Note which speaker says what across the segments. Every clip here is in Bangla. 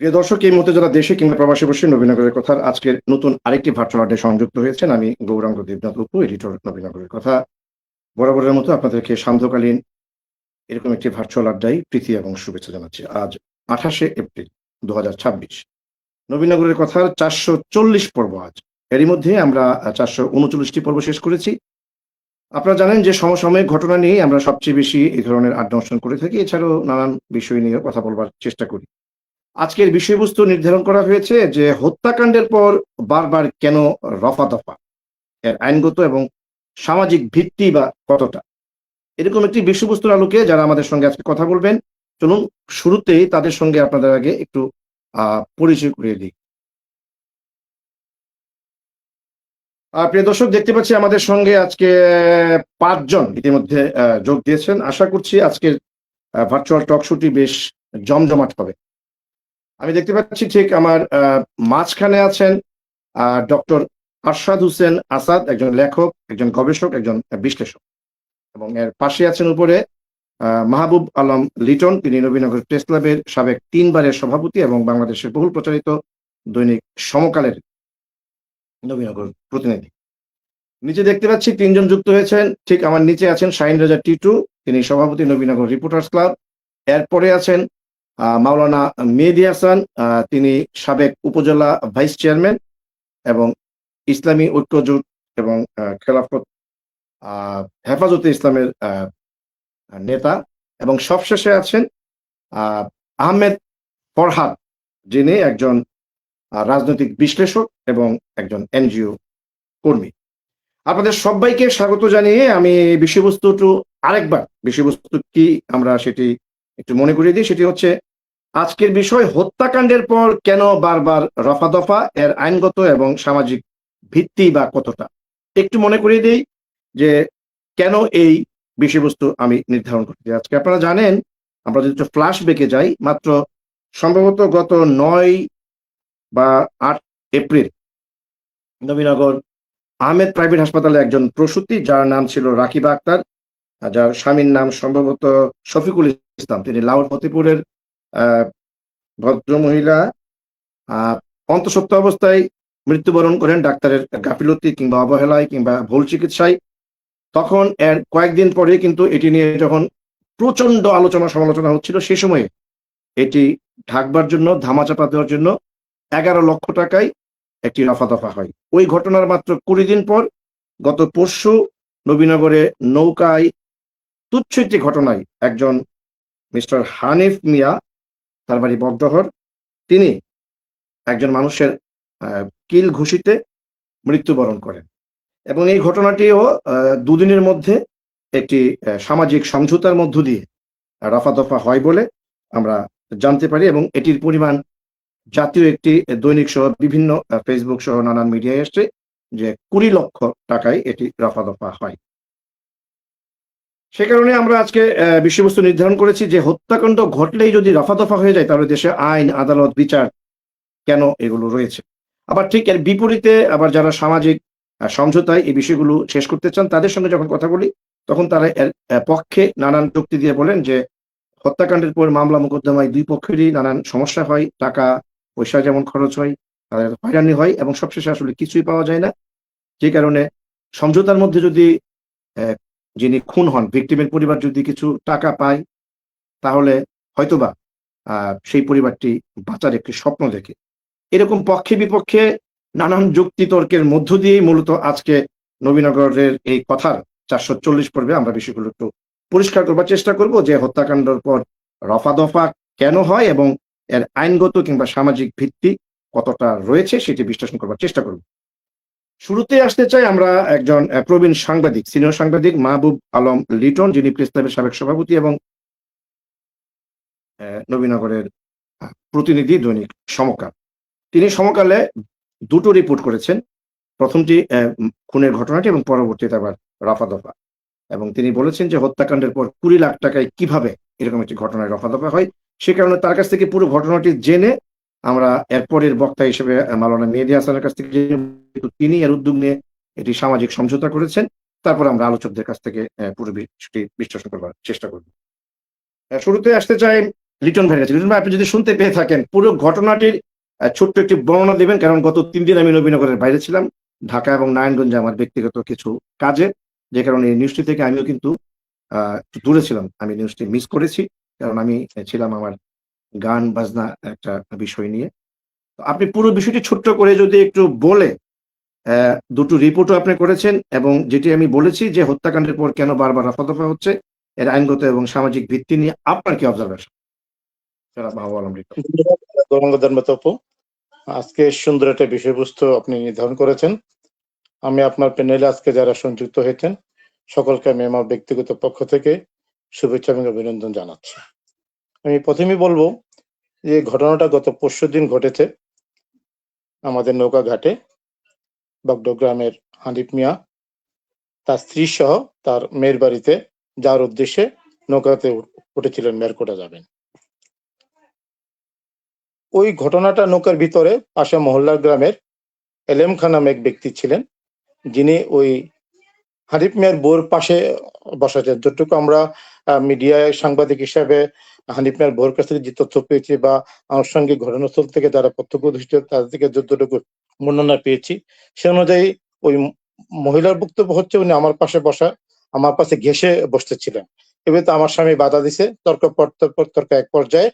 Speaker 1: প্রিয় দর্শক, এই মুহূর্তে যারা দেশে কিংবা প্রবাসে বসে নবীনগরের কথার আজকের নতুন আরেকটি ভার্চুয়াল আড্ডায় সংযুক্ত হয়েছেন, আমি গৌরাঙ্গ দেবনাথ অপু, এডিটর, নবীনগরের কথা। বরাবরের মতো আপনাদেরকে সান্ধ্যকালীন এরকম একটি ভার্চুয়াল আড্ডায় প্রীতি এবং শুভেচ্ছা জানাচ্ছি। আজ 28শে এপ্রিল 2026, নবীনগরের কথার 440 পর্ব আজ। এরই মধ্যে আমরা 439টি পর্ব শেষ করেছি। আপনারা জানেন যে সমসাময়িক ঘটনা নিয়ে আমরা সবচেয়ে বেশি এই ধরনের আড্ডা অনুষ্ঠান করে থাকি। এছাড়াও নানান বিষয় নিয়ে কথা বলবার চেষ্টা করি। আজকের বিষয়বস্তু নির্ধারণ করা হয়েছে যে হত্যাকাণ্ডের পর বারবার কেন রফাদফা, এর আইনগত এবং সামাজিক ভিত্তি বা কতটা। এরকম একটি বিষয়বস্তুর আলোকে যারা আমাদের সঙ্গে আজকে কথা বলবেন, চলুন শুরুতেই তাদের সঙ্গে আপনাদের আগে একটু পরিচয় করিয়ে দিই। প্রিয় দর্শক, দেখতে পাচ্ছি আমাদের সঙ্গে আজকে 5 জন ইতিমধ্যে যোগ দিয়েছেন। আশা করছি আজকের ভার্চুয়াল টক শোটি বেশ জমজমাট হবে। আমি দেখতে পাচ্ছি ঠিক আমার মাঝখানে আছেন ডক্টর আরশাদ হোসেন আসাদ, একজন লেখক, একজন গবেষক, একজন বিশ্লেষক, এবং এর পাশে আছেন উপরে মাহবুব আলম লিটন। তিনি নবীনগর প্রেস ক্লাবের সাবেক 3বারের সভাপতি এবং বাংলাদেশের বহুল প্রচারিত দৈনিক সমকালের নবীনগর প্রতিনিধি। নিচে দেখতে পাচ্ছি 3জন যুক্ত হয়েছেন। ঠিক আমার নিচে আছেন শাহিন রাজা টিটু, তিনি সভাপতি নবীনগর রিপোর্টার্স ক্লাব। এরপরে আছেন মাওলানা মেহেদী হাসান, তিনি সাবেক উপজেলা ভাইস চেয়ারম্যান এবং ইসলামী ঐক্যজোট এবং খেলাফত হেফাজতে ইসলামের নেতা। এবং সবশেষে আছেন আহমেদ ফরহাদ, যিনি একজন রাজনৈতিক বিশ্লেষক এবং একজন এনজিও কর্মী। আপনাদের সবাইকে স্বাগত জানিয়ে আমি বিষয়বস্তু কি আমরা সেটি একটু মনে করিয়ে দিই। সেটি হচ্ছে আজকের বিষয়, হত্যাকাণ্ডের পর কেন বারবার রফাদফা, এর আইনগত এবং সামাজিক ভিত্তি বা কতটা। একটু মনে করিয়ে দিই যে কেন এই বিষয়বস্তু আমি নির্ধারণ করতে। আজকে আপনারা জানেন, আমরা যদি একটু ফ্ল্যাশ ব্যাকে যাই, মাত্র সম্ভবত গত 9 বা 8 এপ্রিল নবীনগর আহমেদ প্রাইভেট হাসপাতালে একজন প্রসূতি, যার নাম ছিল রাকিবা আক্তার, যার স্বামীর নাম সম্ভবত শফিকুল ইসলাম, তিনি লাউর ফতেপুরের ভদ্র মহিলা, অন্তঃসত্ত্বা অবস্থায় মৃত্যুবরণ করেন ডাক্তারের গাফিলতি কিংবা অবহেলায় কিংবা ভুল চিকিৎসায়। তখন এর কয়েকদিন পরে কিন্তু এটি নিয়ে যখন প্রচন্ড আলোচনা সমালোচনা হচ্ছিল, সে সময়ে এটি ঢাকবার জন্য, ধামাচাপা দেওয়ার জন্য 11 লক্ষ টাকায় একটি রফাদফা হয়। ওই ঘটনার মাত্র 20 দিন পর গত পরশু নবীনগরে নৌকায় তুচ্ছ একটি ঘটনায় একজন মিস্টার হানিফ মিয়া, তার বাড়ি বগদহর, তিনি একজন মানুষের কিল ঘুষিতে মৃত্যুবরণ করেন। এবং এই ঘটনাটিও 2 দিনের মধ্যে একটি সামাজিক সমঝোতার মধ্য দিয়ে রফাদফা হয় বলে আমরা জানতে পারি, এবং এটির পরিমাণ জাতীয় একটি দৈনিক সহ বিভিন্ন ফেসবুক সহ নানান মিডিয়ায় এসছে যে 20 লক্ষ টাকায় এটি রফাদফা হয়। সে কারণে আমরা আজকে বিষয়বস্তু নির্ধারণ করেছি যে হত্যাকাণ্ড ঘটলেই যদি রফাদফা হয়ে যায়, তাহলে দেশে আইন, আদালত, বিচার কেন এগুলো রয়েছে। আবার ঠিক এর বিপরীতে আবার যারা সামাজিক সমঝোতায় এই বিষয়গুলো শেষ করতে চান, তাদের সঙ্গে যখন কথা বলি, তখন তারা এর পক্ষে নানান যুক্তি দিয়ে বলেন যে হত্যাকাণ্ডের পর মামলা মোকদ্দমায় 2 পক্ষেরই নানান সমস্যা হয়, টাকা পয়সা যেমন খরচ হয়, তাদের হয়রানি হয়, এবং সবশেষে আসলে কিছুই পাওয়া যায় না। যে কারণে সমঝোতার মধ্যে যদি যিনি খুন হন, ভিকটিমের পরিবার যদি কিছু টাকা পায়, তাহলে হয়তোবা সেই পরিবারটি বাঁচার একটি স্বপ্ন দেখে। এরকম পক্ষে বিপক্ষে নানান যুক্তি তর্কের মধ্য দিয়েই মূলত আজকে নবীনগরের এই কথার 440 পর্বে আমরা বিষয়গুলো একটু পরিষ্কার করবার চেষ্টা করব যে হত্যাকাণ্ডের পর রফাদফা কেন হয় এবং এর আইনগত কিংবা সামাজিক ভিত্তি কতটা রয়েছে সেটি বিশ্লেষণ করবার চেষ্টা করব। শুরুতে আসতে চাই আমরা একজন প্রবীণ সাংবাদিক, সিনিয়র সাংবাদিক মাহবুব আলম লিটন, যিনি প্রেস ক্লাবের সাবেক সভাপতি এবং নবীনগরের প্রতিনিধি দৈনিক সমকাল। তিনি সমকালে 2টো রিপোর্ট করেছেন, প্রথমটি খুনের ঘটনাটি এবং পরবর্তীতে আবার রফাদফা। এবং তিনি বলেছেন যে হত্যাকাণ্ডের পর 20 লাখ টাকায় কিভাবে এরকম একটি ঘটনায় রফাদফা হয়। সে কারণে তার কাছ থেকে পুরো ঘটনাটি জেনে আমরা এরপরের বক্তা হিসেবে মাওলানা মেহেদী হাসানের কাছ থেকে, তিনি এর উদ্যোগ নিয়ে এটি সামাজিক সমঝোতা করেছেন, তারপর আমরা আলোচকদের কাছ থেকে পুরো বিষয়টি বিশ্লেষণ করবার চেষ্টা করব। শুরুতে আসতে চাই লিটন ভাইয়ের কাছে। লিটন ভাই, আপনি যদি শুনতে পেয়ে থাকেন পুরো ঘটনাটির ছোট্ট একটি বর্ণনা দিবেন, কারণ গত 3 দিন আমি নবীনগরের বাইরে ছিলাম, ঢাকা এবং নারায়ণগঞ্জে আমার ব্যক্তিগত কিছু কাজে, যে কারণে এই নিউজটি থেকে আমিও কিন্তু একটু দূরে ছিলাম। আমি নিউজটি মিস করেছি, কারণ আমি ছিলাম আমার গান বাজনা একটা বিষয় নিয়ে। তো আপনি পুরো বিষয়টি ছোট্ট করে যদি একটু বলে, দুটো রিপোর্টও আপনি করেছেন, এবং যেটি আমি বলেছি যে হত্যাকাণ্ডের পর কেন বারবার রফা-দফা হচ্ছে, এর আইনগত এবং সামাজিক ভিত্তি নিয়ে আপনার কি অবজারভেশন? জনাব মাহবুব আলম রিটন।
Speaker 2: গৌরাঙ্গদের মতো আপু, আজকে সুন্দর একটা বিষয়বস্তু আপনি নির্ধারণ করেছেন। আমি আপনার প্যানেলে আজকে যারা সংযুক্ত হয়েছেন সকলকে আমি আমার ব্যক্তিগত পক্ষ থেকে শুভেচ্ছা এবং অভিনন্দন জানাচ্ছি। আমি প্রথমেই বলবো যে ঘটনাটা গত পরশুদিন ঘটেছে আমাদের নৌকা ঘাটে, বগডো গ্রামের হানিফ মিয়া তার স্ত্রী সহ তার মেয়ের বাড়িতে যাওয়ার উদ্দেশ্যে নৌকাতে উঠেছিলেন, মেরকোটা যাবেন। ওই ঘটনাটা নৌকার ভিতরে পাশে মহল্লার গ্রামের এলেম খান নামে এক ব্যক্তি ছিলেন, যিনি ওই হানিফ মিয়ার বোর পাশে বসাছেন। যতটুকু আমরা মিডিয়ায় সাংবাদিক হিসাবে হানিফ মিয়ার বোর কাছ থেকে যে তথ্য পেয়েছি বা আনুষঙ্গিক ঘটনাস্থল থেকে যারা প্রত্যক্ষদর্শী তাদের থেকে যতটুকু বর্ণনা পেয়েছি, সে অনুযায়ী ওই মহিলার বক্তব্য হচ্ছে উনি আমার পাশে বসা, আমার পাশে ঘেঁষে বসতেছিলেন। এবার তো আমার স্বামী বাধা দিছে, তর্ক এক পর্যায়ে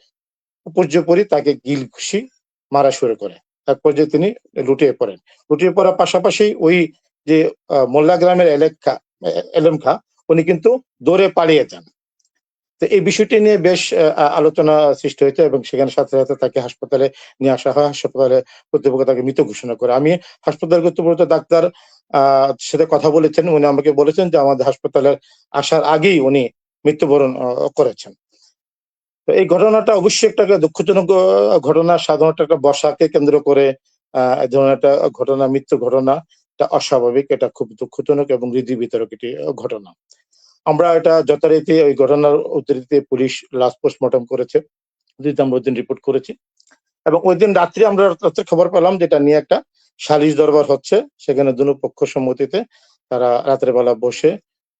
Speaker 2: উপর্যুপরি তাকে গিল ঘুষি মারা শুরু করে। এক পর্যায়ে তিনি লুটিয়ে পড়েন। লুটিয়ে পড়ার পাশাপাশি ওই যে মোল্লা গ্রামের এলেম খা, উনি কিন্তু দৌড়ে পালিয়ে যান। তো এই বিষয়টি নিয়ে বেশ আলোচনা সৃষ্টি হয়েছে এবং সেখানে সাথে সাথে তাকে হাসপাতালে নিয়ে আসা হয়। হাসপাতালে কর্তৃপক্ষ তাকে মৃত ঘোষণা করে। আমি হাসপাতাল কর্তৃপক্ষ ডাক্তার সাথে কথা বলেছেন, উনি আমাকে বলেছেন যে আমাদের হাসপাতালে আসার আগেই উনি মৃত্যুবরণ করেছেন। তো এই ঘটনাটা অবশ্যই একটা দুঃখজনক ঘটনা। সাধারণত একটা বর্ষাকে কেন্দ্র করে এই ধরনের একটা ঘটনা, মৃত্যুর ঘটনা, এটা অস্বাভাবিক, এটা খুব দুঃখজনক এবং হৃদয় বিতরক একটি ঘটনা। আমরা এটা যথারীতি ওই ঘটনার উদ্ধৃতিতে পুলিশ লাশ পোস্টমর্টম করেছে, আমরা ওই দিন রিপোর্ট করেছি এবং ওই দিন রাত্রে আমরা খবর পেলাম যেটা নিয়ে একটা সালিশ দরবার হচ্ছে। সেখানে দুনো পক্ষ সম্মতিতে তারা রাতের বেলা বসে,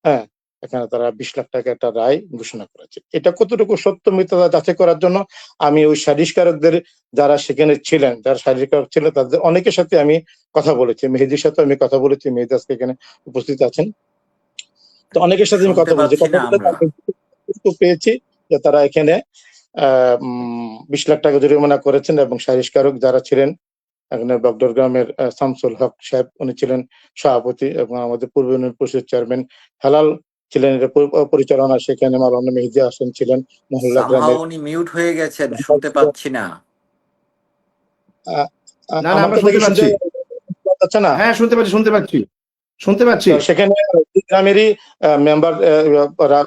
Speaker 2: হ্যাঁ, এখানে তারা 20 লাখ টাকা একটা রায় ঘোষণা করেছে। এটা কতটুকু সত্য মিথ্যা যাচাই করার জন্য আমি ওই সালিশকারকদের যারা সেখানে ছিলেন, যারা সালিশকারক ছিলেন তাদের অনেকের সাথে আমি কথা বলেছি। মেহেদির সাথে আমি কথা বলেছি, মেহেদি আজকে এখানে উপস্থিত আছেন। তো অনেকের সাথে আমি কথা বলেছি, কথা বলে পেয়েছি যে তারা এখানে 20 লাখ টাকা জরিমানা করেছেন এবং সালিশকারক যারা ছিলেন এখানে বগডোর গ্রামের শামসুল হক সাহেব, উনি ছিলেন সভাপতি এবং আমাদের পূর্ব ইউনিয়ন পরিষদ চেয়ারম্যান হেলাল ছিলেন এটা পরিচালনা। সেখানে মাওলানা মেহেদী হাসান ছিলেন মহল্লা গ্রামের।
Speaker 3: উনি মিউট হয়ে গেছেন, শুনতে পাচ্ছি না।
Speaker 1: না না, আমরা শুনতে পাচ্ছি।
Speaker 2: আচ্ছা, না,
Speaker 1: হ্যাঁ শুনতে পাচ্ছি।
Speaker 2: সেখানে গ্রামেরই মেম্বার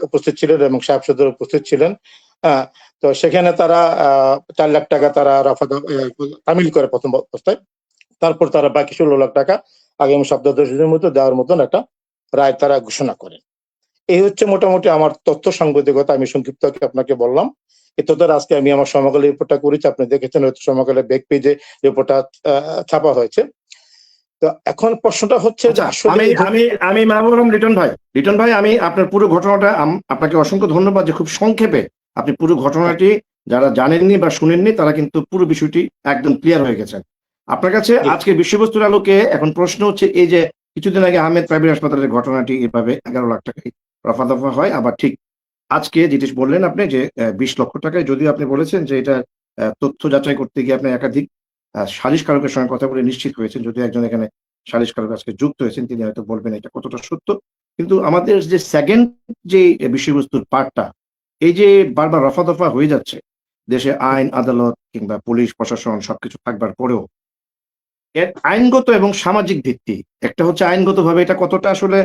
Speaker 2: উপস্থিত ছিলেন এবং সাহেব সদর উপস্থিত ছিলেন। তো সেখানে তারা 4 লাখ টাকা তারা তামিল করে প্রথম অবস্থায়, তারপর তারা বাকি 16 লাখ টাকা আগামী সপ্তাহ 10 দিনের মধ্যে দেওয়ার মতন একটা রায় তারা ঘোষণা করেন। এই হচ্ছে মোটামুটি আমার তথ্য সাংবাদিকতা। আমি সংক্ষিপ্ত আপনাকে বললাম। এই তথ্যের আজকে আমি আমার সমকালে রিপোর্টটা করেছি, আপনি দেখেছেন হয়তো সমকালে ব্যাক পেজে রিপোর্টটা ছাপা হয়েছে। তো এখন প্রশ্নটা হচ্ছে যে আসলে
Speaker 1: আমি মাহবুব আলম রিটন ভাই, আমি আপনার পুরো ঘটনাটা, আপনাকে অসংখ্য ধন্যবাদ যে খুব সংক্ষেপে আপনি পুরো ঘটনাটি, যারা জানেননি বা শুনেননি তারা কিন্তু পুরো বিষয়টি একদম ক্লিয়ার হয়ে গেছেন আপনার কাছে। আজকে বিষয়বস্তুর আলোকে এখন প্রশ্ন হচ্ছে, এই যে কিছুদিন আগে আহমেদ প্রাইভেট হাসপাতালের ঘটনাটি এভাবে 11 লাখ টাকায় রফা দফা হয়, আবার ঠিক আজকে যেটি বললেন আপনি যে 20 লক্ষ টাকায়, যদিও আপনি বলেছেন যে এটা তথ্য যাচাই করতে গিয়ে আপনি একাধিক সালিশকারকের সঙ্গে কথা বলে নিশ্চিত হয়েছেন, যদিও একজন এখানে সালিশকারক আজকে যুক্ত হয়েছেন, তিনি হয়তো বলবেন এটা কতটা সত্য। কিন্তু আমাদের যে সেকেন্ড যে বিষয়বস্তুর পার্টটা, এই যে বারবার রফা দফা হয়ে যাচ্ছে দেশে, আইন আদালত কিংবা পুলিশ প্রশাসন সবকিছু থাকবার পরেও এর আইনগত এবং সামাজিক ভিত্তি, একটা হচ্ছে আইনগতভাবে এটা কতটা আসলে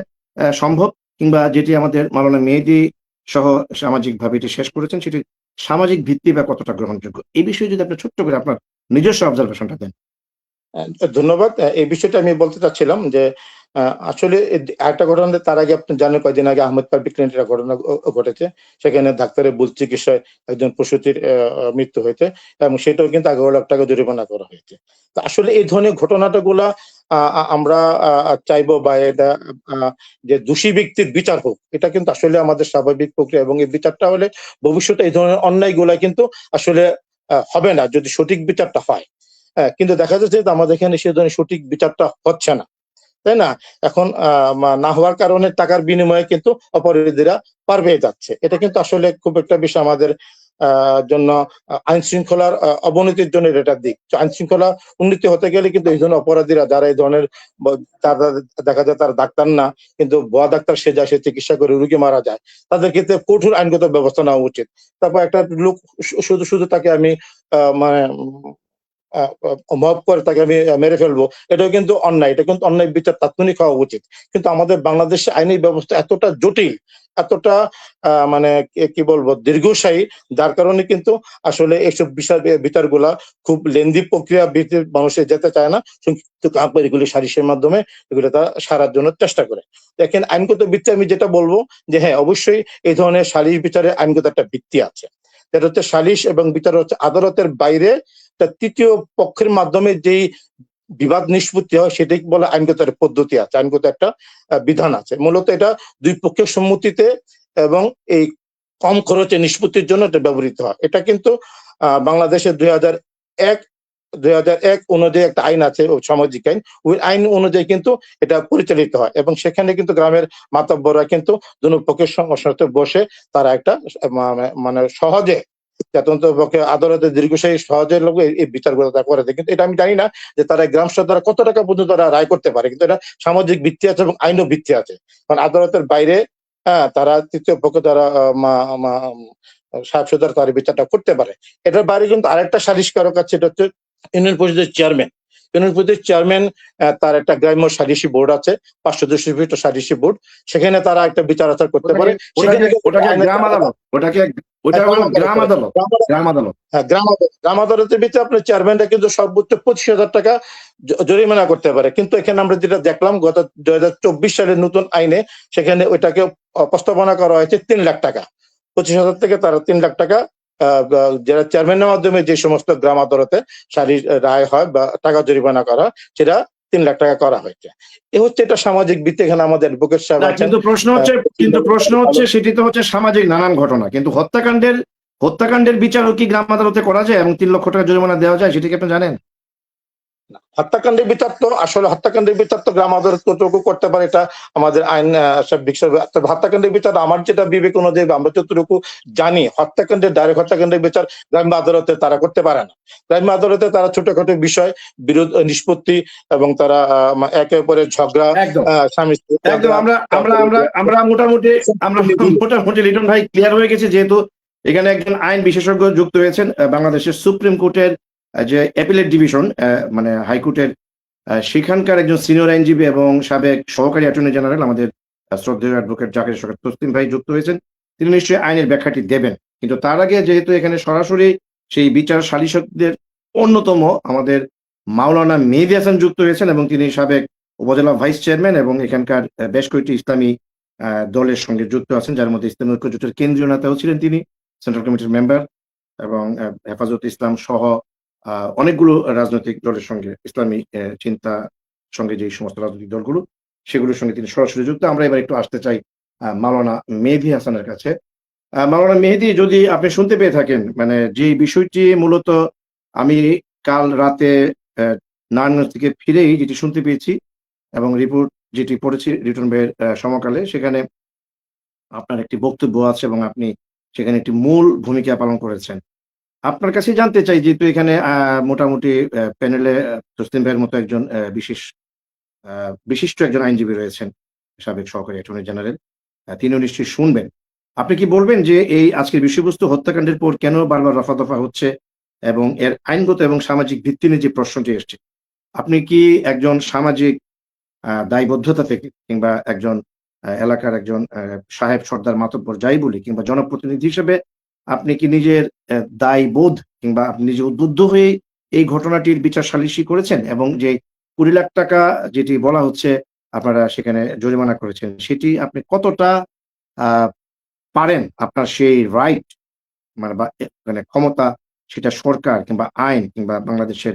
Speaker 1: সম্ভব, কিংবা যেটি আমাদের মাওলানা মেহেদী সহ সামাজিক ভাবে এটি শেষ করেছেন, সেটি সামাজিক ভিত্তি বা কতটা গ্রহণযোগ্য, এই বিষয়ে যদি আপনি ছোট্ট করে আপনার নিজস্ব অবজারভেশনটা দেন।
Speaker 2: ধন্যবাদ। এই বিষয়টা আমি বলতে চাচ্ছিলাম যে আসলে একটা ঘটনা, তার আগে আপনি জানেন কয়েকদিন আগে আহমেদ পারভেজ ক্লিনিকের একটা ঘটনা ঘটেছে। সেখানে ডাক্তারের ভুল চিকিৎসায় একজন প্রসূতির মৃত্যু হয়েছে এবং সেটাও কিন্তু 11 লাখ টাকা জরিমানা করা হয়েছে। তো আসলে এই ধরনের ঘটনাটা আমরা চাইবো বা এটা যে দোষী ব্যক্তির বিচার হোক, এটা কিন্তু আসলে আমাদের স্বাভাবিক প্রক্রিয়া এবং এই বিচারটা হলে ভবিষ্যতে এই ধরনের অন্যায়গুলা কিন্তু আসলে হবে না যদি সঠিক বিচারটা হয়। কিন্তু দেখা যাচ্ছে যে আমাদের এখানে সে ধরনের সঠিক বিচারটা হচ্ছে না, তাই না? এখন না হওয়ার কারণে টাকার বিনিময়ে কিন্তু অপরাধীরা পার পেয়ে যাচ্ছে। এটা কিন্তু আসলে খুব একটা বেশি আমাদের জন্য আইন শৃঙ্খলার অবনতির জন্য এটা দিক। আইন শৃঙ্খলা উন্নতি হতে গেলে কিন্তু এই ধরনের অপরাধীরা যারা এই ধরনের তারা দেখা যায় তারা ডাক্তার না, কিন্তু ভুয়া ডাক্তার সেজে সে চিকিৎসা করে রোগী মারা যায়। তাদের ক্ষেত্রে কঠোর আইনগত ব্যবস্থা নেওয়া উচিত। তারপর একটা লোক শুধু তাকে আমি মানে মব করে তাকে আমি মেরে ফেলবো, এটাও কিন্তু অন্যায়। এটা কিন্তু অন্যায় বিচার তাৎক্ষণিক হওয়া উচিত। কিন্তু আমাদের বাংলাদেশে আইনি ব্যবস্থা এতটা জটিল, এতটা মানে কি বলবো দীর্ঘস্থায়ী, যার কারণে কিন্তু আসলে এইসব বিচারগুলা খুব লেন্দি প্রক্রিয়া ভিত্তিক মানুষে যেতে চায় না, কিন্তু এগুলি সালিশের মাধ্যমে এগুলো তারা সারার জন্য চেষ্টা করে। দেখেন আইনগত ভিত্তি আমি যেটা বলবো যে হ্যাঁ অবশ্যই এই ধরনের সালিশ বিচারে আইনগত একটা ভিত্তি আছে। এটা হচ্ছে সালিশ এবং বিচার হচ্ছে আদালতের বাইরে তৃতীয় পক্ষের মাধ্যমে যেই বিবাদ নিষ্পত্তি হয় সেটাই বলে আইনগত একটা পদ্ধতি আছে, আইনগত একটা বিধান আছে। মূলত এটা দুই পক্ষের সম্মতিতে এবং এই কম খরচে নিষ্পত্তির জন্য এটা ব্যবহৃত হয়। এটা কিন্তু বাংলাদেশে 2001 অনুযায়ী একটা আইন আছে, সামাজিক আইন। ওই আইন অনুযায়ী কিন্তু এটা পরিচালিত হয় এবং সেখানে কিন্তু গ্রামের মাতব্বররা কিন্তু দুই পক্ষের সাথে বসে তারা একটা মানে সহজে পক্ষে আদালতে দীর্ঘস্থায়ী সহজে লোক এই বিচারগুলো করে দেয়। কিন্তু এটা আমি জানি না যে তারা গ্রাম সভা দ্বারা কত টাকা পর্যন্ত তারা রায় করতে পারে, কিন্তু এটা সামাজিক ভিত্তি আছে এবং আইনও ভিত্তি আছে। কারণ আদালতের বাইরে তারা তৃতীয় পক্ষ দ্বারা সাহেব সদর তার বিচারটা করতে পারে। এটার বাইরে কিন্তু আরেকটা সালিশকারক আছে, এটা হচ্ছে ইউনিয়ন পরিষদের চেয়ারম্যান। ইউনিয়ন পরিষদের চেয়ারম্যান তার একটা গ্রাম্য সালিশি বোর্ড আছে, 5 সদস্য বিশিষ্ট সালিশি বোর্ড। সেখানে তারা একটা বিচার আচার করতে পারে। গ্রাম আদালতের ভিতরে আপনার চেয়ারম্যানটা কিন্তু সর্বোচ্চ 25,000 টাকা জরিমানা করতে পারে। কিন্তু এখানে আমরা যেটা দেখলাম গত 2024 সালের নতুন আইনে সেখানে ওইটাকে প্রস্তাবনা করা হয়েছে 3 লাখ টাকা। 25,000 থেকে তারা 3 লাখ টাকা যারা চেয়ারম্যানের মাধ্যমে যে সমস্ত গ্রাম আদালতে সালিশ রায় হয় বা টাকা জরিমানা করা, সেটা 3 লাখ টাকা করা হয়েছে। এ হচ্ছে এটা সামাজিক ভিত্তি। এখানে আমাদের অ্যাডভোকেট সাহেব আছেন।
Speaker 1: কিন্তু প্রশ্ন হচ্ছে সেটি তো হচ্ছে সামাজিক নানান ঘটনা, কিন্তু হত্যাকাণ্ডের বিচারও কি গ্রাম আদালতে করা যায় এবং 3 লক্ষ টাকা জরিমানা দেওয়া যায়, সেটি কি আপনি জানেন?
Speaker 2: হত্যাকাণ্ডের বিচার তো গ্রাম আদালত কতটুকু করতে পারে এটা আমাদের আইন হত্যাকাণ্ডের বিচার আমার যেটা বিবেক অনুযায়ী আমরা যতটুকু জানি, ডাইরেক্ট হত্যাকাণ্ডের বিচার গ্রাম্য আদালতে তারা করতে পারে না। গ্রাম্য আদালতে তারা ছোটখাটো বিষয় বিরোধ নিষ্পত্তি এবং তারা একে অপরের ঝগড়া স্বামী
Speaker 1: আমরা মোটামুটি লিটন ভাই ক্লিয়ার হয়ে গেছে, যেহেতু এখানে একজন আইন বিশেষজ্ঞ যুক্ত হয়েছেন বাংলাদেশের সুপ্রিম কোর্টের যে অ্যাপিলেট ডিভিশন, মানে হাইকোর্টের সেখানকার একজন সিনিয়র আইনজীবী এবং সাবেক সহকারী অ্যাটর্নি জেনারেল আমাদের শ্রদ্ধেয় অ্যাডভোকেট জাকির শরীফ তসলিম ভাই যুক্ত হয়েছেন। তিনি নিশ্চয়ই আইনের ব্যাখ্যাটি দেবেন, কিন্তু তার আগে যেহেতু এখানে সরাসরি সেই বিচার সালিশকদের অন্যতম আমাদের মাওলানা মেহেদী হাসান যুক্ত হয়েছেন এবং তিনি সাবেক উপজেলা ভাইস চেয়ারম্যান এবং এখানকার বেশ কয়েকটি ইসলামী দলের সঙ্গে যুক্ত আছেন, যার মধ্যে ইসলামী ঐক্য জোটের কেন্দ্রীয় নেতাও ছিলেন তিনি, সেন্ট্রাল কমিটির মেম্বার এবং হেফাজত ইসলাম সহ অনেকগুলো রাজনৈতিক দলের সঙ্গে, ইসলামী চিন্তা সঙ্গে যে সমস্ত রাজনৈতিক দলগুলো সেগুলোর সঙ্গে তিনি সরাসরি যুক্ত। আমরা এবার একটু আসতে চাই মাওলানা মেহেদী হাসানের কাছে। মাওলানা মেহেদী, যদি আপনি শুনতে পেয়ে থাকেন, মানে যে বিষয়টি মূলত আমি কাল রাতে নারায়ণগঞ্জ থেকে ফিরেই যেটি শুনতে পেয়েছি এবং রিপোর্ট যেটি পড়েছি রিটন ভাইয়ের সমকালে, সেখানে আপনার একটি বক্তব্য আছে এবং আপনি সেখানে একটি মূল ভূমিকা পালন করেছেন। আপনার কাছে জানতে চাই, যেহেতু এখানে মোটামুটি প্যানেলে তসলিম ভাইয়ের মতো একজন বিশিষ্ট একজন আইনজীবী রয়েছেন, সাবেক সহকারী অ্যাটর্নি জেনারেল, তিনিও নিশ্চয়ই শুনবেন। আপনি কি বলবেন যে এই আজকের বিষয়বস্তু হত্যাকাণ্ডের পর কেন বারবার রফা দফা হচ্ছে এবং এর আইনগত এবং সামাজিক ভিত্তি নিয়ে যে প্রশ্নটি এসছে, আপনি কি একজন সামাজিক দায়বদ্ধতা থেকে কিংবা একজন এলাকার একজন সাহেব সর্দার মাতব্বর যাই বলি কিংবা জনপ্রতিনিধি হিসেবে আপনি কি নিজের দায়বোধ কিংবা আপনি নিজে উদ্বুদ্ধ হয়ে এই ঘটনাটির বিচার সালিশি করেছেন এবং যে 20 লাখ টাকা যেটি বলা হচ্ছে আপনারা সেখানে জরিমানা করেছেন, সেটি আপনি কতটা পারেন আপনার সেই রাইট বা মানে ক্ষমতা, সেটা সরকার কিংবা আইন কিংবা বাংলাদেশের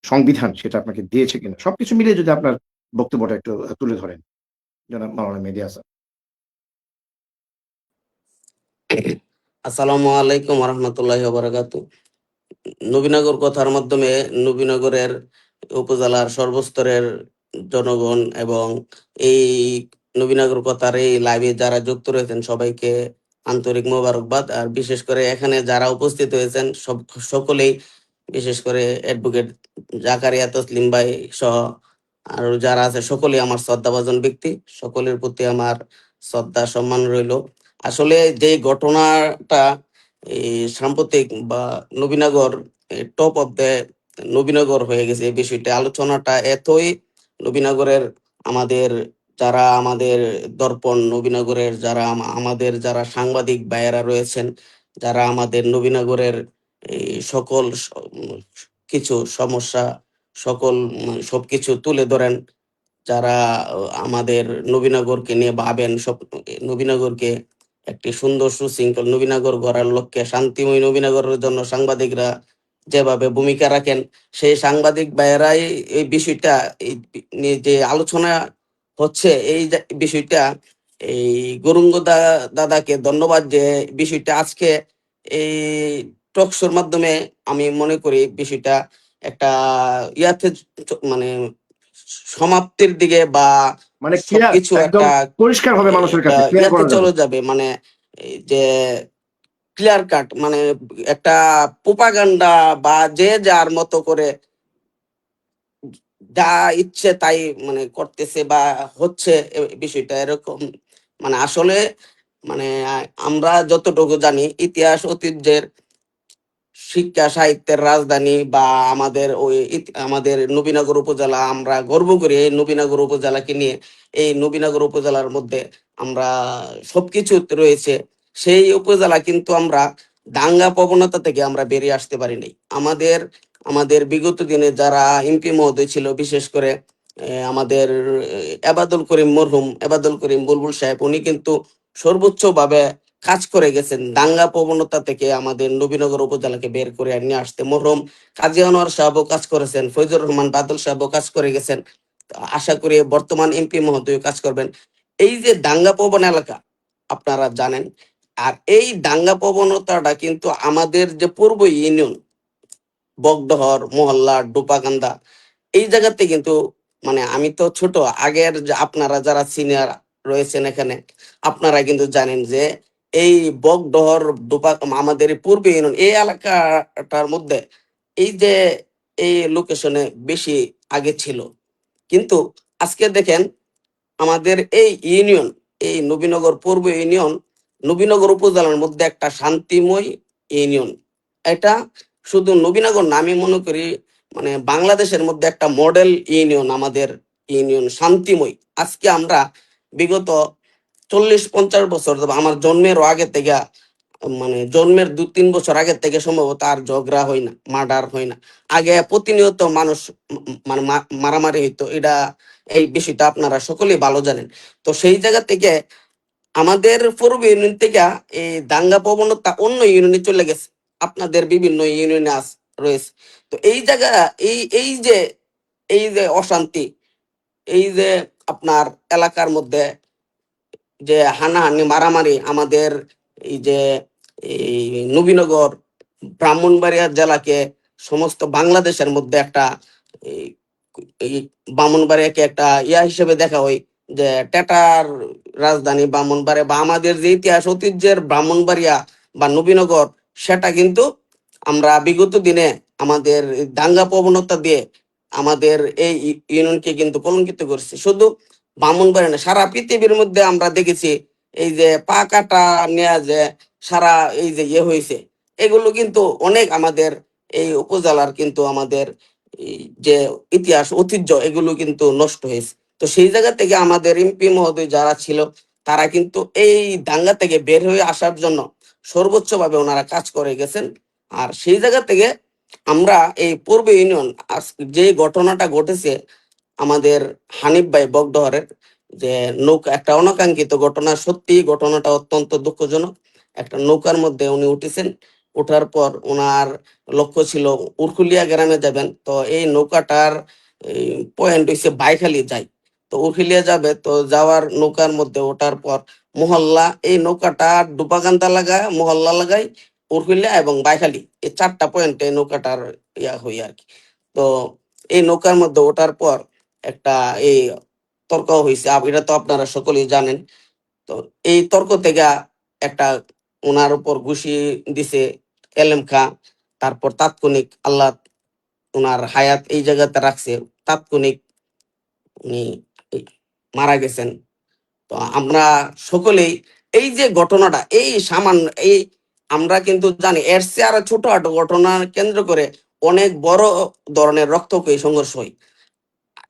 Speaker 1: সংবিধান সেটা আপনাকে দিয়েছে কিনা? সবকিছু মিলিয়ে যদি আপনার বক্তব্যটা একটু তুলে ধরেন, জনাব মাওলানা মেহেদী হাসান।
Speaker 4: আসসালামু আলাইকুম রহমতুল্লাহি বারাকাতু। নবীনগর কথার মাধ্যমে নবীনগরের উপজেলার সর্বস্তরের জনগণ এবং এই নবীনগর কথার এই লাইভে যারা যুক্ত রয়েছেন সবাইকে আন্তরিক মোবারকবাদ। আর বিশেষ করে এখানে যারা উপস্থিত হয়েছেন সকলেই, বিশেষ করে অ্যাডভোকেট জাকারিয়া তসলিম ভাই সহ আর যারা আছে সকলেই আমার শ্রদ্ধাভাজন ব্যক্তি, সকলের প্রতি আমার শ্রদ্ধা সম্মান রইল। আসলে যে ঘটনাটা এই সাম্প্রতিক বা Nabinagar top of the Nabinagar হয়ে গেছে, এই বিষয়টা আলোচনাটা এতই নবীনগরের আমাদের দর্পণ নবীনগরের আমাদের যারা সাংবাদিক ভাইয়েরা রয়েছেন, যারা আমাদের নবীনগরের এই সকল কিছু সমস্যা সকল সবকিছু তুলে ধরেন, যারা আমাদের নবীনগরকে নিয়ে ভাবেন, সব নবীনগরকে একটি সুন্দর সুশৃঙ্খল নবীনগর গড়ার লক্ষ্যে শান্তিময় নবীনগরের জন্য সাংবাদিকরা যেভাবে ভূমিকা রাখেন, সেই সাংবাদিক ভাইয়েরাই এই বিষয়টা নিয়ে যে আলোচনা হচ্ছে, এই বিষয়টা এই দাদাকে ধন্যবাদ যে বিষয়টা আজকে এই টকশোর মাধ্যমে আমি মনে করি বিষয়টা একটা ইয়াতে মানে সমাপ্তির দিকে বা
Speaker 1: মানে ক্লিয়ার,
Speaker 4: সবকিছু
Speaker 1: একদম
Speaker 4: একটা
Speaker 1: পরিষ্কার হবে মানুষের
Speaker 4: একটা
Speaker 1: কাছে, ক্লিয়ার
Speaker 4: ইয়াতে
Speaker 1: করা যাবে।
Speaker 4: চলে যাবে, মানে এই যে ক্লিয়ার কাট, মানে একটা প্রোপাগান্ডা বা যে যার মতো করে যা ইচ্ছে তাই মানে করতেছে বা হচ্ছে বিষয়টা এরকম। মানে আসলে মানে আমরা যতটুকু জানি ইতিহাস ঐতিহ্যের শিক্ষা সাহিত্যের রাজধানী বা আমাদের নবীনগর উপজেলা, আমরা গর্ব করি এই নবীনগর উপজেলাকে নিয়ে। এই নবীনগর উপজেলার মধ্যে আমরা সবকিছু রয়েছে। সেই উপজেলা কিন্তু আমরা দাঙ্গা প্রবণতা থেকে আমরা বেরিয়ে আসতে পারিনি। আমাদের আমাদের বিগত দিনে যারা এমপি মহোদয় ছিল, বিশেষ করে আমাদের এবাদুল করিম, মরহুম এবাদুল করিম বুলবুল সাহেব, উনি কিন্তু সর্বোচ্চ ভাবে কাজ করে গেছেন দাঙ্গা প্রবণতা থেকে আমাদের নবীনগর উপজেলাকে বের করে নিয়ে আসতে। মরহুম কাজী আনোয়ার সাহেবও কাজ করেছেন, ফৈজুর রহমান বাদল সাহেবও কাজ করে গেছেন। আশা করি বর্তমান এমপি মহোদয় কাজ করবেন। এই যে দাঙ্গা প্রবণ এলাকা আপনারা জানেন, আর এই দাঙ্গা প্রবণতাটা কিন্তু আমাদের যে পূর্ব ইউনিয়ন বগডহর মহল্লা ডোপাকান্দা এই জায়গাতে কিন্তু মানে আমি তো ছোট, আগের যে আপনারা যারা সিনিয়র রয়েছেন এখানে আপনারা কিন্তু জানেন যে এই বগডহর আমাদের এই পূর্ব ইউনিয়ন এই এলাকাটার মধ্যে এই যে এই লোকেশনে বেশি আগে ছিল। কিন্তু আজকে দেখেন আমাদের এই ইউনিয়ন, এই নবীনগর পূর্ব ইউনিয়ন নবীনগর উপজেলার মধ্যে একটা শান্তিময় ইউনিয়ন। এটা শুধু নবীনগর না, আমি মনে করি মানে বাংলাদেশের মধ্যে একটা মডেল ইউনিয়ন আমাদের ইউনিয়ন, শান্তিময়। আজকে আমরা বিগত 40-50 বছর আমার জন্মের আগে থেকে, মানে জন্মের 2-3 বছর আগে থেকে সম্ভবত আর ঝগড়া হয় না, মার্ডার হয় না। আগে প্রতিনিয়ত মানুষ মানে মারামারি হইতো, এটা এই বিষয়টা আপনারা সকলেই ভালো জানেন। তো সেই জায়গা থেকে আমাদের পূর্ব ইউনিয়ন থেকে এই দাঙ্গা প্রবণতা অন্য ইউনিয়নে চলে গেছে, আপনাদের বিভিন্ন ইউনিয়নে রয়েছে। তো এই জায়গা এই যে অশান্তি, এই যে আপনার এলাকার মধ্যে যে হানাহানি মারামারি, আমাদের এই যে এই নবীনগর ব্রাহ্মণবাড়িয়া জেলাকে সমস্ত বাংলাদেশের মধ্যে একটা এই এই ব্রাহ্মণবাড়িয়াকে একটা ইয়া হিসেবে দেখা হয় যে টেটার রাজধানী ব্রাহ্মণবাড়িয়া, বা আমাদের যে ইতিহাস ঐতিহ্যের ব্রাহ্মণবাড়িয়া বা নবীনগর, সেটা কিন্তু আমরা বিগত দিনে আমাদের দাঙ্গা প্রবণতা দিয়ে আমাদের এই ইউনিয়নকে কিন্তু কলঙ্কিত করছি। শুধু ব্রাহ্মণবাড়িয়া না, সারা পৃথিবীর মধ্যে আমরা দেখেছি এই যে পা কাটা নেওয়া যে সারা এই যে ইয়ে হয়েছে, এগুলো কিন্তু অনেক আমাদের এই উপজেলার কিন্তু আমাদের এই যে ইতিহাস ঐতিহ্য এগুলো কিন্তু নষ্ট হয়েছে। তো সেই জায়গা থেকে আমাদের এমপি মহোদয় যারা ছিল তারা কিন্তু এই দাঙ্গা থেকে বের হয়ে আসার জন্য সর্বোচ্চ ভাবে ওনারা কাজ করে গেছেন। আর সেই জায়গা থেকে আমরা এই পূর্ব ইউনিয়ন যে ঘটনাটা ঘটেছে, আমাদের হানিফ ভাই বগডহরের যে নৌকা, একটা অনাকাঙ্ক্ষিত ঘটনা, সত্যি ঘটনাটা অত্যন্ত দুঃখজনক। একটা নৌকার মধ্যে উনি উঠেছেন, ওঠার পর ওনার লক্ষ্য ছিল উরকুলিয়া গ্রামে যাবেন। তো এই নৌকাটার পয়েন্ট হইছে বাইখালি যায়, তো উরকুলিয়া যাবে, তো যাওয়ার নৌকার মধ্যে ওঠার পর মহল্লা, এই নৌকাটা ডুবাগান্দা লাগায়, মহল্লা লাগায়, উরকুলিয়া এবং বাইখালি, এই 4টা পয়েন্টে নৌকাটার ইয়া হই আর কি। তো এই নৌকার মধ্যে ওঠার পর একটা এই তর্ক হয়েছে, এটা তো আপনারা সকলেই জানেন। তো এই তর্ক থেকে একটা ওনার উপর ঘুষি দিছে এলেম খা। তারপর তাৎক্ষণিক আল্লাহ ওনার হায়াত এই জায়গাতে রাখছে, তাৎক্ষণিক উনি এই মারা গেছেন। তো আমরা সকলেই এই যে ঘটনাটা, এই সামান্য এই, আমরা কিন্তু জানি এর চেয়ে আরো ছোটখাটো ঘটনা কেন্দ্র করে অনেক বড় ধরনের রক্তক্ষয়ী সংঘর্ষ হয়।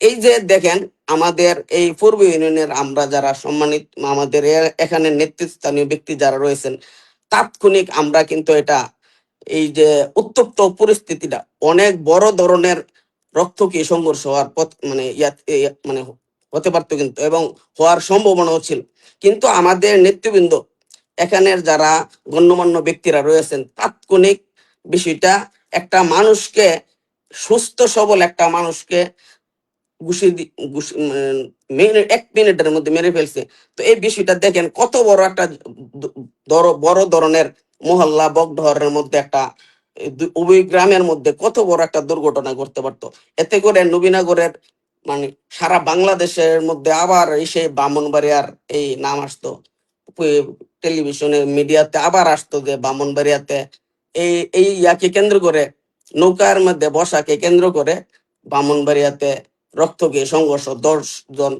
Speaker 4: এই যে দেখেন, আমাদের এই পূর্ব ইউনিয়নের আমরা যারা সম্মানিত, আমাদের এখানে নেতৃস্থানীয় ব্যক্তি যারা রয়েছেন, তাৎক্ষণিক আমরা কিন্তু এটা, এই যে উত্তপ্ত পরিস্থিতিটা, অনেক বড় ধরনের রক্তক্ষয়ী সংঘর্ষ হওয়ার পথ মানে মানে হতে পারতো কিন্তু, এবং হওয়ার সম্ভাবনাও ছিল। কিন্তু আমাদের নেতৃবৃন্দ, এখানের যারা গণ্যমান্য ব্যক্তিরা রয়েছেন, তাৎক্ষণিক বিষয়টা, একটা মানুষকে, সুস্থ সবল একটা মানুষকে ঘুষি 1 মিনিটের মধ্যে মেরে ফেলছে। তো এই বিষয়টা দেখেন কত বড় একটা বড় ধরনের মহল্লা বগডহরের মধ্যে একটা, উভয় গ্রামের মধ্যে কত বড় একটা দুর্ঘটনা ঘটতে পারতো। এতে করে নবীনগরের মানে সারা বাংলাদেশের মধ্যে আবার এসে ব্রাহ্মণবাড়িয়ার এই নাম আসতো, টেলিভিশনে মিডিয়াতে আবার আসতো যে ব্রাহ্মণবাড়িয়াতে এই ইয়াকে কেন্দ্র করে, নৌকার মধ্যে বসাকে কেন্দ্র করে ব্রাহ্মণবাড়িয়াতে রক্তক্ষয়ী সংঘর্ষ, 10 জন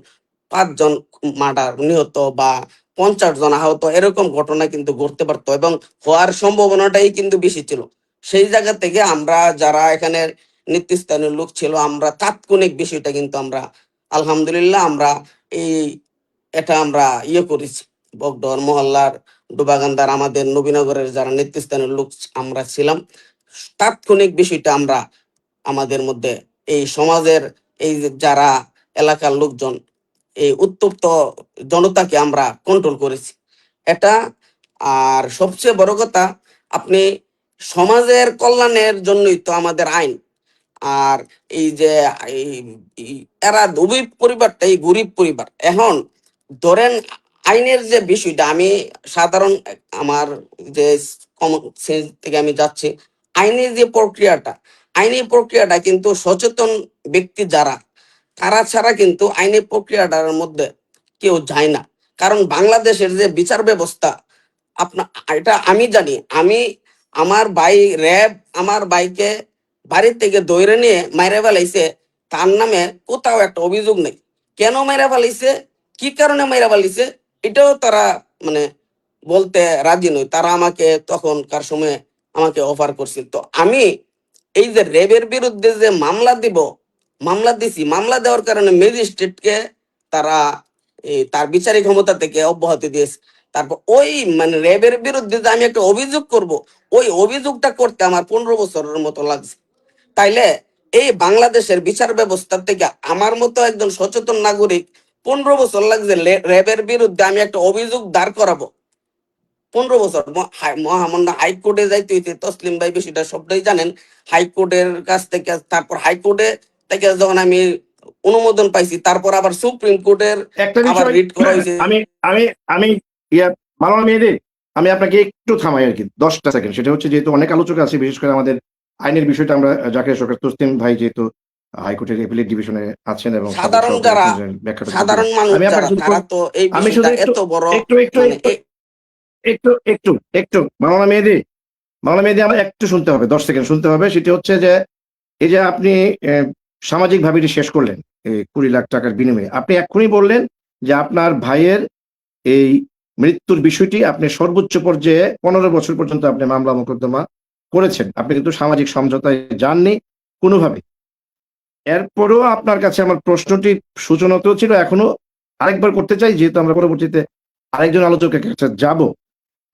Speaker 4: 5 জন মার্ডার, নিহত বা 50 জন আহত, এরকম ঘটনা কিন্তু ঘটতে পারতো এবং হওয়ার সম্ভাবনাটাই কিন্তু বেশি ছিল। সেই জায়গা থেকে আমরা যারা এখানে নেতৃস্থানীয় লোক ছিল, আমরা তাৎক্ষণিক বিষয়টা কিন্তু আমরা আলহামদুলিল্লাহ আমরা এই এটা আমরা করেছি। বগডর মহল্লার ডুবাগান্দার আমাদের নবীনগরের যারা নেতৃস্থানীয় লোক আমরা ছিলাম, তাৎক্ষণিক বিষয়টা আমরা আমাদের মধ্যে এই সমাজের এই যে যারা এলাকার লোকজন, এই উত্তপ্ত জনতাকে আমরা কন্ট্রোল করেছি এটা। আর সবচেয়ে বড় কথা, আপনি সমাজের কল্যাণের জন্যই তো আমাদের আইন। আর এই যে এরা দুই পরিবারটা এই গরিব পরিবার, এখন ধরেন আইনের যে বিষয়টা, আমি সাধারণ আমার যে কমন সেন্স থেকে আমি যাচ্ছি, আইনের যে প্রক্রিয়াটা, আইনি প্রক্রিয়াটা কিন্তু সচেতন ব্যক্তি যারা, তারা ছাড়া কিন্তু আইনি প্রক্রিয়াটার মধ্যে কেউ যায় না। কারণ বাংলাদেশের যে বিচার ব্যবস্থা, আপনার এটা আমি জানি, আমি আমার ভাই র্যাব আমার ভাইকে বাড়ি থেকে ধরে নিয়ে মাইরে ফেলাইছে, তার নামে কোথাও একটা অভিযোগ নেই। কেন মাইরা ফেলাইছে, কি কারণে মাইরা ফেলাইছে, এটাও তারা মানে বলতে রাজি নয়। তারা আমাকে তখনকার সময় আমাকে অফার করছিল। তো আমি এই যে র্যাবের বিরুদ্ধে যে মামলা দিব, মামলা দিছি, মামলা দেওয়ার কারণে ম্যাজিস্ট্রেটকে তারা তার বিচারিক ক্ষমতা থেকে অব্যাহতি দিয়েছে। তারপর ওই মানে র্যাবের বিরুদ্ধে যে আমি একটা অভিযোগ করব, ওই অভিযোগটা করতে আমার 15 বছরের মতো লাগছে। তাইলে এই বাংলাদেশের বিচার ব্যবস্থা থেকে আমার মতো একজন সচেতন নাগরিক 15 বছর লাগছে র্যাবের বিরুদ্ধে আমি একটা অভিযোগ দাঁড় করাবো। 15 বছর মহামান্য হাইকোর্টে যাইতে হইতে, তসলিম ভাই বিষয়টা সবটাই জানেন। হাইকোর্টের কাছ থেকে, তারপর হাইকোর্টে থেকে যখন আমি অনুমোদন পাইছি, তারপর আবার সুপ্রিম কোর্টের
Speaker 1: একটা
Speaker 4: আবার
Speaker 1: বিষয়,
Speaker 4: রিট করা হয়েছে।
Speaker 1: আমি আমি আমি মালানা মেহেদী, আমি আপনাকে একটু থামাই আর কি 10টা সেকেন্ড। সেটা হচ্ছে, যেহেতু অনেক আলোচক আছে, বিশেষ করে আমাদের আইনের বিষয়টা আমরা জাকির সরকার তসলিম ভাই যেহেতু হাইকোর্টের অ্যাপিলেট ডিভিশনে আছেন এবং
Speaker 4: সাধারণ যারা,
Speaker 1: ব্যাখ্যাটা
Speaker 4: সাধারণ মানুষ
Speaker 1: আমি
Speaker 4: যারা,
Speaker 1: আপনাকে শুধু
Speaker 4: তারা তো এই
Speaker 1: আমি শুধু
Speaker 4: বিষয়টা
Speaker 1: একটু
Speaker 4: এত বড়
Speaker 1: একটু একটু
Speaker 4: মানে
Speaker 1: একটু একটু একটু মাওলানা মেহেদী আমার একটু শুনতে হবে, 10 সেকেন্ড শুনতে হবে। সেটি হচ্ছে যে, এই যে আপনি সামাজিক ভাবে এটি শেষ করলেন, এই 20 লাখ টাকার বিনিময়ে আপনি এক্ষুনি বললেন যে আপনার ভাইয়ের এই মৃত্যুর বিষয়টি আপনি সর্বোচ্চ পর্যায়ে 15 বছর পর্যন্ত আপনি মামলা মোকদ্দমা করেছেন, আপনি কিন্তু সামাজিক সমঝোতায় যাননি কোনোভাবে। এরপরেও আপনার কাছে আমার প্রশ্নটি সূচনাতেও ছিল, এখনো আরেকবার করতে চাই, যেহেতু আমরা পরবর্তীতে আরেকজন আলোচকের কাছে যাব।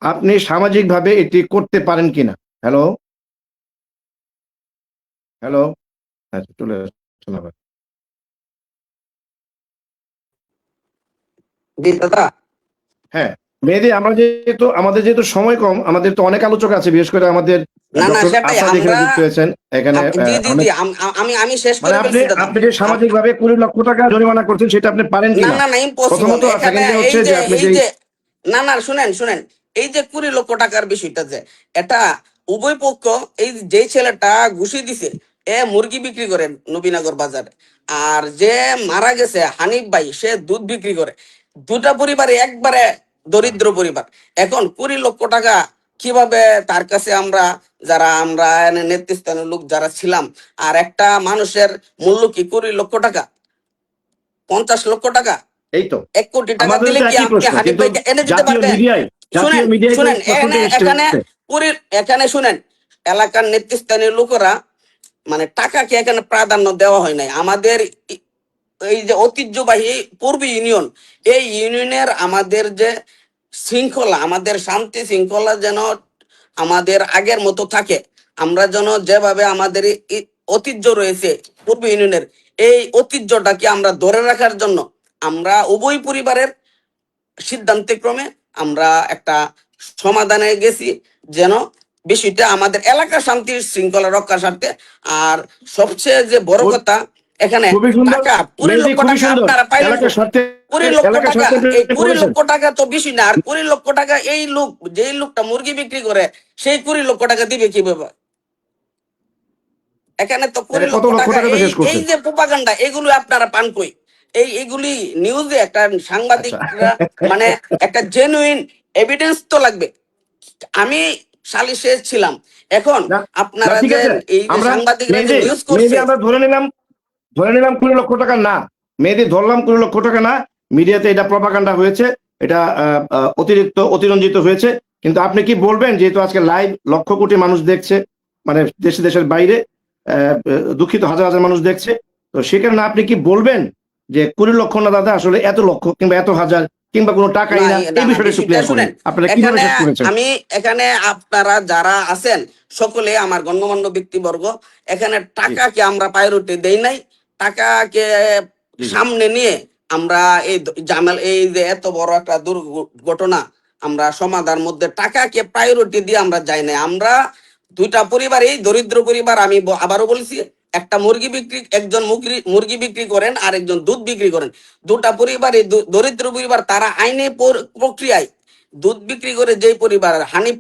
Speaker 1: আপনি সামাজিকভাবে এটি করতে পারেন কিনা? হ্যালো হ্যালো, আচ্ছা চলে আসছেন আবার।
Speaker 4: জি দাদা।
Speaker 1: হ্যাঁ, মেহেদী, আমাদের যেহেতু সময় কম, আমাদের তো অনেক আলোচক আছে, বিশেষ করে আমাদের
Speaker 4: না না
Speaker 1: ডক্টর
Speaker 4: সেটাই
Speaker 1: আসাদ এখানে
Speaker 4: আমরা
Speaker 1: যুক্ত হয়েছেন এখানে
Speaker 4: জি জি জি
Speaker 1: অনেক,
Speaker 4: আমি শেষ
Speaker 1: মানে
Speaker 4: করে
Speaker 1: আপনি
Speaker 4: ফেলছি দাদা।
Speaker 1: আপনি যে সামাজিক ভাবে 20 লক্ষ টাকা জরিমানা করছেন সেটা আপনি পারেন
Speaker 4: না
Speaker 1: কিনা,
Speaker 4: না না ইম্পসিবল
Speaker 1: প্রথমত। আর
Speaker 4: এখানে
Speaker 1: সেকেন্ডলি
Speaker 4: এই
Speaker 1: হচ্ছে
Speaker 4: যে
Speaker 1: যে আপনি
Speaker 4: এই
Speaker 1: যে,
Speaker 4: যে না না শুনেন শুনেন, এই যে 20 লক্ষ টাকার বিষয়টা যে এটা উভয় পক্ষ, এই যে ছেলেটা ঘুষি দিছে এ মুরগি বিক্রি করে নবীনগর বাজারে, আর যে মারা গেছে হানিফ ভাই সে দুধ বিক্রি করে। দুটা পরিবারে একবারে দরিদ্র পরিবার। এখন 20 লক্ষ টাকা কিভাবে তার কাছে আমরা, যারা আমরা এনে নেতৃস্থানীয় লোক যারা ছিলাম, আর একটা মানুষের মূল্য কি 20 লক্ষ টাকা, 50 লক্ষ টাকা,
Speaker 1: এই তো
Speaker 4: 1 কোটি টাকা
Speaker 1: আমাদের
Speaker 4: দিলে
Speaker 1: তো
Speaker 4: কি
Speaker 1: একই
Speaker 4: আপনি
Speaker 1: প্রশ্ন,
Speaker 4: হানিফ
Speaker 1: কিন্তু
Speaker 4: ভাইকে এনে দিতে
Speaker 1: জাতীয়
Speaker 4: পারবেন?
Speaker 1: মিডিয়ায়
Speaker 4: শুনেন
Speaker 1: তো
Speaker 4: শুনেন,
Speaker 1: প্রশ্নটা
Speaker 4: এখানে
Speaker 1: এসেছে।
Speaker 4: এখানে শুনেন, এলাকার নেতৃস্থানীয় লোকেরা মানে টাকাকে এখানে প্রাধান্য দেওয়া হয় নাই। আমাদের এই যে ঐতিহ্যবাহী পূর্ব ইউনিয়ন, এই ইউনিয়নের আমাদের যে শৃঙ্খলা, আমাদের শান্তি শৃঙ্খলা যেন আমাদের আগের মতো থাকে। আমরা যেন যেভাবে আমাদের ঐতিহ্য রয়েছে পূর্ব ইউনিয়নের, এই ঐতিহ্যটাকে আমরা ধরে রাখার জন্য আমরা উভয় পরিবারের সিদ্ধান্তে ক্রমে আমরা একটা সমাধানে গেছি, যেন বিষয়টা আমাদের এলাকার শান্তি শৃঙ্খলা রক্ষার স্বার্থে। আর সবচেয়ে যে বড় কথা, এখানে
Speaker 1: খুবই সুন্দর
Speaker 4: টাকা 20
Speaker 1: মেহেদী,
Speaker 4: লক্ষ
Speaker 1: খুবই
Speaker 4: টাকা
Speaker 1: সুন্দর।
Speaker 4: আপনারা পাইলেন
Speaker 1: এলাকার
Speaker 4: কই?
Speaker 1: স্বার্থে
Speaker 4: 20 লক্ষ টাকা,
Speaker 1: আপনি
Speaker 4: এই 20
Speaker 1: করেছেন।
Speaker 4: লক্ষ টাকা তো বেশি না। আর 20 লক্ষ টাকা এই লোক, যেই লোকটা মুরগি বিক্রি করে, সেই 20 লক্ষ টাকা দিবে কিভাবে? এখানে তো কুড়ি
Speaker 1: তাহলে কত
Speaker 4: লক্ষ
Speaker 1: লক্ষ
Speaker 4: টাকা
Speaker 1: টাকা তো
Speaker 4: এই
Speaker 1: শেষ
Speaker 4: এই
Speaker 1: করছেন?
Speaker 4: যে প্রোপাগান্ডা, এগুলো আপনারা পান কই? এইগুলি নিউজে একটা
Speaker 1: আচ্ছা।
Speaker 4: সাংবাদিকরা মানে একটা জেনুইন এভিডেন্স তো লাগবে। আমি সালিশে ছিলাম। এখন
Speaker 1: না, না,
Speaker 4: আপনারা
Speaker 1: ঠিক
Speaker 4: যে
Speaker 1: আছে।
Speaker 4: এই যে
Speaker 1: আমরা
Speaker 4: সাংবাদিকরা যে
Speaker 1: মেহেদী
Speaker 4: নিউজ
Speaker 1: মেহেদী
Speaker 4: করছে,
Speaker 1: আমরা ধরে নিলাম 20 লক্ষ টাকা না। মেহেদী, ধরলাম 20 লক্ষ টাকা না। মিডিয়াতে এটা প্রপাগান্ডা হয়েছে, এটা অতিরঞ্জিত হয়েছে। কিন্তু আপনি কি বলবেন, যেহেতু আজকে লাইভ লক্ষ কোটি মানুষ দেখছে, মানে দেশের বাইরে, দুঃখিত, হাজার হাজার মানুষ দেখছে, তো সে কারণে আপনি কি বলবেন যে 20 লক্ষ না দাদা, আসলে এত লক্ষ কিংবা এত হাজার কিংবা কোনো টাকাই
Speaker 4: না
Speaker 1: না?
Speaker 4: না
Speaker 1: এই
Speaker 4: না
Speaker 1: বিষয়টা একটু
Speaker 4: বিষয়টা
Speaker 1: ক্লিয়ার করেন,
Speaker 4: শুনেন।
Speaker 1: আপনারা কিভাবে
Speaker 4: এখানে
Speaker 1: শেষ করেছেন?
Speaker 4: এখানে আপনারা যারা আছেন সকলে আমার গণ্যমান্য ব্যক্তিবর্গ, এখানে
Speaker 1: জি,
Speaker 4: টাকাকে আমরা প্রায়োরিটি দেই নাই। টাকাকে
Speaker 1: জি, জি।
Speaker 4: সামনে নিয়ে আমরা এই যে এত বড় একটা দুর্ঘটনা, আমরা সমাধার মধ্যে টাকাকে প্রায়োরিটি দিয়ে আমরা যাই নাই। আমরা দুইটা পরিবারই দরিদ্র পরিবার। আমি আবারও বলছি, একটা মুরগি বিক্রি, একজন মুরগি বিক্রি করেন আর একজন দুধ বিক্রি করেন। দুটা পরিবারই দরিদ্র পরিবার, তারা আইনি প্রক্রিয়ায় দুধ বিক্রি করে, যেই পরিবার হানিফ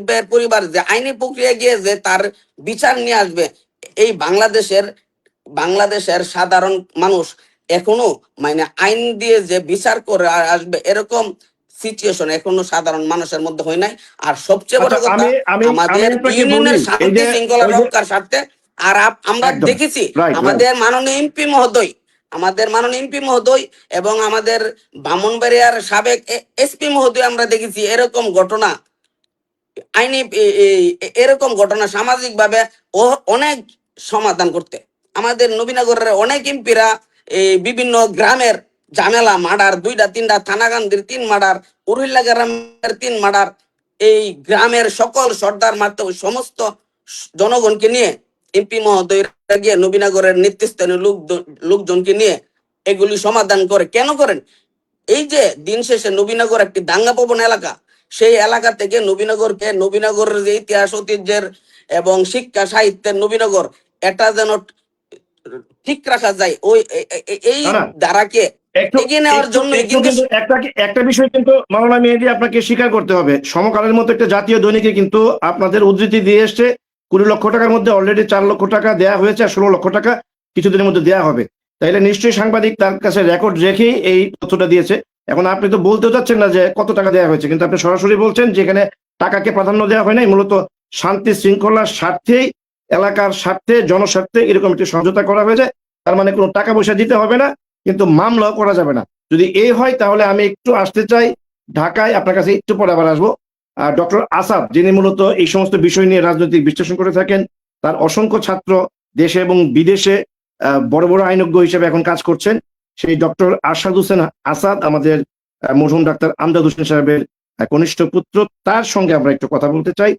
Speaker 4: ভাইয়ের পরিবার যে আইনি প্রক্রিয়া গিয়ে যে তার বিচার নিয়ে আসবে, এই বাংলাদেশের সাধারণ মানুষ এখনো মানে আইন দিয়ে যে বিচার করে আসবে এরকম সিচুয়েশন এখনো সাধারণ মানুষের মধ্যে হয় নাই। আর সবচেয়ে বড়
Speaker 1: আচ্ছা,
Speaker 4: কথা,
Speaker 1: আমি আমি আমি
Speaker 4: আমাদের
Speaker 1: আপনাকে বলি,
Speaker 4: ইউনিয়নের
Speaker 1: এই
Speaker 4: শান্তি
Speaker 1: যে
Speaker 4: শৃঙ্খলা
Speaker 1: ওই যে
Speaker 4: রক্ষার স্বার্থে। আর আমরা
Speaker 1: একদম
Speaker 4: দেখেছি
Speaker 1: রাইট, রাইট।
Speaker 4: আমাদের মাননীয় এমপি মহোদয়, এবং আমাদের ব্রাহ্মণবাড়িয়ার সাবেক এসপি মহোদয়, আমরা দেখেছি এরকম ঘটনা, আইনি এরকম ঘটনা সামাজিক ভাবে অনেক সমাধান করতে। আমাদের নবীনগরের অনেক এমপিরা এই বিভিন্ন গ্রামের ঝামেলা, মার্ডার, 2টা 3টা, থানাগান্ধীর 3 মার্ডার, উরহিল্লা গ্রামের 3 মার্ডার, এই গ্রামের সকল সর্দার মারতে সমস্ত জনগণকে নিয়ে এমপি মহোদয়রা গিয়ে নবীনগরের নেতৃস্থানীয় লোকজনকে নিয়ে এগুলি সমাধান করে। কেন করেন? এই যে দিন শেষে নবীনগর একটি দাঙ্গা প্রবণ এলাকা, সেই এলাকা থেকে নবীনগরের যে ইতিহাস ঐতিহ্যের এবং শিক্ষা সাহিত্যের নবীনগর, এটা যেন ঠিক রাখা যায়, এই
Speaker 1: না, না,
Speaker 4: ধারাকে
Speaker 1: একটু
Speaker 4: এগিয়ে নেওয়ার
Speaker 1: একটু
Speaker 4: জন্যই
Speaker 1: একটু
Speaker 4: কিন্তু।
Speaker 1: কিন্তু একটা বিষয় কিন্তু মাওলানা মেহেদী আপনাকে স্বীকার করতে হবে, সমকালের মতো একটা জাতীয় দৈনিকে কিন্তু আপনাদের উদ্ধৃতি দিয়ে এসছে 20 লক্ষ টাকার মধ্যে অলরেডি 4 লক্ষ টাকা দেওয়া হয়েছে, আর 16 লক্ষ টাকা কিছুদিনের মধ্যে দেওয়া হবে। তাইলে নিশ্চয়ই সাংবাদিক তার কাছে রেকর্ড রেখেই এই তথ্যটা দিয়েছে। এখন আপনি তো বলতেও চাচ্ছেন না যে কত টাকা দেওয়া হয়েছে, কিন্তু আপনি সরাসরি বলছেন যে এখানে টাকাকে প্রাধান্য দেওয়া হয় নাই, মূলত শান্তি শৃঙ্খলার স্বার্থেই, এলাকার স্বার্থে, জনস্বার্থে এরকম একটি সমঝোতা করা হয়েছে। তার মানে কোনো টাকা পয়সা দিতে হবে না, কিন্তু মামলাও করা যাবে না। যদি এই হয় তাহলে আমি একটু আসতে চাই ঢাকায়, আপনার কাছে একটু পরে আবার আসবো। ডক্টর আসাদ, যিনি মূলত এই সমস্ত বিষয় নিয়ে রাজনৈতিক বিশ্লেষণ করে থাকেন, তার অসংখ্য ছাত্র দেশে এবং বিদেশে বড় বড় আইনজ্ঞ হিসেবে এখন কাজ করছেন। সেই ডক্টর আসাদ হোসেন আসাদ আমাদের মরহুম ডাক্তার আমজাদ হোসেন সাহেবের কনিষ্ঠ পুত্র, তার সঙ্গে আমরা একটু কথা বলতে চাই।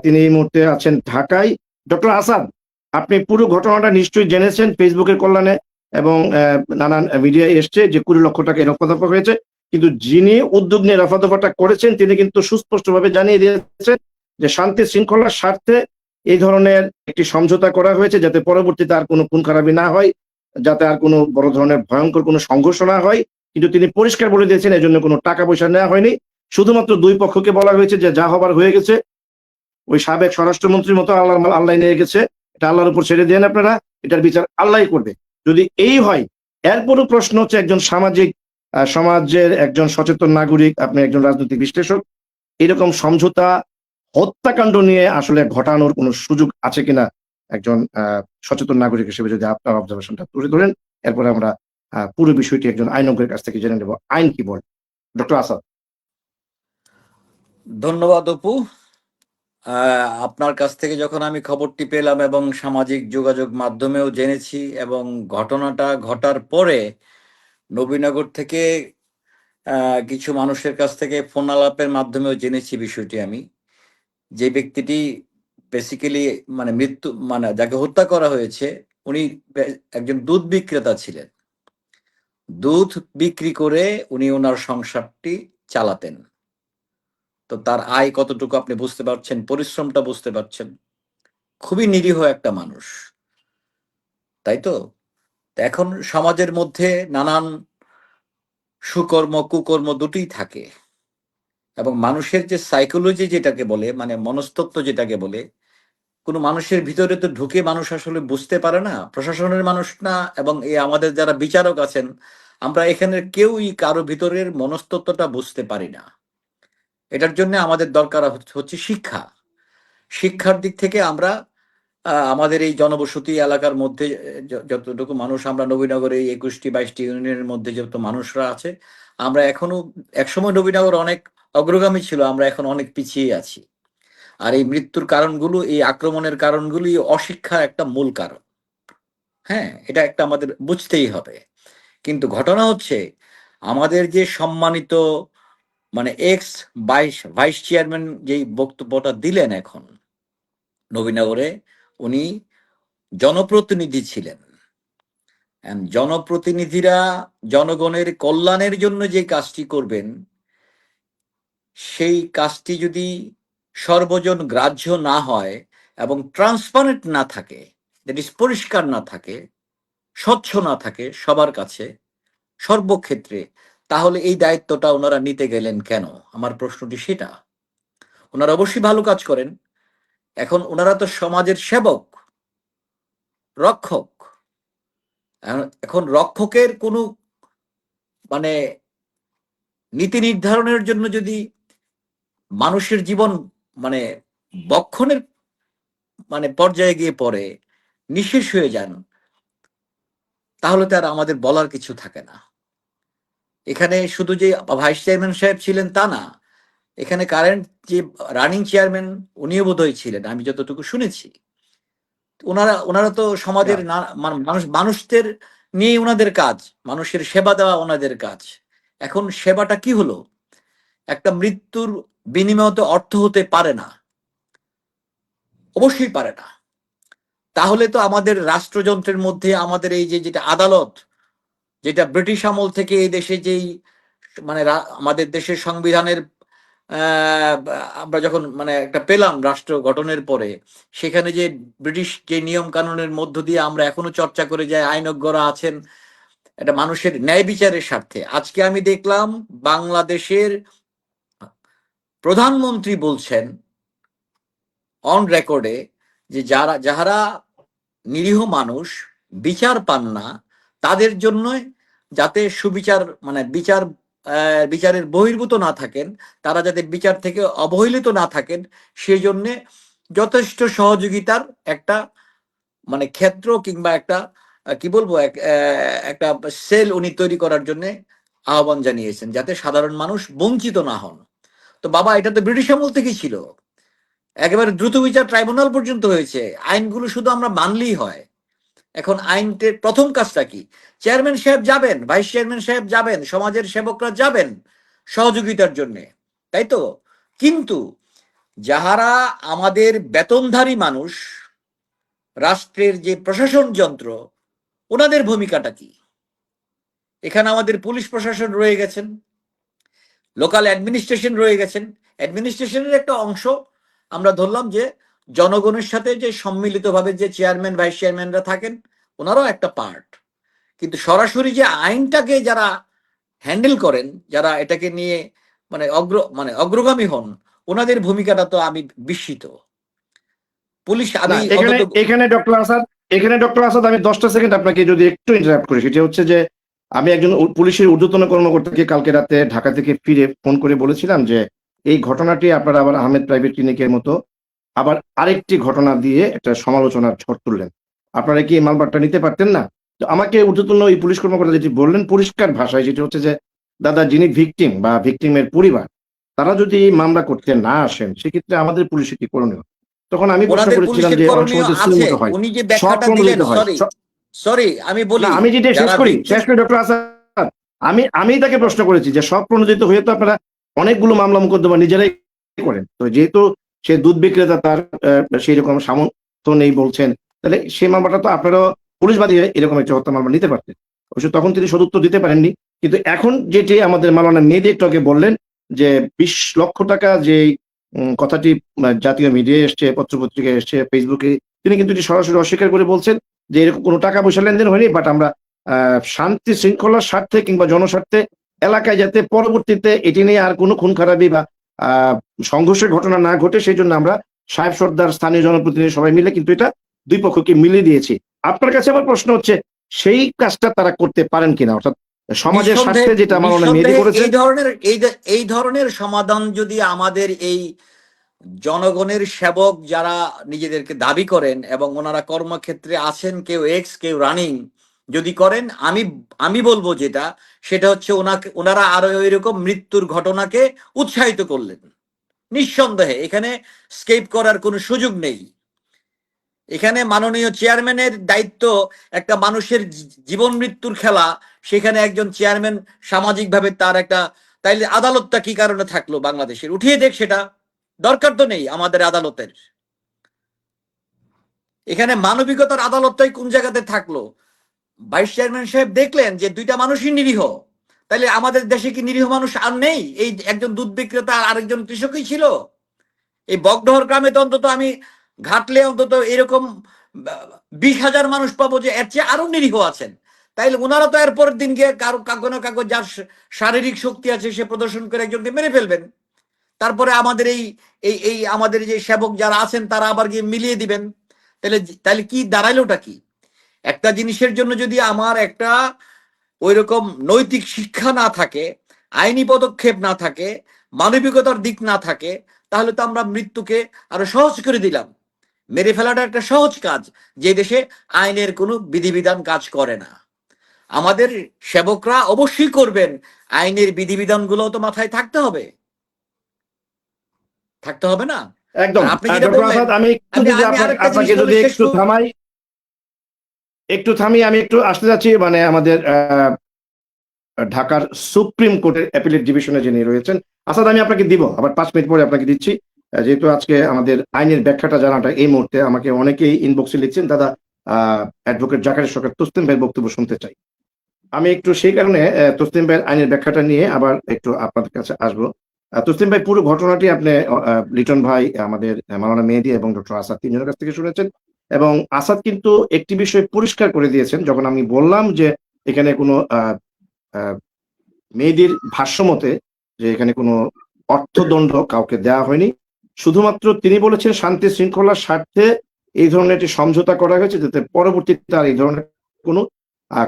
Speaker 1: তিনি এই মুহূর্তে আছেন ঢাকায়। ডক্টর আসাদ, আপনি পুরো ঘটনাটা নিশ্চয়ই জেনেছেন ফেসবুকের কল্যাণে, এবং নানান মিডিয়ায় এসছে যে 20 লক্ষ টাকা এরকম কথা হয়েছে। কিন্তু যিনি উদ্যোগ নিয়ে রফা দফাটা করেছেন তিনি কিন্তু সুস্পষ্টভাবে জানিয়ে দিয়েছেন যে শান্তি শৃঙ্খলার স্বার্থে এই ধরনের একটি সমঝোতা করা হয়েছে, যাতে পরবর্তীতে আর কোনো খুন খারাপি না হয়, যাতে আর কোনো বড় ধরনের ভয়ঙ্কর কোনো সংঘর্ষ না হয়। কিন্তু তিনি পরিষ্কার বলে দিয়েছেন এই জন্য কোনো টাকা পয়সা নেওয়া হয়নি, শুধুমাত্র দুই পক্ষকে বলা হয়েছে যে যা হবার হয়ে গেছে, ওই সাবেক স্বরাষ্ট্রমন্ত্রীর মতো আল্লাহ নিয়ে গেছে, এটা আল্লাহর উপর ছেড়ে দেন আপনারা, এটার বিচার আল্লাহই করবে। যদি এই হয়, এরপরও প্রশ্ন হচ্ছে একজন সমাজের একজন সচেতন নাগরিক, আপনি একজন রাজনৈতিক বিশ্লেষক, এরকম সমঝোতা হত্যাকাণ্ড নিয়ে আসলে ঘটানোর কোনো সুযোগ আছে কিনা একজন সচেতন নাগরিক হিসেবে যদি আপনার অবজারভেশনটা তুলে ধরেন, এরপরে আমরা পুরো বিষয়টি একজন আইনজ্ঞের কাছ থেকে জেনে নেব আইন কি বলে। ডক্টর আসাদ।
Speaker 3: ধন্যবাদ অপু। আপনার কাছ থেকে যখন আমি খবরটি পেলাম এবং সামাজিক যোগাযোগ মাধ্যমেও জেনেছি, এবং ঘটনাটা ঘটার পরে নবীনগর থেকে কিছু মানুষের কাছ থেকে ফোন আলাপের মাধ্যমেও জেনেছি বিষয়টি, আমি যে ব্যক্তিটি বেসিক্যালি মানে মৃত্যু মানে যাকে হত্যা করা হয়েছে উনি একজন দুধ বিক্রেতা ছিলেন। দুধ বিক্রি করে উনি ওনার সংসারটি চালাতেন। তো তার আয় কতটুকু আপনি বুঝতে পারছেন, পরিশ্রমটা বুঝতে পারছেন। খুবই নিরীহ একটা মানুষ, তাই তো? এখন সমাজের মধ্যে নানান সুকর্ম কুকর্ম দুটোই থাকে, এবং মানুষের যে সাইকোলজি যেটাকে বলে, মানে মনস্তত্ত্ব যেটাকে বলে, কোনো মানুষের ভিতরে তো ঢুকে মানুষ আসলে বুঝতে পারে না, প্রশাসনের মানুষ না, এবং এই আমাদের যারা বিচারক আছেন, আমরা এখানে কেউই কারো ভিতরের মনস্তত্ত্বটা বুঝতে পারি না। এটার জন্য আমাদের দরকার হচ্ছে শিক্ষা। শিক্ষার দিক থেকে আমরা আমাদের এই জনবসতি এলাকার মধ্যে যতটুকু মানুষ, আমরা নবীনগরে এই 21টি 22টি ইউনিয়নের মধ্যে যত মানুষরা আছে, আমরা এখনো, একসময় নবীনগর অনেক অগ্রগামী ছিল, আমরা এখন অনেক পিছিয়ে আছি। আর এই মৃত্যুর কারণগুলো, এই আক্রমণের কারণগুলো এই অশিক্ষার একটা মূল কারণ। হ্যাঁ, এটা একটা আমাদের বুঝতেই হবে। কিন্তু ঘটনা হচ্ছে, আমাদের যে সম্মানিত মানে এক্স ভাইস চেয়ারম্যান যেই বক্তব্যটা দিলেন এখন নবীনগরে, উনি জনপ্রতিনিধি ছিলেন। জনপ্রতিনিধিরা জনগণের কল্যাণের জন্য যে কাজটি করবেন, সেই কাজটি যদি সর্বজন গ্রাহ্য না হয় এবং ট্রান্সপারেন্ট না থাকে, দ্যাট ইজ পরিষ্কার না থাকে, স্বচ্ছ না থাকে সবার কাছে সর্বক্ষেত্রে, তাহলে এই দায়িত্বটা ওনারা নিতে গেলেন কেন? আমার প্রশ্নটি সেটা। ওনারা অবশ্যই ভালো কাজ করেন, এখন ওনারা তো সমাজের সেবক, রক্ষক। এখন রক্ষকের কোনো মানে নীতি নির্ধারণের জন্য যদি মানুষের জীবন মানে বক্ষণের মানে পর্যায়ে গিয়ে পড়ে, নিঃশেষ হয়ে যান, তাহলে তো আর আমাদের বলার কিছু থাকে না। এখানে শুধু যে ভাইস চেয়ারম্যান সাহেব ছিলেন তা না, এখানে কারেন্ট যে রানিং চেয়ারম্যান উনিও বোধহয় ছিলেন, আমি যতটুকু শুনেছি। ওনারা ওনারা তো সমাজের মানুষদের নিয়ে ওনাদের কাজ, মানুষের সেবা দেওয়া ওনাদের কাজ। এখন সেবাটা কি হলো? একটা মৃত্যুর বিনিময়ে তো অর্থ হতে পারে না, অবশ্যই পারে না। তাহলে তো আমাদের রাষ্ট্রযন্ত্রের মধ্যে আমাদের এই যে যেটা আদালত, যেটা ব্রিটিশ আমল থেকে এই দেশে যেই মানে আমাদের দেশের সংবিধানের আমরা যখন মানে একটা পেলাম রাষ্ট্র গঠনের পরে, সেখানে যে ব্রিটিশ যে নিয়ম কানুনের মধ্য দিয়ে আমরা এখনো চর্চা করে যাই, আইনজ্ঞরা আছেন এটা মানুষের ন্যায় বিচারের স্বার্থে। আজকে আমি দেখলাম বাংলাদেশের প্রধানমন্ত্রী বলছেন অন রেকর্ডে যে যাহারা নিরীহ মানুষ বিচার পান না, তাদের জন্য যাতে সুবিচার মানে বিচারের বহির্ভূত না থাকেন, তারা যাতে বিচার থেকে অবহেলিত না থাকেন, সেই জন্য যথেষ্ট সহযোগিতার একটা মানে ক্ষেত্র কিংবা একটা কি বলবো একটা সেল উনি তৈরি করার জন্য আহ্বান জানিয়েছেন, যাতে সাধারণ মানুষ বঞ্চিত না হন। তো বাবা, এটা তো ব্রিটিশ আমল থেকেই ছিল, একেবারে দ্রুত বিচার ট্রাইব্যুনাল পর্যন্ত হয়েছে। আইনগুলো শুধু আমরা মানলেই হয়। এখন আইনের প্রথম কাজটা কি? চেয়ারম্যান সাহেব যাবেন, ভাইস চেয়ারম্যান সাহেব যাবেন, সমাজের সেবকরা যাবেন সহযোগিতার জন্য, তাই তো? কিন্তু যাহারা আমাদের বেতনধারী মানুষ, রাষ্ট্রের যে প্রশাসন যন্ত্র, ওনাদের ভূমিকাটা কি? এখানে আমাদের পুলিশ প্রশাসন রয়ে গেছেন, লোকাল অ্যাডমিনিস্ট্রেশন রয়ে গেছেন, অ্যাডমিনিস্ট্রেশনের একটা অংশ আমরা ধরলাম যে জনগণের সাথে যে সম্মিলিতভাবে যে চেয়ারম্যান ভাইস চেয়ারম্যানরা থাকেন ওনারাও একটা পার্ট, কিন্তু সরাসরি যে আইনটাকে যারা হ্যান্ডেল করেন, যারা এটাকে নিয়ে অগ্রগামী হন, ওনাদের ভূমিকাটা তো আমি বিস্মিত। পুলিশ
Speaker 1: না,
Speaker 3: আমি
Speaker 1: এখানে
Speaker 3: অন্তত
Speaker 1: এখানে ডক্টর আসাদ আমি 10টা সেকেন্ড আপনাকে যদি একটু ইন্টারাপ্ট করি, সেটা হচ্ছে যে আমি একজন পুলিশের ঊর্ধ্বতন কর্মকর্তাকে কালকে রাতে ঢাকা থেকে ফিরে ফোন করে বলেছিলাম যে এই ঘটনাটি আপনারা আবার আহমেদ প্রাইভেট ক্লিনিকের মতো আবার আরেকটি ঘটনা দিয়ে একটা সমালোচনার ঝড় তুললেন, আপনারা কি এই মামলাটা নিতে পারতেন না? তো আমাকে ঊর্ধ্বতন এই পুলিশ কর্মকর্তা যেটি বললেন পরিষ্কার ভাষায়, যেটি হচ্ছে যে দাদা, যিনি ভিকটিম বা ভিকটিমের পরিবার, তারা যদি এই মামলা করতে না আসেন সেক্ষেত্রে আমাদের পুলিশে কি করণীয়? তখন আমি প্রশ্ন
Speaker 3: ওনাদের
Speaker 1: করেছিলাম
Speaker 3: পুলিশের
Speaker 1: যে অনেক
Speaker 3: করণীয়
Speaker 1: সময় তো
Speaker 3: আছে।
Speaker 1: সুমোটো হয়,
Speaker 3: উনি যে
Speaker 1: সব
Speaker 3: ব্যাখ্যাটা দিলেন,
Speaker 1: প্রণোদিত হয়।
Speaker 3: সরি আমি বলি,
Speaker 1: না, আমি যেটা শেষ
Speaker 3: যারা
Speaker 1: করি
Speaker 3: victim-
Speaker 1: ডক্টর আসাদ, আমি তাকে প্রশ্ন করেছি যে সব প্রণোদিত হয়ে তো আপনারা অনেকগুলো মামলা মোকদ্দমা নিজেরাই করেন, তো যেহেতু সে দুধ বিক্রেতা, তার সেই রকম সামর্থ্য নেই বলছেন, তাহলে সেই মামলাটা তো আপনারা পুলিশ বাদী এরকম একটা হত্যা মামলা নিতে পারতেন। অবশ্য তখন তিনি সদুত্তর দিতে পারেননি, কিন্তু এখন যেটি আমাদের মাওলানা মেহেদী একটু আগে বললেন যে 20 লক্ষ টাকা যে কথাটি জাতীয় মিডিয়ায় এসছে, পত্রপত্রিকায় এসছে, ফেসবুকে, তিনি কিন্তু এটি সরাসরি অস্বীকার করে বলছেন যে এরকম কোনো টাকা পয়সা লেনদেন হয়নি, বাট আমরা শান্তি শৃঙ্খলার স্বার্থে কিংবা জনস্বার্থে এলাকায় যাতে পরবর্তীতে এটি নিয়ে আর কোনো খুন খারাপি বা সংঘর্ষের ঘটনা না ঘটে সেই জন্য আমরা সাহেব সর্দার, স্থানীয় জনপ্রতিনিধি সবাই মিলে কিন্তু এটা দুই পক্ষকে মিলিয়ে দিয়েছি। আপনার কাছে আমার প্রশ্ন হচ্ছে সেই কাজটা তারা করতে পারেন কিনা, অর্থাৎ সমাজের স্বার্থে যেটা মাওলানা মেহেদী
Speaker 3: নিঃসন্দেহে
Speaker 1: করেছেন।
Speaker 3: এই ধরনের সমাধান যদি আমাদের এই জনগণের সেবক যারা নিজেদেরকে দাবি করেন এবং ওনারা কর্মক্ষেত্রে আছেন, কেউ এক্স কেউ রানিং, যদি করেন, আমি বলবো সেটা হচ্ছে ওনারা আরো এরকম মৃত্যুর ঘটনাকে উৎসাহিত করলেন। নিঃসন্দেহে এখানে স্কেপ করার কোনো সুযোগ নেই। এখানে মাননীয় চেয়ারম্যানের দায়িত্ব একটা মানুষের জীবন মৃত্যুর খেলা, সেখানে একজন চেয়ারম্যান সামাজিকভাবে তার একটা, তাইলে আদালতটা কি কারণে থাকলো বাংলাদেশের? উঠিয়ে দেখ, সেটা দরকার তো নেই আমাদের আদালতের। এখানে মানবিকতার আদালতটাই কোন জায়গাতে থাকলো? ভাইস চেয়ারম্যান সাহেব দেখলেন যে দুইটা মানুষই নিরীহ, তাইলে আমাদের দেশে কি নিরীহ মানুষ আর নেই? এই একজন দুধ বিক্রেতা আর আরেকজন কৃষকই ছিল। এই বগডহর গ্রামে তো অন্তত আমি ঘাটলে অন্তত এরকম 20,000 মানুষ পাবো যে এর চেয়ে আরো নিরীহ আছেন। তাইলে ওনারা তো এর পরের দিন গিয়ে কাগজ যার শারীরিক শক্তি আছে সে প্রদর্শন করে একজনকে মেরে ফেলবেন। তারপরে আমাদের এই আমাদের যে সেবক যারা আছেন তারা আবার গিয়ে মিলিয়ে দিবেন। তাহলে কি দাঁড়াইলোটা কি? একটা জিনিসের জন্য যদি আমার একটা ওইরকম নৈতিক শিক্ষা না থাকে, আইনি পদক্ষেপ না থাকে, মানবিকতার দিক না থাকে, তাহলে তো আমরা মৃত্যুকে আরো সহজ করে দিলাম। মেরে ফেলাটা একটা সহজ কাজ, যে দেশে আইনের কোনো বিধিবিধান কাজ করে না। আমাদের সেবকরা অবশ্যই করবেন, আইনের বিধিবিধানগুলো তো মাথায় থাকতে হবে না?
Speaker 1: একদম।
Speaker 3: আর আপনি যেটা
Speaker 1: ডক্টর
Speaker 3: বললেন,
Speaker 1: আসাদ, আমি একটু যদি আপনাকে যদি একটু থামি, আমি একটু আসতে যাচ্ছি, মানে আমাদের ঢাকার সুপ্রিম কোর্টের অ্যাপিলেট ডিভিশনে যিনি রয়েছেন। আসাদ, আমি আপনাকে দিব আবার 5 মিনিট পরে আপনাকে দিচ্ছি, যেহেতু আজকে আমাদের আইনের ব্যাখ্যাটা জানাটা এই মুহূর্তে আমাকে অনেকেই ইনবক্সে লিখছেন, দাদা অ্যাডভোকেট জাকারিয়া সরকার তসলিম ভাইয়ের বক্তব্য শুনতে চাই। আমি একটু সেই কারণে তসলিম ভাইয়ের আইনের ব্যাখ্যাটা নিয়ে আবার একটু আপনাদের কাছে আসবো। তসলিম ভাই, পুরো ঘটনাটি আপনি লিটন ভাই, আমাদের মাওলানা মেহেদী এবং ডক্টর আসাদ তিনজনের কাছ থেকে শুনেছেন, এবং আসাদ কিন্তু একটি বিষয় পরিষ্কার করে দিয়েছেন যখন আমি বললাম যে এখানে কোনো মেহেদীর ভাষ্যমতে যে এখানে কোনো অর্থদণ্ড কাউকে দেওয়া হয়নি, শুধুমাত্র তিনি বলেছেন শান্তি শৃঙ্খলার স্বার্থে এই ধরনের একটি সমঝোতা করা হয়েছে যাতে পরবর্তীতে আর এই ধরনের কোনো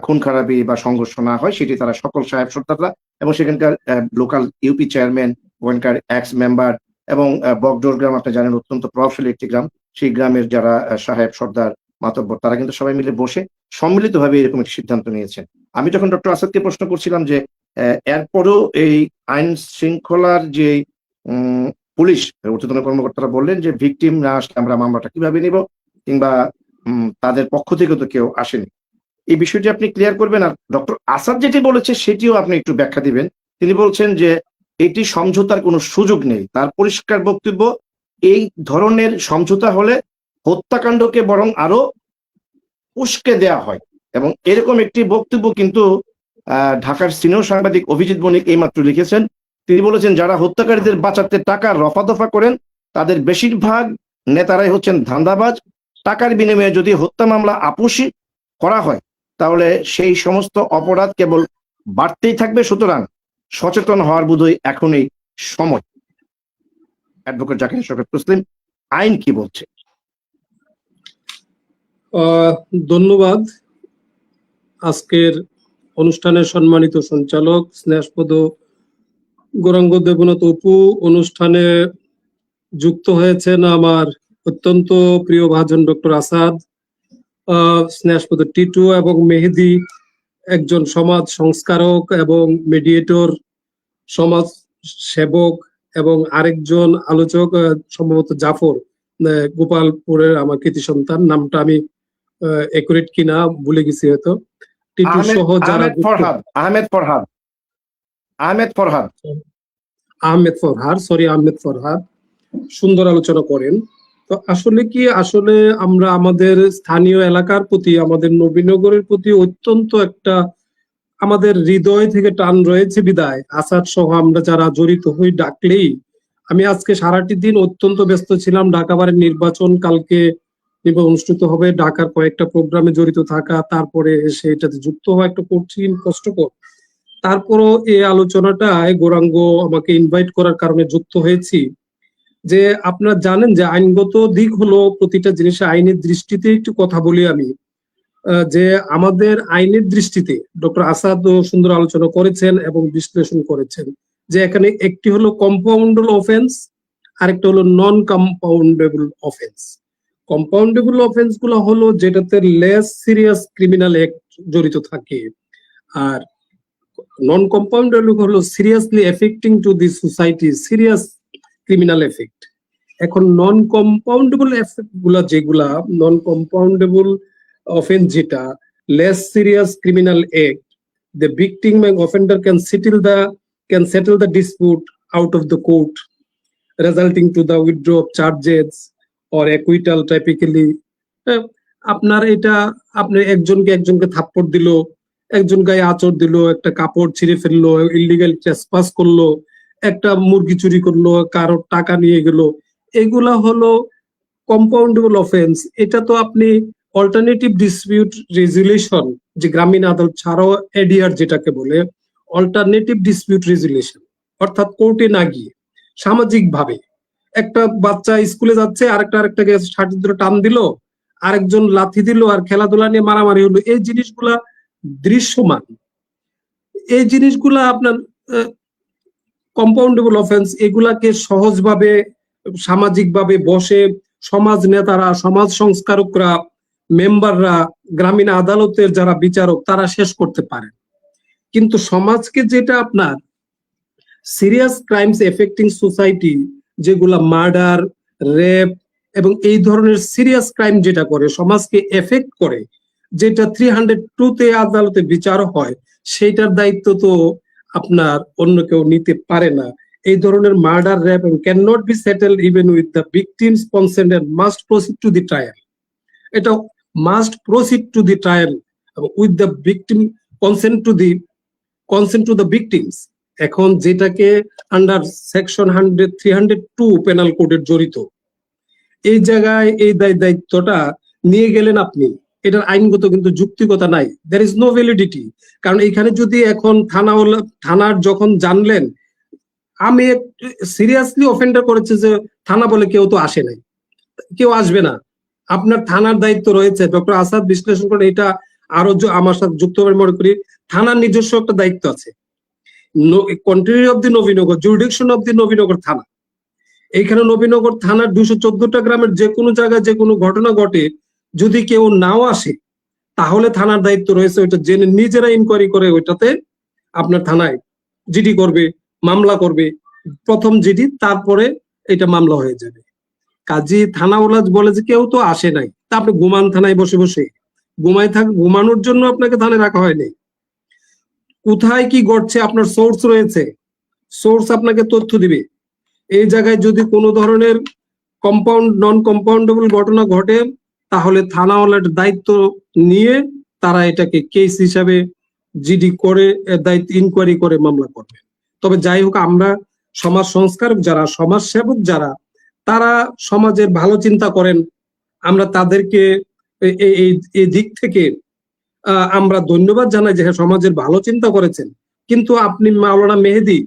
Speaker 1: খুন খারাপি বা সংঘর্ষ না হয়, সেটি তারা সকল সাহেব সর্দাররা এবং সেখানকার লোকাল ইউপি চেয়ারম্যান, ওখানকার এক্স মেম্বার এবং বগডোর গ্রাম, আপনি জানেন অত্যন্ত প্রভাবশালী একটি গ্রাম, সেই গ্রামের যারা সাহেব সর্দার মাতব্বর, তারা কিন্তু সবাই মিলে বসে সম্মিলিতভাবে এরকম একটি সিদ্ধান্ত নিয়েছেন। আমি যখন ডক্টর আসাদকে প্রশ্ন করছিলাম যে এরপরও এই আইন শৃঙ্খলার যে পুলিশ ঊর্ধ্বতন কর্মকর্তারা বললেন যে ভিকটিম না আসলে আমরা মামলাটা কিভাবে নিব, কিংবা তাদের পক্ষ থেকে তো কেউ আসেনি, এই বিষয়টি আপনি ক্লিয়ার করবেন। আর ডক্টর আসাদ যেটি বলেছে সেটিও আপনি একটু ব্যাখ্যা দিবেন। তিনি বলছেন যে এটি সমঝোতার কোনো সুযোগ নেই, তার পরিষ্কার বক্তব্য এই ধরনের সমঝোতা হলে হত্যাকাণ্ডকে বরং আরো উস্কে দেয়া হয়, এবং এরকম একটি বক্তব্য কিন্তু ঢাকার সিনিয়র সাংবাদিক অভিজিৎ বণিক এইমাত্র লিখেছেন তিনি বলেছেন যারা হত্যাকারীদের বাঁচাতে টাকা রফাদফা করেন তাদের বেশিরভাগ নেতারাই হচ্ছেন ধান্দাবাজ। টাকার বিনিময়ে যদি হত্যা মামলা আপোষী করা হয় তাহলে সেই সমস্ত অপরাধ কেবল বাড়তেই থাকবে। সুতরাং সচেতন হওয়ার বোধহয় এখনই সময়। অ্যাডভোকেট জাকির শওকত তসলিম, আইন কি বলছে?
Speaker 5: ধন্যবাদ। আজকের অনুষ্ঠানের সম্মানিত সঞ্চালক স্নেহাস্পদ গৌরাঙ্গ দেবনাথ অপু, অনুষ্ঠানে যুক্ত হয়েছেন আমার অত্যন্ত প্রিয় ভাজন ডক্টর আসাদ, স্নেহাস্পদ টিটু এবং মেহেদি, একজন সমাজ সংস্কারক এবং মিডিয়েটর, সমাজ সেবক, এবং আরেকজন আলোচক সম্ভবত জাফর, গোপালপুরের আমার কৃতি সন্তান, নামটা আমি একুরেট কিনা ভুলে গেছি হয়তো। টিটু সহ যারা
Speaker 1: আহমেদ
Speaker 5: ফরহাদ সুন্দর আলোচনা করেন। তো আসলে আমরা আমাদের স্থানীয় এলাকার প্রতি, আমাদের নবীনগরের প্রতি অত্যন্ত একটা আমাদের হৃদয় থেকে টান রয়েছে বিদায় আসাদ সহ আমরা যারা জড়িত হই ডাকলেই। আমি আজকে সারাটি দিন অত্যন্ত ব্যস্ত ছিলাম। ঢাকাবারের নির্বাচন কালকে অনুষ্ঠিত হবে, ঢাকার কয়েকটা প্রোগ্রামে জড়িত থাকা, তারপরে এসে এটাতে যুক্ত হওয়া একটা কঠিন কষ্টকর। তারপরও এই আলোচনাটায় গৌরাঙ্গ আমাকে ইনভাইট করার কারণে যুক্ত হয়েছি। যে আপনারা জানেন যে আইনগত দিক হলো প্রতিটা জিনিসে আইনের দৃষ্টিতে একটু কথা বলি আমি, যে আমাদের আইনের দৃষ্টিতে ডক্টর আসাদও সুন্দর আলোচনা করেছেন এবং বিশ্লেষণ করেছেন যে এখানে একটি হলো কম্পাউন্ডেবল অফেন্স, আরেকটা হলো নন কম্পাউন্ডেবল অফেন্স। কম্পাউন্ডেবল অফেন্স গুলো হলো যেটাতে লেস সিরিয়াস ক্রিমিনাল অ্যাক্ট জড়িত থাকে, আর নন কম্পাউন্ডেবল হলো seriously affecting to the society, serious criminal effect. এখন নন কম্পাউন্ডেবল এফেক্ট গুলা যেগুলা, নন কম্পাউন্ডেবল অফেন্স যেটা less serious criminal act, the victim and offender can settle the dispute out of the court, resulting to the withdrawal of charges or acquittal typically. আপনার এটা, আপনি একজনকে থাপ্পড় দিল, একজন গায়ে আঁচড় দিল, একটা কাপড় ছিঁড়ে ফেললো, ইলিগাল ট্রেসপাস করলো, একটা মুরগি চুরি করলো, কারো টাকা নিয়ে গেল, এগুলা হলো কম্পাউন্ডেবল অফেন্স। এটা তো আপনি অল্টারনেটিভ ডিসপিউট রেজুলেশন, যে গ্রামীণ আদালত ছাড়াও এডিআর যেটাকে বলে অল্টারনেটিভ ডিসপিউট রেজুলেশন, অর্থাৎ কোর্টে না গিয়ে সামাজিক ভাবে একটা বাচ্চা স্কুলে যাচ্ছে, আরেকটাকে ছাড়ি ধরে টান দিল, আরেকজন লাথি দিল, আর খেলাধুলা নিয়ে মারামারি হলো, এই জিনিসগুলা দৃশ্যমান। এই জিনিসগুলা আপনার কম্পাউন্ডেবল অফেন্স, এগুলাকে সহজভাবে সামাজিকভাবে বসে সমাজ নেতারা, সমাজ সংস্কারকরা, মেম্বাররা, গ্রামীণ আদালতের যারা বিচারক তারা শেষ করতে পারেন। কিন্তু সমাজকে যেটা আপনার সিরিয়াস ক্রাইমস এফেক্টিং সোসাইটি, যেগুলা মার্ডার, রেপ এবং এই ধরনের সিরিয়াস ক্রাইম যেটা করে, সমাজকে এফেক্ট করে, যেটা 302 আদালতে বিচার হয়, সেইটার দায়িত্ব তো আপনার অন্য কেউ নিতে পারে না। এই ধরনের murder, rape can not be settled even with the victim's consent and must proceed to the trial. এটা must proceed to the trial with the victim consent to the victims. এখন যেটাকে আন্ডার সেকশন 302 পেনাল কোডের জড়িত, এই জায়গায় এই দায়িত্বটা নিয়ে গেলেন আপনি, এটার আইনগত কিন্তু যুক্তিকতা নাই, there is no validity। কারণ এখানে যদি এখন থানার যখন জানলেন আমি সিরিয়াসলি অফেন্ডার করেছে, যে থানা বলে কেউ তো আসে নাই, কেউ আসবে না, আপনার থানার দায়িত্ব রয়েছে। ডক্টর আসাদ বিশ্লেষণ করে এটা আরো আমার সাথে যুক্ত হবে মনে করি, থানার নিজস্ব একটা দায়িত্ব আছে। Contributor of the Nabinagar, jurisdiction of the Nabinagar থানা, এইখানে নবীনগর থানার 214টা গ্রামের যে কোনো জায়গায় যে কোনো ঘটনা ঘটে, যদি কেউ নাও আসে তাহলে থানার দায়িত্ব রয়েছে ওইটা জেনে নিজেরা ইনকোয়ারি করে, ওইটাতে আপনার থানায় জিডি করবে, মামলা করবে, প্রথম জিডি, তারপরে এটা মামলা হয়ে যাবে। কাজী থানাওয়ালা বলে যে কেউ তো আসে নাই, তা আপনি ঘুমান থানায় বসে বসে ঘুমানোর জন্য আপনাকে থানায় রাখা হয়নি। কোথায় কি ঘটছে আপনার সোর্স রয়েছে, সোর্স আপনাকে তথ্য দিবে। এই জায়গায় যদি কোনো ধরনের নন কম্পাউন্ডেবল ঘটনা ঘটে, তাহলে থানাওয়ালার দায়িত্ব নিয়ে তারা এটাকে কেস হিসাবে জিডি করে দায়িত্ব ইনকোয়ারি করে মামলা করবে। তবে যাই হোক, আমরা সমাজ সংস্কারক যারা, সমাজ সেবক যারা, তারা সমাজের ভালো চিন্তা করেন, আমরা তাদেরকে এই দিক থেকে আমরা ধন্যবাদ জানাই যে সমাজের ভালো চিন্তা করেছেন। কিন্তু আপনি মাওলানা মেহেদী,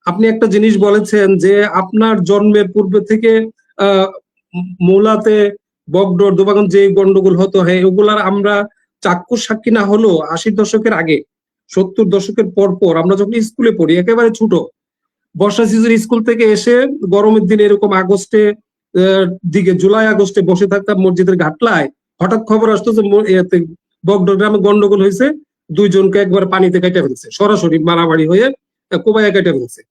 Speaker 5: আপনি একটা জিনিস বলেছেন যে আপনার জন্মের পূর্বে থেকে মৌলাতে বগডোর দোবাগন যে গন্ডগোল হতো, হ্যাঁ, ওগুলার আমরা চাক্ষুষ সাক্ষী না হলো 80 দশকের আগে, 70 দশকের পর আমরা যখন স্কুলে পড়ি, একেবারে ছোট, বর্ষা সিজন স্কুল থেকে এসে গরমের দিনে এরকম আগস্টে দিকে, জুলাই আগস্টে বসে থাকতাম মসজিদের ঘাটলায়, হঠাৎ খবর আসতো যে বগডোর গ্রামে গন্ডগোল হয়েছে, 2 জনকে একবার পানিতে কেটে ফেলছে, সরাসরি মারামারি হয়ে কোবাইয়া কেটে ফেলছে।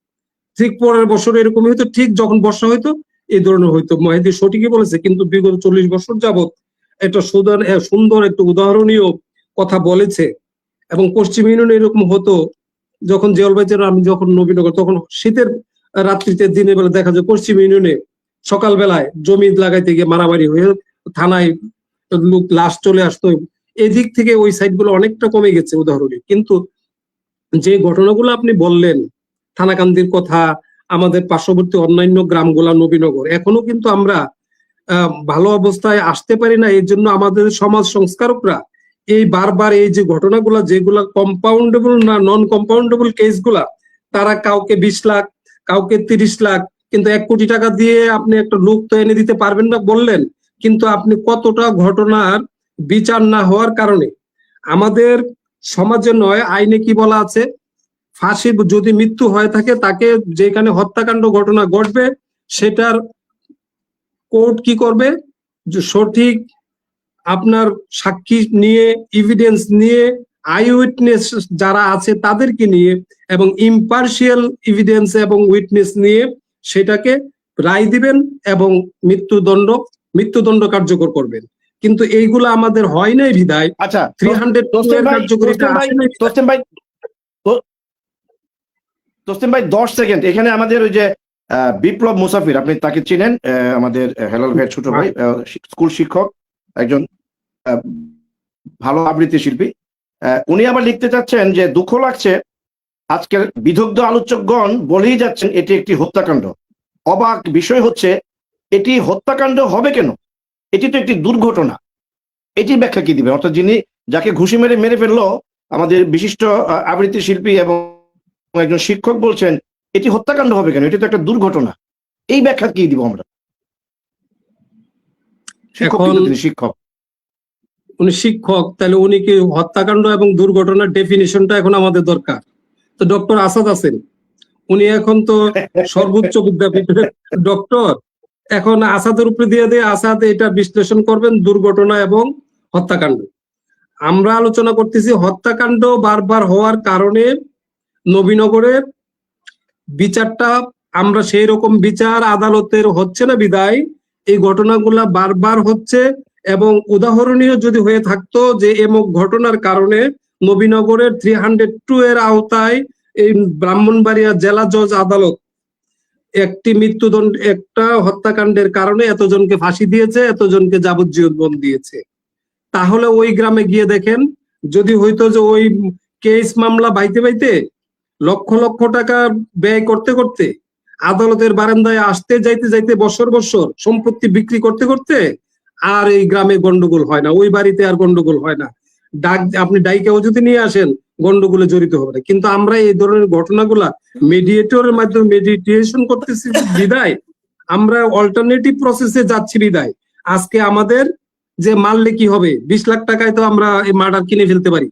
Speaker 5: ঠিক পরের বছর এরকম হইতো, ঠিক যখন বর্ষা হইতো এই ধরনের হইতো। মেহেদী সঠিকই বলেছে, কিন্তু বিগত 40 বছর যাবত একটা সুন্দর একটা উদাহরণীয় কথা বলেছে। এবং পশ্চিম ইউনিয়নে এরকম হতো, যখন জলবাইচের আমি যখন নবীনগর, তখন শীতের রাত্রিতে দিনের বেলা দেখা যায় পশ্চিম ইউনিয়নে সকালবেলায় জমি লাগাইতে গিয়ে মারামারি হয়ে থানায় লোক লাশ চলে আসতো। এদিক থেকে ওই সাইড গুলো অনেকটা কমে গেছে উদাহরণে। কিন্তু যে ঘটনাগুলো আপনি বললেন, থানাকান্দির কথা, আমাদের পার্শ্ববর্তী অন্যান্য গ্রামগুলা, নবীনগর, এখনো কিন্তু আমরা ভালো অবস্থায় আসতে পারি না। এর জন্য আমাদের সমাজ সংস্কারকরা এই বারবার এই যে ঘটনাগুলা, যেগুলা কম্পাউন্ডেবল না নন কম্পাউন্ডেবল কেসগুলা, তারা কাউকে 20 লাখ, কাউকে 30 লাখ, কিন্তু 1 কোটি টাকা দিয়ে আপনি একটা লোক তো এনে দিতে পারবেন না বললেন, কিন্তু আপনি কতটা ঘটনার বিচার না হওয়ার কারণে আমাদের সমাজে নয়, আইনে কি বলা আছে, ফাঁসি যদি মৃত্যু হয়ে থাকে, তাকে যেখানে হত্যাকাণ্ড ঘটনা ঘটবে সেটার কোর্ট কি করবে, যে সঠিক আপনার সাক্ষী নিয়ে, এভিডেন্স নিয়ে, আই উইটনেস যারা আছে তাদেরকে নিয়ে, এবং ইম্পার্শিয়াল এভিডেন্স এবং উইটনেস নিয়ে সেটাকে রায় দিবেন এবং মৃত্যুদণ্ড কার্যকর করবেন। কিন্তু এইগুলো আমাদের হয় নাই বিধায়
Speaker 1: আচ্ছা
Speaker 5: 300 কার্যকরিতা আসে নাই।
Speaker 1: তোসলিম ভাই 10 সেকেন্ড, এখানে আমাদের ওই যে বিপ্লব মুসাফির, আপনি তাকে চিনেন, আমাদের হেলাল ভাইয়ের ছোট ভাই, স্কুল শিক্ষক, একজন ভালো আবৃত্তি শিল্পী, উনি আবার লিখতে চাচ্ছেন যে দুঃখ লাগছে আজকের বিদগ্ধ আলোচকগণ বলেই যাচ্ছেন এটি একটি হত্যাকাণ্ড। অবাক বিষয় হচ্ছে এটি হত্যাকাণ্ড হবে কেন? এটি তো একটি দুর্ঘটনা। এটি ব্যাখ্যা কি দিবেন? অর্থাৎ যিনি, যাকে ঘুষি মেরে ফেললো আমাদের বিশিষ্ট আবৃত্তি শিল্পী এবং একজন শিক্ষক, বলছেন এটি হত্যাকাণ্ড হবে কেন? এটি তো একটা দুর্ঘটনা। এই ব্যাখ্যা কি দিব আমরা? শিক্ষক,
Speaker 5: উনি শিক্ষক, তাহলে উনি কি হত্যাকাণ্ড এবং দুর্ঘটনার ডেফিনিশনটা এখন আমাদের দরকার। তো ডক্টর আসাদ আছেন, উনি এখন তো সর্বোচ্চ বিদ্যাপীঠের ডক্টর, এখন আসাদের উপরে দিয়ে আসাদ এটা বিশ্লেষণ করবেন দুর্ঘটনা এবং হত্যাকাণ্ড। আমরা আলোচনা করতেছি হত্যাকাণ্ড বারবার হওয়ার কারণে নবীনগরের বিচারটা, আমরা সেই রকম বিচার আদালতের হচ্ছে না বিদায় এই ঘটনাগুলা বারবার হচ্ছে। এবং উদাহরণীয় যদি হয়ে থাকতো যে এমক ঘটনার কারণে নবীনগরের 302 এর আওতায় এই ব্রাহ্মণবাড়িয়া জেলা জজ আদালত একটি একটা হত্যাকাণ্ডের কারণে এতজনকে ফাঁসি দিয়েছে, এতজনকে যাবজ্জীবন দিয়েছে, তাহলে ওই গ্রামে গিয়ে দেখেন, যদি হইতো যে ওই কেস মামলা বাইতে লক্ষ লক্ষ টাকা ব্যয় করতে করতে, আদালতের বারান্দায় আসতে যাইতে বছর সম্পত্তি বিক্রি করতে আর এই গ্রামে গন্ডগোল হয় না, ওই বাড়িতে আর গন্ডগোল হয় না। আপনি ডাইকেও যদি নিয়ে আসেন, গন্ডগোলে জড়িত হবে না। কিন্তু আমরা এই ধরনের ঘটনাগুলা মেডিয়েটরের মাধ্যমে মেডিটেশন করতেছি বিদায়, আমরা অল্টারনেটিভ প্রসেসে যাচ্ছি বিদায় আজকে আমাদের যে মারলে কি হবে, 20 লাখ টাকায় তো আমরা এই মার্ডার কিনে ফেলতে পারি।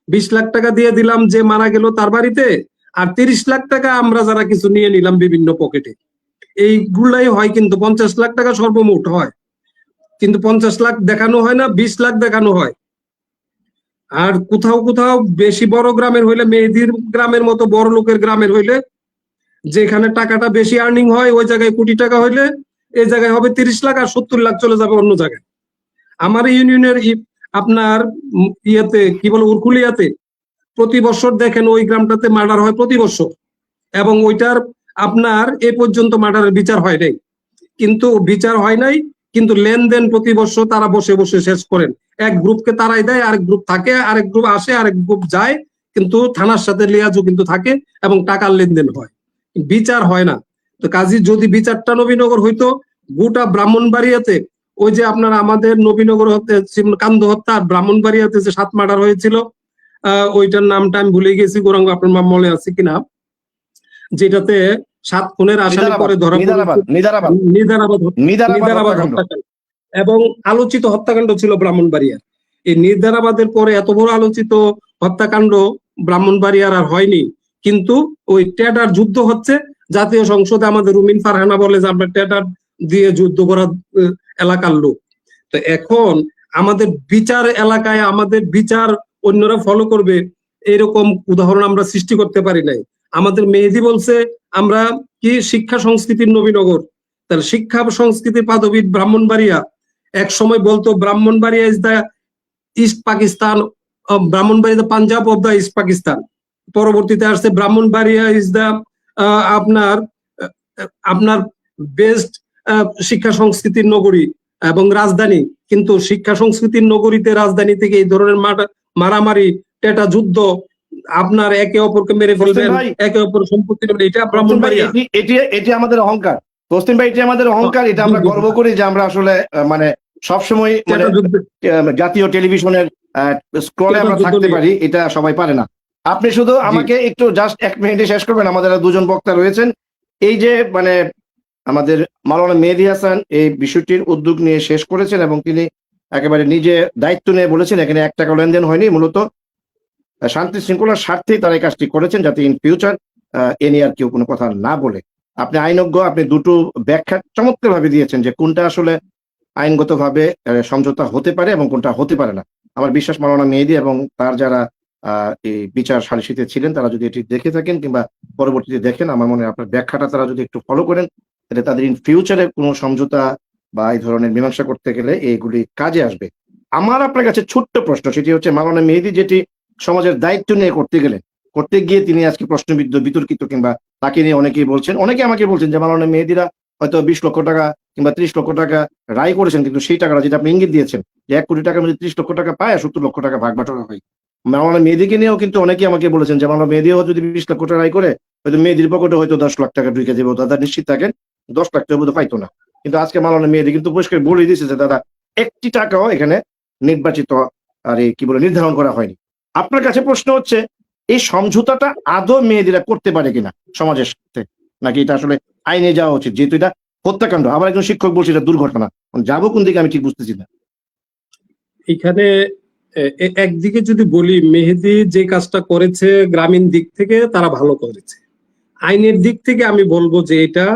Speaker 5: 20 লাখ টাকা দিয়ে দিলাম যে মারা গেল তার বাড়িতে, আর 30 লাখ টাকা আমরা যারা কিছু নিয়ে নিলাম বিভিন্ন পকেটে। এইগুলাই হয়, কিন্তু 50 লাখ টাকা সর্বমোট হয়, কিন্তু 50 লাখ দেখানো হয় না, 20 লাখ দেখানো হয়। আর কোথাও বেশি বড় গ্রামের হইলে, মেহেদীর গ্রামের মতো বড় লোকের গ্রামের হইলে, যেখানে টাকাটা বেশি আর্নিং হয়, ওই জায়গায় কোটি টাকা হইলে এই জায়গায় হবে 30 লাখ, আর 70 লাখ চলে যাবে অন্য জায়গায়। আমার ইউনিয়নের আপনার ইয়েতে কি বলে, উরকুলিয়াতে প্রতি বছর দেখেন ওই গ্রামটাতে মার্ডার হয় প্রতি বছর, এবং ওইটার আপনার এ পর্যন্ত মার্ডারের বিচার হয় নাই। কিন্তু লেনদেন প্রতি বছর তারা বসে শেষ করেন। এক গ্রুপকে তারাই দেয়, আরেক গ্রুপ থাকে, আরেক গ্রুপ আসে, আরেক গ্রুপ যায়, কিন্তু থানার সাথে লিয়াজও কিন্তু থাকে এবং টাকার লেনদেন হয়, বিচার হয় না। তো কাজী যদি বিচারটা নবীনগর হইতো, গোটা ব্রাহ্মণবাড়িয়াতে ওই যে আপনার আমাদের নবীনগর কান্দ হত্যা, আর ব্রাহ্মণবাড়িয়াতে যে 7 মার্ডার হয়েছিল, ওইটার নামটা আমি ভুলে গেছি, গৌরাঙ্গ আপনার মনে আছে কিনা, যেটাতে 7 খুনের আসামি পরে ধরা নিদারাবাদ হত্যাকাণ্ড এবং আলোচিত হত্যাকাণ্ড ছিল ব্রাহ্মণবাড়িয়ার। এই নিদারাবাদের পরে এত বড় আলোচিত হত্যাকাণ্ড ব্রাহ্মণবাড়িয়ার আর হয়নি, কিন্তু ওই টেডার যুদ্ধ হচ্ছে জাতীয় সংসদে। আমাদের রুমিন ফারহানা বলে যে আমরা টেডার দিয়ে যুদ্ধ করা এলাকার লোক। তো এখন আমাদের বিচার এলাকায় আমাদের বিচার অন্যরা ফলো করবে এরকম উদাহরণ আমরা সৃষ্টি করতে পারি নাই। আমাদের মেহেদী বলছে আমরা কি শিক্ষা সংস্কৃতির নবীনগর, তাহলে শিক্ষা সংস্কৃতির পাদবী ব্রাহ্মণবাড়িয়া। এক সময় বলতো Brahmanbaria is the east Pakistan, Brahmanbaria Punjab of the east Pakistan. পরবর্তীতে আসছে ব্রাহ্মণবাড়িয়া ইজ দ্য আপনার বেস্ট শিক্ষা সংস্কৃতির নগরী এবং রাজধানী। কিন্তু শিক্ষা সংস্কৃতির নগরীতে রাজধানী থেকে এই ধরনের মারামারি, টেটা যুদ্ধ, আপনার একে অপরকে মেরে ফেলবেন, একে অপর সম্পত্তি নেবেন, এটা ব্রাহ্মণবাড়িয়া।
Speaker 1: এটি আমাদের অহংকার তসলিম ভাই, এটি আমাদের অহংকার। এটা আমরা গর্ব করি যে আমরা আসলে মানে সবসময় মানে জাতীয় টেলিভিশনের স্ক্রলে আমরা থাকতে পারি, এটা সবাই পারে না। আপনি শুধু আমাকে একটু জাস্ট 1 মিনিটে শেষ করবেন, আমাদের দুজন বক্তা রয়েছেন। এই যে মানে আমাদের মাওলানা মেহেদী হাসান এই বিষয়টির উদ্যোগ নিয়ে শেষ করেছেন এবং তিনি একেবারে নিজে দায়িত্ব নিয়ে বলেছেন এখানে 1 টাকা লেনদেন হয়নি, মূলত শান্তি শৃঙ্খলার স্বার্থেই তারা এই কাজটি করেছেন, যাতে ইন ফিউচার এ নিয়ে আর কেউ কোনো কথা না বলে। আপনি আইনজ্ঞ, আপনি দুটো ব্যাখ্যা চমৎকার ভাবে দিয়েছেন যে কোনটা আসলে আইনগতভাবে সমঝোতা হতে পারে এবং কোনটা হতে পারে না। আমার বিশ্বাস মাওলানা মেহেদী এবং তার যারা এই বিচার সালিসিতে ছিলেন তারা যদি এটি দেখে থাকেন কিংবা পরবর্তীতে দেখেন, আমার মনে হয় আপনার ব্যাখ্যাটা তারা যদি একটু ফলো করেন, তাহলে তাদের ইন ফিউচারে কোনো সমঝোতা বা এই ধরনের মীমাংসা করতে গেলে এইগুলি কাজে আসবে। আমার আপনার কাছে ছোট্ট প্রশ্ন, সেটি হচ্ছে মাওলানা মেহেদী যেটি সমাজের দায়িত্ব নিয়ে করতে গিয়ে তিনি আজকে প্রশ্নবিদ্ধ, বিতর্কিত, কিংবা তাকে নিয়ে অনেকেই বলছেন, অনেকে আমাকে বলছেন যে মাওলানা মেহেদীরা হয়তো 20 লক্ষ টাকা কিংবা 30 লক্ষ টাকা রায় করেছেন, কিন্তু সেই টাকাটা যেটা আপনি ইঙ্গিত দিয়েছেন যে 1 কোটি টাকার মধ্যে 30 লক্ষ টাকা পায় আর 70 লক্ষ টাকা ভাগ বাটোয়ারা হয়। মাওলানা মেহেদীকে নিয়েও কিন্তু অনেকে আমাকে বলেছেন যে মাওলানা মেহেদীও যদি 20 লক্ষ টাকা রায় করে হয়তো মেহেদীর পকেটে হয়তো 10 লাখ টাকা ঢুকে যাবে, দাদা নিশ্চিত থাকেন 10 লাখ টাকা বোধ পাইতো না। কিন্তু আজকে মাওলানা মেহেদী কিন্তু পরিষ্কার বলে দিয়েছে যে দাদা 1টি টাকাও এখানে নির্বাচিত আর কি বলে নির্ধারণ করা হয়নি। আপনার কাছে প্রশ্ন হচ্ছে এই সমঝোতাটা আদৌ মেহেদীরা করতে পারে কিনা সমাজের সাথে, নাকি এটা আসলে আইনে যাওয়া উচিত, যেহেতু এটা হত্যাকাণ্ড। আবার একজন শিক্ষক বলছে এটা দুর্ঘটনা, যাবো কোন দিকে আমি ঠিক বুঝতেছি না।
Speaker 5: এখানে একদিকে যদি বলি মেহেদী যে কাজটা করেছে গ্রামীণ দিক থেকে তারা ভালো করেছে, আইনের দিক থেকে আমি বলবো যে এটা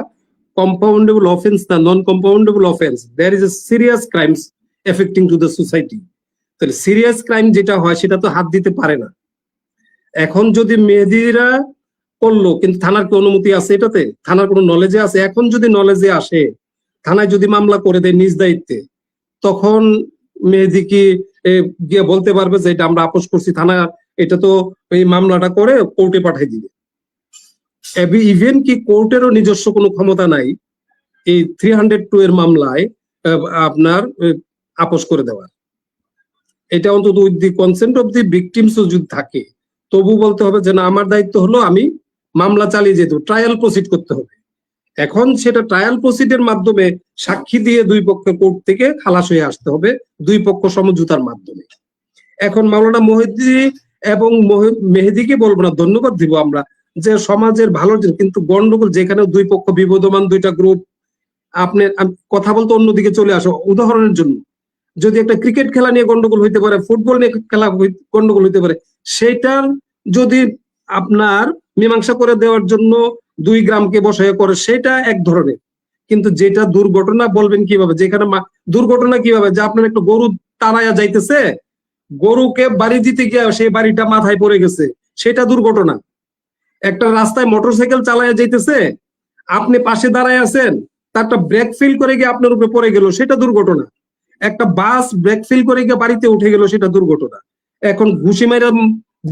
Speaker 5: কম্পাউন্ডেবল অফেন্স না, non compoundable offence. There is a serious crimes affecting to the society. তাহলে সিরিয়াস ক্রাইম যেটা হয় সেটা তো হাত দিতে পারে না। এখন যদি মেহেদীরা করলো, কিন্তু থানার কি অনুমতি আছে এটাতে? থানার কোনো নলেজে আছে? এখন যদি নলেজে আসে, থানায় যদি মামলা করে দেয় নিজ দায়িত্বে, তখন মেহেদী কি গিয়ে বলতে পারবে যে এটা আমরা আপোষ করছি? থানা এটা তো এই মামলাটা করে কোর্টে পাঠিয়ে দিবে। ইভেন কি কোর্টেরও নিজস্ব কোনো ক্ষমতা নাই এই 302 এর মামলায় আপনার আপোষ করে দেওয়ার। এটা অন্তত with the consent of the victims যদি থাকে, তবু বলতে হবে যে না আমার দায়িত্ব হলো আমি মামলা চালিয়ে যেতে, ট্রায়াল প্রসিড করতে হবে। এখন সেটা ট্রায়াল প্রসিডের মাধ্যমে সাক্ষী দিয়ে দুই পক্ষ কোর্ট থেকে খালাস হয়ে আসতে হবে, দুই পক্ষ সমঝোতার মাধ্যমে। এখন মাওলানা মেহেদী এবং মেহেদীকে বলবো না, ধন্যবাদ দিব আমরা যে সমাজের ভালোর জন্য, কিন্তু গন্ডগোল যেখানে দুই পক্ষ বিবদমান, দুইটা গ্রুপ, আপনি কথা বলতে অন্যদিকে চলে আসো। উদাহরণের জন্য যদি একটা ক্রিকেট খেলা নিয়ে গন্ডগোল হইতে পারে, ফুটবল নিয়ে খেলা গন্ডগোল হইতে পারে, সেইটার যদি আপনার মীমাংসা করে দেওয়ার জন্য 2 গ্রামকে বসায় করে, সেটা এক ধরনের। কিন্তু যেটা দুর্ঘটনা বলবেন কিভাবে, যেখানে দুর্ঘটনা কিভাবে, যে আপনার একটা গরু তাড়াইয়া যাইতেছে, গরুকে বাড়ি দিতে গিয়ে সেই বাড়িটা মাথায় পড়ে গেছে, সেটা দুর্ঘটনা। একটা রাস্তায় মোটরসাইকেল চালাইয়া যাইতেছে, আপনি পাশে দাঁড়ায় আছেন, তারটা ব্রেক ফেল করে গিয়ে আপনার উপরে পড়ে গেল, সেটা দুর্ঘটনা। একটা বাস ব্রেক ফেল করে গিয়ে বাড়িতে উঠে গেল, সেটা দুর্ঘটনা। এখন ঘুষি মেরে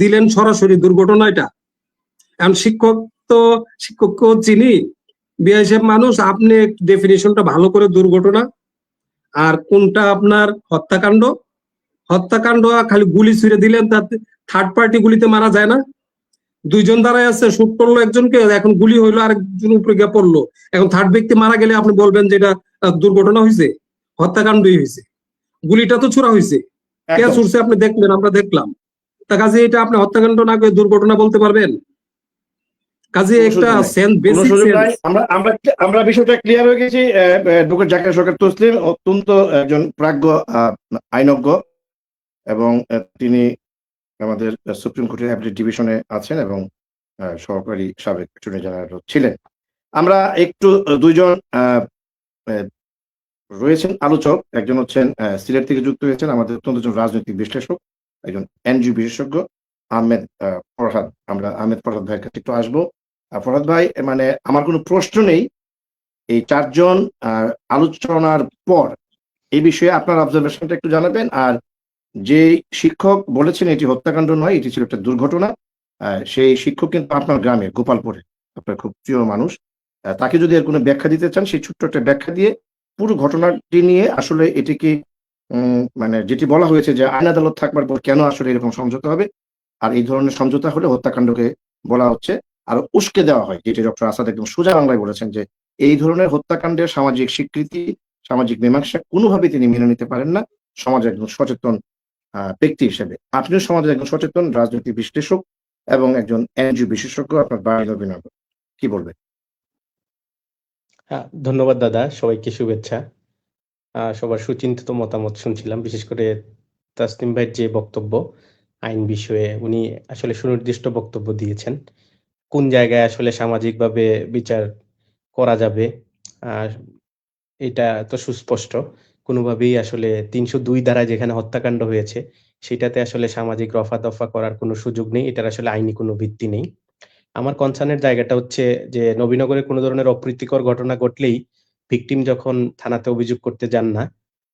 Speaker 5: দিলেন, সরাসরি দুর্ঘটনা এটা। এখন শিক্ষককে চিনি, বিআইএসএফ মানুষ, আপনি ডেফিনিশনটা ভালো করে, দুর্ঘটনা আর কোনটা আপনার হত্যাকাণ্ড, হত্যাকাণ্ড খালি গুলি ছুড়ে দিলেন, তাতে থার্ড পার্টি গুলিতে মারা যায় না? দুইজন দাঁড়ায় আছে, শুট করলো একজনকে, এখন গুলি হইলো আরেকজন উপরে গিয়ে পড়লো, এখন থার্ড ব্যক্তি মারা গেলে আপনি বলবেন যে এটা দুর্ঘটনা হয়েছে? হত্যাকাণ্ডই হয়েছে, গুলিটা তো ছোড়া হয়েছে, কে
Speaker 1: একদম।
Speaker 5: ছুড়ছে আপনি দেখলেন, আমরা দেখলাম। তা কাজে এটা আপনি হত্যাকাণ্ড না করে দুর্ঘটনা বলতে পারবেন? কাজে
Speaker 1: কোনো
Speaker 5: একটা
Speaker 1: সুযোগ নাই,
Speaker 5: সেন্স,
Speaker 1: কোনো
Speaker 5: বেসিক
Speaker 1: সুযোগ
Speaker 5: সেন্স।
Speaker 1: নাই। আমরা বিষয়টা ক্লিয়ার হয়ে গেছি। ডক্টর জাকির সরকার তসলিম অত্যন্ত একজন প্রাজ্ঞ আইনজ্ঞ, এবং তিনি আমাদের সুপ্রিম কোর্টের অ্যাপিলেট ডিভিশনে আছেন এবং সহকারী সাবেক অ্যাটর্নি জেনারেল ছিলেন। আমরা একটু দুইজন রয়েছেন আলোচক, একজন হচ্ছেন সিলেট থেকে যুক্ত হয়েছেন আমাদের অত্যন্ত একজন রাজনৈতিক বিশ্লেষক, একজন এনজিও বিশেষজ্ঞ, আহমেদ ফরহাদ। আমরা আহমেদ ফরহাদ ভাইয়ের কাছে একটু আসবো। ফরহাদ ভাই, মানে আমার কোনো প্রশ্ন নেই, এই চারজন আলোচনার পর এই বিষয়ে আপনার অবজারভেশনটা একটু জানাবেন। আর যে শিক্ষক বলেছেন এটি হত্যাকাণ্ড নয়, এটি ছিল একটা দুর্ঘটনা, সেই শিক্ষক কিন্তু আপনার গ্রামে গোপালপুরে, আপনার খুব প্রিয় মানুষ। তাকে যদি এর কোনো ব্যাখ্যা দিতে চান, সেই ছোট্ট একটা ব্যাখ্যা দিয়ে পুরো ঘটনাটি নিয়ে আসলে এটিকে মানে যেটি বলা হয়েছে যে আইন আদালত থাকবার পর কেন আসলে এরকম সমঝোতা হবে, আর এই ধরনের সমঝোতা হলে হত্যাকাণ্ডকে বলা হচ্ছে আর উস্কে দেওয়া হয়, যেটি ডক্টর আসাদ একদম সোজা বাংলায় বলেছেন যে এই ধরনের হত্যাকাণ্ডের সামাজিক স্বীকৃতি, সামাজিক মীমাংসা কোনোভাবে তিনি মেনে নিতে পারেন না সমাজের একজন সচেতন ব্যক্তি হিসেবে। আপনিও সমাজের একজন সচেতন রাজনৈতিক বিশ্লেষক এবং একজন এনজিও বিশেষজ্ঞ, আপনার বাড়ি নবীনগর, কি বলবেন?
Speaker 6: হ্যাঁ, ধন্যবাদ দাদা, সবাইকে শুভেচ্ছা। সবার সুচিন্তিত মতামত শুনছিলাম, বিশেষ করে তাসনিম ভাইয়ের যে বক্তব্য আইন বিষয়ে, উনি আসলে সুনির্দিষ্ট বক্তব্য দিয়েছেন। কোন জায়গায় আসলে সামাজিকভাবে বিচার করা যাবে, এটা তো সুস্পষ্ট। কোনোভাবেই আসলে ৩০২ ধারায় যেখানে হত্যাকাণ্ড হয়েছে সেটাতে আসলে সামাজিক রফা-দফা করার কোনো সুযোগ নেই। এটার আসলে আইনি কোনো ভিত্তি নেই। আমার কনসার্ন এর জায়গাটা হচ্ছে যে নবীনগরে কোনো ধরনের অপ্রীতিকর ঘটনা ঘটলেই ভিকটিম যখন থানাতে অভিযোগ করতে যান না,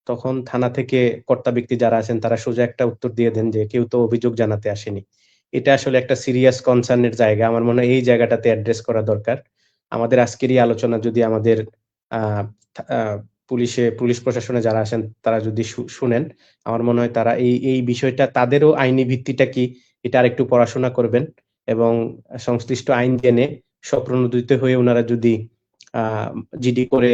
Speaker 6: তখন থানা থেকে কর্তা ব্যক্তি যারা আছেন তারা সোজা একটা উত্তর দিয়ে দেন যে কেউ তো অভিযোগ জানাতে আসেনি। এটা আসলে একটা সিরিয়াস কনসার্ন এর জায়গা। আমার মনে হয় এই জায়গাটাতে অ্যাড্রেস করা দরকার। আমাদের আজকের এই আলোচনা যদি আমাদের আ আ পুলিশ প্রশাসনে যারা আছেন তারা যদি শুনেন, আমার মনে হয় তারা এই বিষয়টা, তাদেরও আইনি ভিত্তিটা কি এটা আরেকটু পড়াশোনা করবেন এবং সংশ্লিষ্ট আইন জেনে স্বপ্রণোদিত হয়ে উনারা যদি আ জিডি করে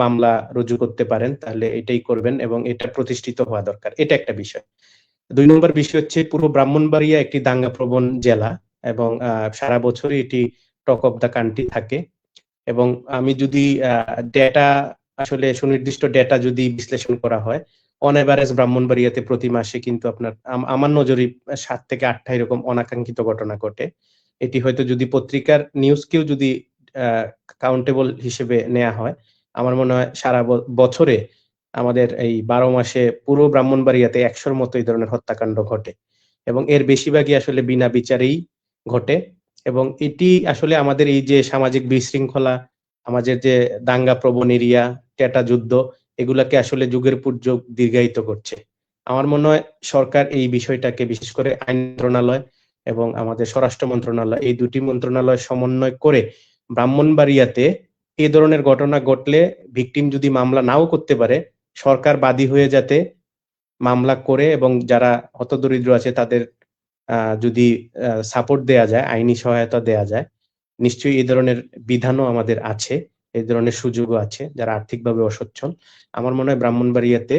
Speaker 6: মামলা রুজু করতে পারেন তাহলে এটাই করবেন এবং এটা প্রতিষ্ঠিত হওয়া দরকার। এটা একটা বিষয়। ২ নম্বর বিষয় হচ্ছে পূর্ব ব্রাহ্মণবাড়িয়া একটি দাঙ্গাপ্রবণ জেলা এবং সারা বছরই এটি টক অফ দ্য কান্ট্রি থাকে এবং আমি যদি ডেটা, আসলে সুনির্দিষ্ট ডেটা যদি বিশ্লেষণ করা হয়, অন এভারেজ ব্রাহ্মণবাড়িয়াতে প্রতি মাসে কিন্তু আপনার আমার নজরে ৭ থেকে ৮টা এরকম অনাকাঙ্ক্ষিত ঘটনা ঘটে। এটি হয়তো যদি পত্রিকার নিউজকেও যদি কাউন্টেবল হিসেবে নেয়া হয়, আমার মনে হয় সারা বছরে আমাদের এই ১২ মাসে পুরো ব্রাহ্মণবাড়িয়াতে ১০০'র মতো এই ধরনের হত্যাকাণ্ড ঘটে এবং এর বেশিরভাগই আসলে বিনা বিচারেই ঘটে এবং এটি আসলে আমাদের এই যে সামাজিক বিশৃঙ্খলা, আমাদের যে দাঙ্গা প্রবণ এরিয়া, টেটা যুদ্ধ, এগুলাকে আসলে যুগের পর যুগ দীর্ঘায়িত করছে। আমার মনে হয় সরকার এই বিষয়টাকে, বিশেষ করে আইন মন্ত্রণালয় এবং আমাদের স্বরাষ্ট্র মন্ত্রণালয়, এই দুটি মন্ত্রণালয় সমন্বয় করে ব্রাহ্মণবাড়িয়াতে এ ধরনের ঘটনা ঘটলে ভিকটিম যদি মামলা নাও করতে পারে, সরকার বাদী হয়ে যাতে মামলা করে এবং যারা হতদরিদ্র আছে তাদের যদি সাপোর্ট দেয়া যায়, আইনি সহায়তা দেয়া যায়, নিশ্চয়ই এই ধরনের বিধানও আমাদের আছে, এই ধরনের সুযোগও আছে যারা আর্থিকভাবে অসচ্ছল। আমার মনে হয় ব্রাহ্মণবাড়িয়াতে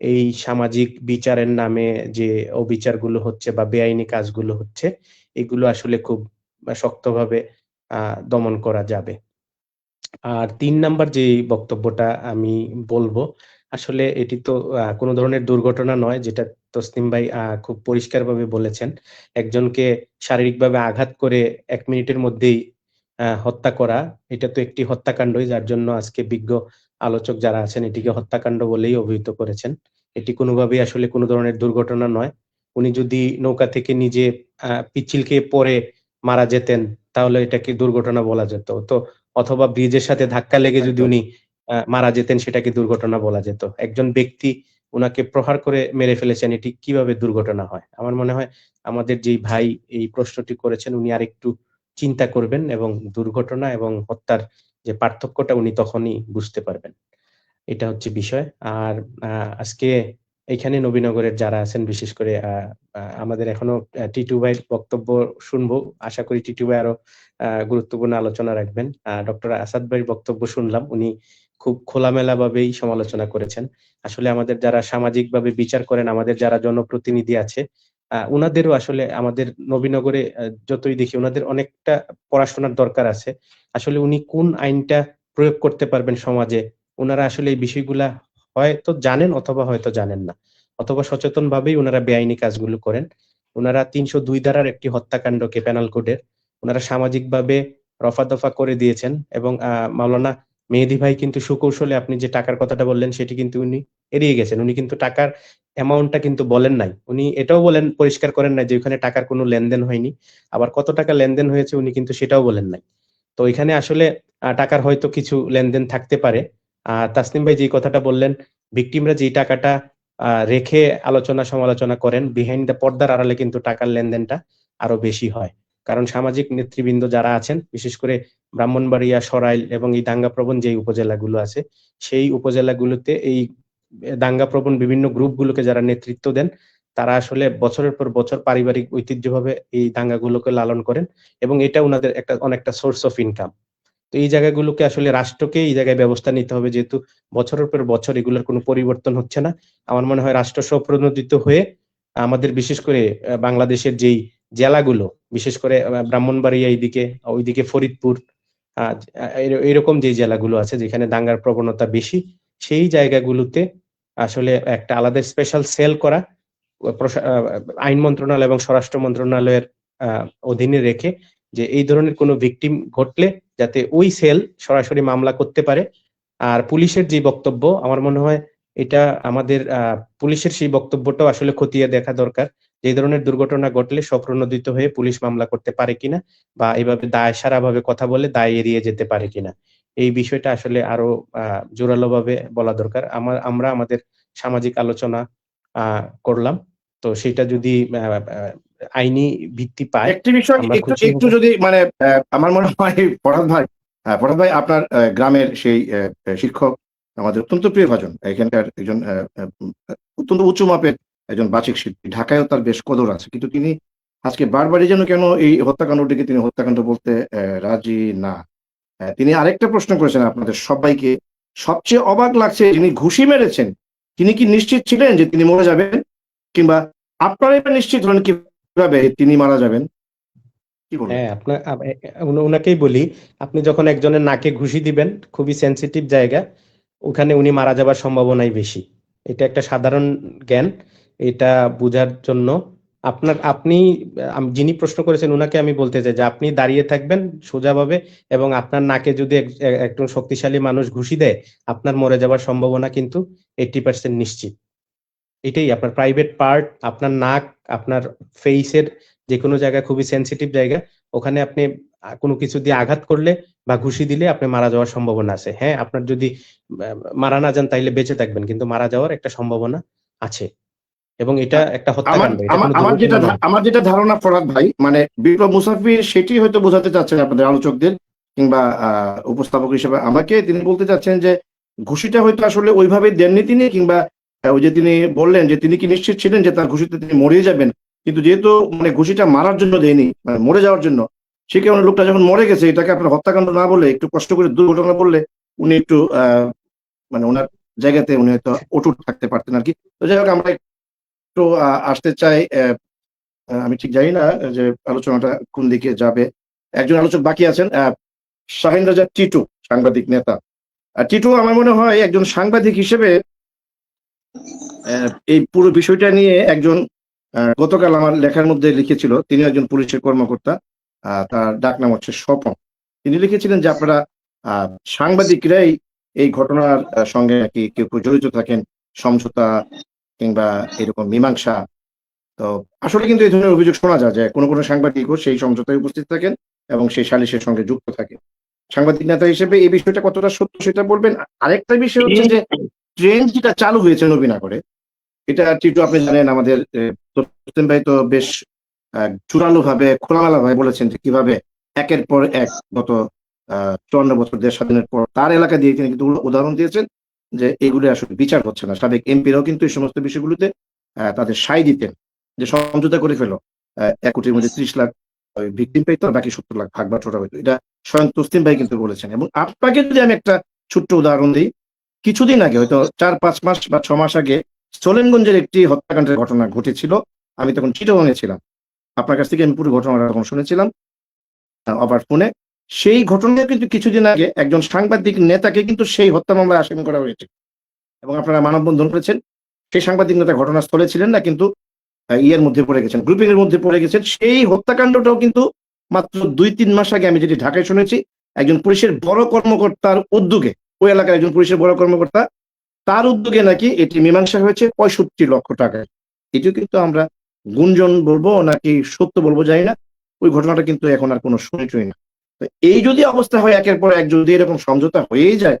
Speaker 6: এই সামাজিক বিচারের নামে যে অবিচারগুলো হচ্ছে বা বেআইনি কাজগুলো হচ্ছে, এগুলো আসলে খুব শক্তভাবে দমন করা যাবে। আর ৩ নাম্বার যে বক্তব্যটা আমি বলবো, আসলে এটি তো কোনো ধরনের দুর্ঘটনা নয়, যেটা তসলিম ভাই খুব পরিষ্কারভাবে বলেছেন। একজনকে শারীরিকভাবে আঘাত করে ১ মিনিটের মধ্যেই হত্যা করা, এটা তো একটি হত্যাকাণ্ডই, যার জন্য আজকে বিজ্ঞ আলোচক যারা আছেন এটিকে হত্যাকাণ্ড বলেই অভিহিত করেছেন। এটি কোনোভাবেই আসলে কোনো ধরনের দুর্ঘটনা নয়। উনি যদি নৌকা থেকে নিজে পিচ্ছিল খেয়ে পড়ে মারা যেতেন তাহলে এটাকে দুর্ঘটনা বলা যেত। তো অথবা ব্রিজের সাথে ধাক্কা লেগে যদি
Speaker 1: একদম।
Speaker 6: উনি মারা যেতেন সেটাকে দুর্ঘটনা বলা যেত। একজন ব্যক্তি উনাকে প্রহার করে মেরে ফেলেছেন, এটি কিভাবে দুর্ঘটনা হয়? আমার মনে হয় আমাদের যেই ভাই এই প্রশ্নটি করেছেন উনি আরেকটু চিন্তা করবেন এবং দুর্ঘটনা এবং হত্যার যে পার্থক্যটা উনি তখনই বুঝতে পারবেন। এটা হচ্ছে বিষয়। আর আজকে এখানে নবীনগরের যারা আছেন বিশেষ করে আমাদের এখনো টিটু ভাইয়ের বক্তব্য শুনবো। আশা করি টিটু ভাই আরো গুরুত্বপূর্ণ আলোচনা রাখবেন। ডক্টর আসাদ ভাইয়ের বক্তব্য শুনলাম। উনি খুব খোলামেলাভাবেই সমালোচনা করেছেন। আসলে আমাদের যারা সামাজিকভাবে বিচার করেন, আমাদের যারা জনপ্রতিনিধি আছে, উনাদেরও আসলে আমাদের নবীনগরে যতই দেখি উনাদের অনেকটা পড়াশোনার দরকার আছে। আসলে উনি কোন আইনটা প্রয়োগ করতে পারবেন সমাজে, উনারা আসলে এই বিষয়গুলা হয়তো জানেন অথবা হয়তো জানেন না। অথবা সচেতনভাবেই উনারা বেআইনি কাজগুলো করেন। উনারা ৩০২ ধারার একটি হত্যাকাণ্ডকে পেনাল কোডের উনারা সামাজিকভাবে রফা-দফা করে দিয়েছেন এবং মাওলানা মেহেদী ভাই কিন্তু সুকৌশলে আপনি যে টাকার কথাটা বললেন সেটি কিন্তু উনি এড়িয়ে গেছেন। উনি কিন্তু টাকার অ্যামাউন্টটা কিন্তু বলেন নাই। উনি এটাও বলেন পরিষ্কার করেন নাই যে ওইখানে টাকার কোনো লেনদেন হয়নি। আবার কত টাকা লেনদেন হয়েছে উনি কিন্তু সেটাও বলেন নাই। তো এখানে আসলে টাকার হয়তো কিছু লেনদেন থাকতে পারে। তাসনিম ভাই যে কথাটা বললেন, ভিকটিমরা যেই টাকাটা রেখে আলোচনা সমালোচনা করেন, বিহাইন্ড দ্য পর্দার আড়ালে কিন্তু টাকার লেনদেনটা আরো বেশি হয়। কারণ সামাজিক নেতৃবৃন্দ যারা আছেন, বিশেষ করে ব্রাহ্মণবাড়িয়া, সরাইল এবং এই দাঙ্গাপ্রবণ যে উপজেলাগুলো আছে, সেই উপজেলাগুলোতে এই দাঙ্গাপ্রবণ বিভিন্ন গ্রুপগুলোকে যারা নেতৃত্ব দেন, তারা আসলে বছরের পর বছর পারিবারিক ঐতিহ্যভাবে এই দাঙ্গাগুলোকে লালন করেন এবং এটা উনাদের অনেকটা সোর্স অফ ইনকাম। তো এই জায়গাগুলোকে আসলে রাষ্ট্রকে এই জায়গায় ব্যবস্থা নিতে হবে, যেহেতু বছরের পর বছর এগুলোর কোনো পরিবর্তন হচ্ছে না। আমার মনে হয় রাষ্ট্র স্বপ্রণোদিত হয়ে আমাদের বিশেষ করে বাংলাদেশের যেই জেলাগুলো, বিশেষ করে ব্রাহ্মণবাড়িয়া এইদিকে, ওইদিকে ফরিদপুর, এরকম যে জেলাগুলো আছে যেখানে দাঙ্গার প্রবণতা বেশি, সেই জায়গাগুলোতে আসলে একটা আলাদা স্পেশাল সেল করা, আইন মন্ত্রণালয় এবং স্বরাষ্ট্র মন্ত্রণালয়ের অধীনে রেখে যে এই ধরনের কোনো ভিকটিম ঘটলে যাতে ওই সেল সরাসরি মামলা করতে পারে। আর পুলিশের যে বক্তব্য, আমার মনে হয় এটা আমাদের পুলিশের সেই বক্তব্যটাও আসলে খতিয়ে দেখা দরকার, যে এই ধরনের দুর্ঘটনা ঘটলে স্বপ্রণোদিত হয়ে পুলিশ মামলা করতে পারে কিনা, বা এইভাবে দায় সারাভাবে কথা বলে দায় এড়িয়ে যেতে পারে কিনা। এই বিষয়টা আসলে আরো জোরালোভাবে বলা দরকার। আমরা আমাদের সামাজিক আলোচনা করলাম, তো সেটা যদি আইনি ভিত্তি পায়
Speaker 1: একটি বিষয়
Speaker 6: আমরা
Speaker 1: একটু
Speaker 6: খুশি
Speaker 1: একটু
Speaker 6: হব।
Speaker 1: যদি মানে আমার মনে হয় ফরহাদ ভাই আপনার গ্রামের সেই শিক্ষক আমাদের অত্যন্ত প্রিয়ভাজন, এখানকার একজন অত্যন্ত উঁচু মাপের একজন বাচিক শিল্পী, ঢাকায়ও তার বেশ কদর আছে, কিন্তু তিনি আজকে বারবারই যেন কেন এই হত্যাকাণ্ডটিকে তিনি হত্যাকাণ্ড বলতে রাজি না। তিনি আরেকটা প্রশ্ন করেছেন আপনাদের সবাইকে, সবচেয়ে অবাক লাগছে যিনি ঘুষি মেরেছেন তিনি কি নিশ্চিত ছিলেন যে তিনি মরে যাবেন, কিংবা আপনারা এটা নিশ্চিত হলেন কিভাবে তিনি মারা যাবেন? কি বলবেন?
Speaker 6: হ্যাঁ, আপনার উনাকেই বলি, আপনি যখন একজনের নাকে ঘুষি দিবেন, খুবই সেনসিটিভ জায়গা, ওখানে উনি মারা যাবার সম্ভাবনাই বেশি। এটা একটা সাধারণ জ্ঞান। এটা বুঝার জন্য আপনি যিনি প্রশ্ন করেছেন উনাকে আমি বলতে চাই যে আপনি দাঁড়িয়ে থাকবেন সোজাভাবে, এবং আপনার নাকে যদি একজন শক্তিশালী মানুষ ঘুষি দেয়, আপনার মরে যাবার সম্ভাবনা কিন্তু 80% নিশ্চিত। এটাই আপনার প্রাইভেট পার্ট, আপনার নাক, আপনার ফেইসের যে কোনো জায়গা খুবই সেনসিটিভ জায়গা, ওখানে আপনি কোনো কিছু দিয়ে আঘাত করলে বা ঘুষি দিলে আপনি মারা যাওয়ার সম্ভাবনা আছে। হ্যাঁ, আপনার যদি মারা না যান তাইলে বেঁচে থাকবেন, কিন্তু মারা যাওয়ার একটা সম্ভাবনা আছে এবং এটা একটা
Speaker 1: আমার
Speaker 6: হত্যাকাণ্ড, এটা
Speaker 1: আমার
Speaker 6: কোনো
Speaker 1: আমার যেটা
Speaker 6: দুর্ঘটনা নয়।
Speaker 1: আমার যেটা ধারণা ফরহাদ ভাই, মানে বিপ্লব মুসাফির সেটি হয়তো বোঝাতে চাচ্ছেন আপনাদের আলোচকদের কিংবা উপস্থাপক হিসেবে আমাকে, তিনি বলতে চাচ্ছেন যে ঘুষিটা হয়তো আসলে ওইভাবে দেননি তিনি, কিংবা ওই যে তিনি বললেন যে তিনি কি নিশ্চিত ছিলেন যে তার ঘুষিতে তিনি মরে যাবেন, কিন্তু যেহেতু মানে ঘুষিটা মারার জন্য দেয়নি, মানে মরে যাওয়ার জন্য, সে কারণে লোকটা যখন মরে গেছে এটাকে আপনার হত্যাকাণ্ড না বলে একটু কষ্ট করে দুর্ঘটনা বললে উনি একটু মানে ওনার জায়গাতে উনি হয়তো অটুট থাকতে পারতেন আর কি। তো যাই হোক, আমরা একটু আসতে চাই, আমি ঠিক জানি না যে আলোচনাটা কোন দিকে যাবে। একজন আলোচক বাকি আছেন, শাহিন রাজা টিটু, সাংবাদিক নেতা। টিটু আমার মনে হয় একজন সাংবাদিক হিসেবে এই পুরো বিষয়টা নিয়ে একজন গতকাল আমার লেখার মধ্যে লিখেছিল, তিনি একজন পুলিশের কর্মকর্তা, তার ডাক নাম হচ্ছে স্বপন। তিনি লিখেছিলেন যে আপনারা সাংবাদিকরাই এই ঘটনার সঙ্গে নাকি কেউ কেউ জড়িত থাকেন, সমঝোতা কিংবা এরকম মীমাংসা। তো আসলে কিন্তু এই ধরনের অভিযোগ শোনা যায় যে কোনো কোনো সাংবাদিকও সেই সমঝোতায় উপস্থিত থাকেন এবং সেই সালিশের সঙ্গে যুক্ত থাকেন। সাংবাদিক নেতা হিসেবে এই বিষয়টা কতটা সত্য সেটা বলবেন। আরেকটা বিষয় হচ্ছে যে ট্রেন যেটা চালু হয়েছে নবীনগরে, এটা টিটু আপনি জানেন, আমাদের তোসেম ভাই তো বেশ জোরালো ভাবে খোলামেলা ভাবে বলেছেন যে কিভাবে একের পর এক গত 54 বছর দেশ স্বাধীনের পর তার এলাকা দিয়ে তিনি কিন্তু উদাহরণ দিয়েছেন যে এগুলো আসলে বিচার হচ্ছে না। সাবেক এমপিরাও কিন্তু এই সমস্ত বিষয়গুলোতে তাদের সায় দিতেন যে সমঝোতা করে ফেলো, 1 কোটির মধ্যে 30 লাখ ভিকটিম পেতো আর বাকি 70 লাখ ভাগ বাটোয়ারা হইতো। এটা স্বয়ং তসলিম ভাই কিন্তু বলেছেন। এবং আপনাকে যদি আমি একটা ছোট্ট উদাহরণ দিই, কিছুদিন আগে হয়তো 4-5 মাস বা 6 মাস আগে সলেমগঞ্জের একটি হত্যাকাণ্ডের ঘটনা ঘটেছিল। আমি তখন চিটাগংয়ে ছিলাম। আপনার কাছ থেকে আমি পুরো ঘটনাটা তখন শুনেছিলাম আবার ফোনে। সেই ঘটনায় কিন্তু কিছুদিন আগে একজন সাংবাদিক নেতাকে কিন্তু সেই হত্যা মামলায় আসামি করা হয়েছে এবং আপনারা মানববন্ধন করেছেন। সেই সাংবাদিক নেতা ঘটনাস্থলে ছিলেন না, কিন্তু ইয়ের মধ্যে পড়ে গেছেন, গ্রুপিং এর মধ্যে পড়ে গেছেন। সেই হত্যাকাণ্ডটাও কিন্তু মাত্র 2-3 মাস আগে আমি যেটি ঢাকায় শুনেছি, একজন পুলিশের বড় কর্মকর্তার উদ্যোগে, ওই এলাকার একজন পুলিশের বড় কর্মকর্তা, তার উদ্যোগে নাকি এটি মীমাংসা হয়েছে 65 লক্ষ টাকায়। এটিও কিন্তু আমরা গুঞ্জন বলবো নাকি সত্য বলবো জানি না, ওই ঘটনাটা কিন্তু এখন আর কোনো শুনিটুই না। তো এই যদি অবস্থা হয়, একের পর এক যদি এরকম সমঝোতা হয়েই যায়,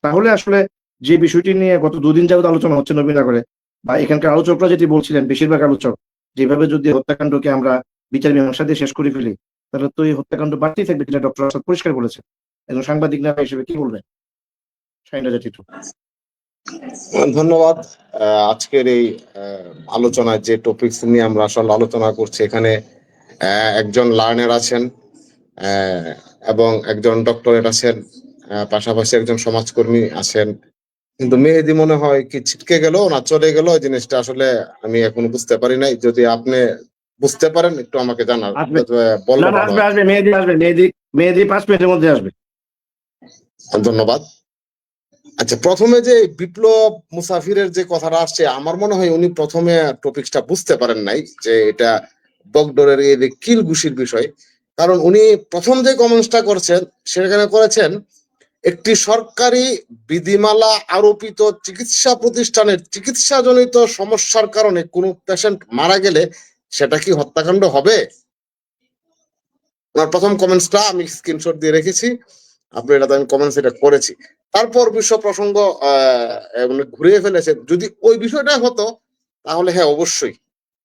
Speaker 1: তাহলে আসলে যে বিষয়টি নিয়ে গত 2 দিন যাবত আলোচনা হচ্ছে নবীনগরে, বা এখানকার আলোচকরা যেটি বলছিলেন, বেশিরভাগ আলোচক যেভাবে যদি হত্যাকাণ্ডকে আমরা বিচার মীমাংসা দিয়ে শেষ করে ফেলি, তাহলে তো এই হত্যাকাণ্ড বাড়তেই থাকবে, যেটা ডক্টর আসাদ পরিষ্কার বলেছেন। একজন সাংবাদিক নেতা হিসেবে কি বলবেন শাহিন রাজা টিটু?
Speaker 7: ধন্যবাদ। আজকের এই আলোচনায় যে টপিকস নিয়ে আমরা আসলে আলোচনা করছি, এখানে একজন লার্নার আছেন এবং একজন ডক্টরেট আছেন, পাশাপাশি একজন সমাজকর্মী আছেন। কিন্তু মেহেদী মনে হয় কি ছিটকে গেল না চলে গেল, এই জিনিসটা আসলে আমি এখনো বুঝতে পারি নাই। যদি আপনি বুঝতে পারেন একটু আমাকে জানার
Speaker 1: আসবে
Speaker 7: বললে
Speaker 1: না,
Speaker 7: ভালো
Speaker 1: আসবে
Speaker 7: হয়।
Speaker 1: আসবে, মেহেদী আসবে, মেহেদী 5 মিনিটের মধ্যে আসবে।
Speaker 7: ধন্যবাদ। আচ্ছা, প্রথমে যে বিপ্লব মুসাফিরের যে কথাটা আসছে, আমার মনে হয় উনি প্রথমে টপিকসটা বুঝতে পারেন নাই যে এটা বগডরের এই যে কিল ঘুষির বিষয়। কারণ উনি প্রথম যে কমেন্টসটা করছেন সেখানে করেছেন একটি সরকারি বিধিমালা আরোপিত চিকিৎসা প্রতিষ্ঠানের চিকিৎসাজনিত সমস্যার কারণে কোনো পেশেন্ট মারা গেলে সেটা কি হত্যাকাণ্ড হবে? ওনার প্রথম কমেন্টসটা আমি স্ক্রিনশট দিয়ে রেখেছি, আপনি এটাতে আমি কমেন্টস এটা করেছি। তারপর বিশ্ব প্রসঙ্গ ঘুরিয়ে ফেলেছেন। যদি ওই বিষয়টা হতো তাহলে হ্যাঁ অবশ্যই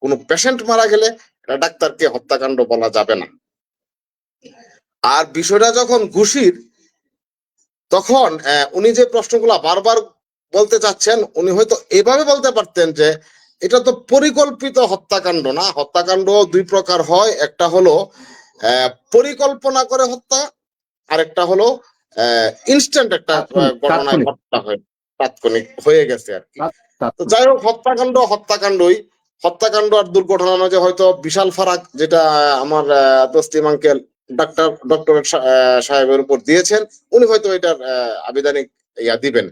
Speaker 7: কোনো পেশেন্ট মারা গেলে এটা ডাক্তারকে হত্যাকাণ্ড বলা যাবে না। আর বিষয়টা যখন ঘুষির, তখন উনি যে প্রশ্নগুলা বারবার বলতে চাচ্ছেন, উনি হয়তো এভাবে বলতে পারতেন যে এটা তো পরিকল্পিত হত্যাকাণ্ড না। হত্যাকাণ্ড 2 প্রকার হয়, একটা হলো পরিকল্পনা করে হত্যা, আর একটা হলো ইনস্ট্যান্ট একটা ঘটনায় হত্যা হয়, তাৎক্ষণিক হয়ে গেছে আর কি। তো যাই হোক, হত্যাকাণ্ডই হত্যাকাণ্ড আর দুর্ঘটনা মাঝে হয়তো বিশাল ফারাক, যেটা আমার তসলিম আঙ্কেল ডক্টরেট সাহেবের উপর দিয়েছেন। উনি হয়তো এটার আবিধানিক দিবেন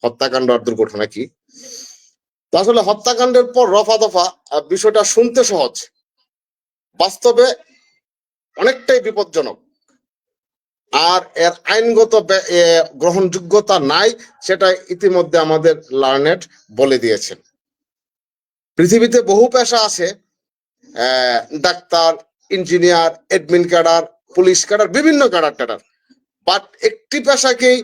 Speaker 7: হত্যাকাণ্ড আর দুর্ঘটনা কি। তো আসলে হত্যাকাণ্ডের পর রফা দফা বিষয়টা শুনতে সহজ, বাস্তবে অনেকটাই বিপজ্জনক। আর এর আইনগত গ্রহণযোগ্যতা নাই, সেটা ইতিমধ্যে আমাদের লার্নেড বলে দিয়েছেন। পৃথিবীতে বহু পেশা আছে, doctor, engineer, admin cadre, police cadre, বিভিন্ন ক্যাডার ট্যাডার, বাট একটি পেশাকেই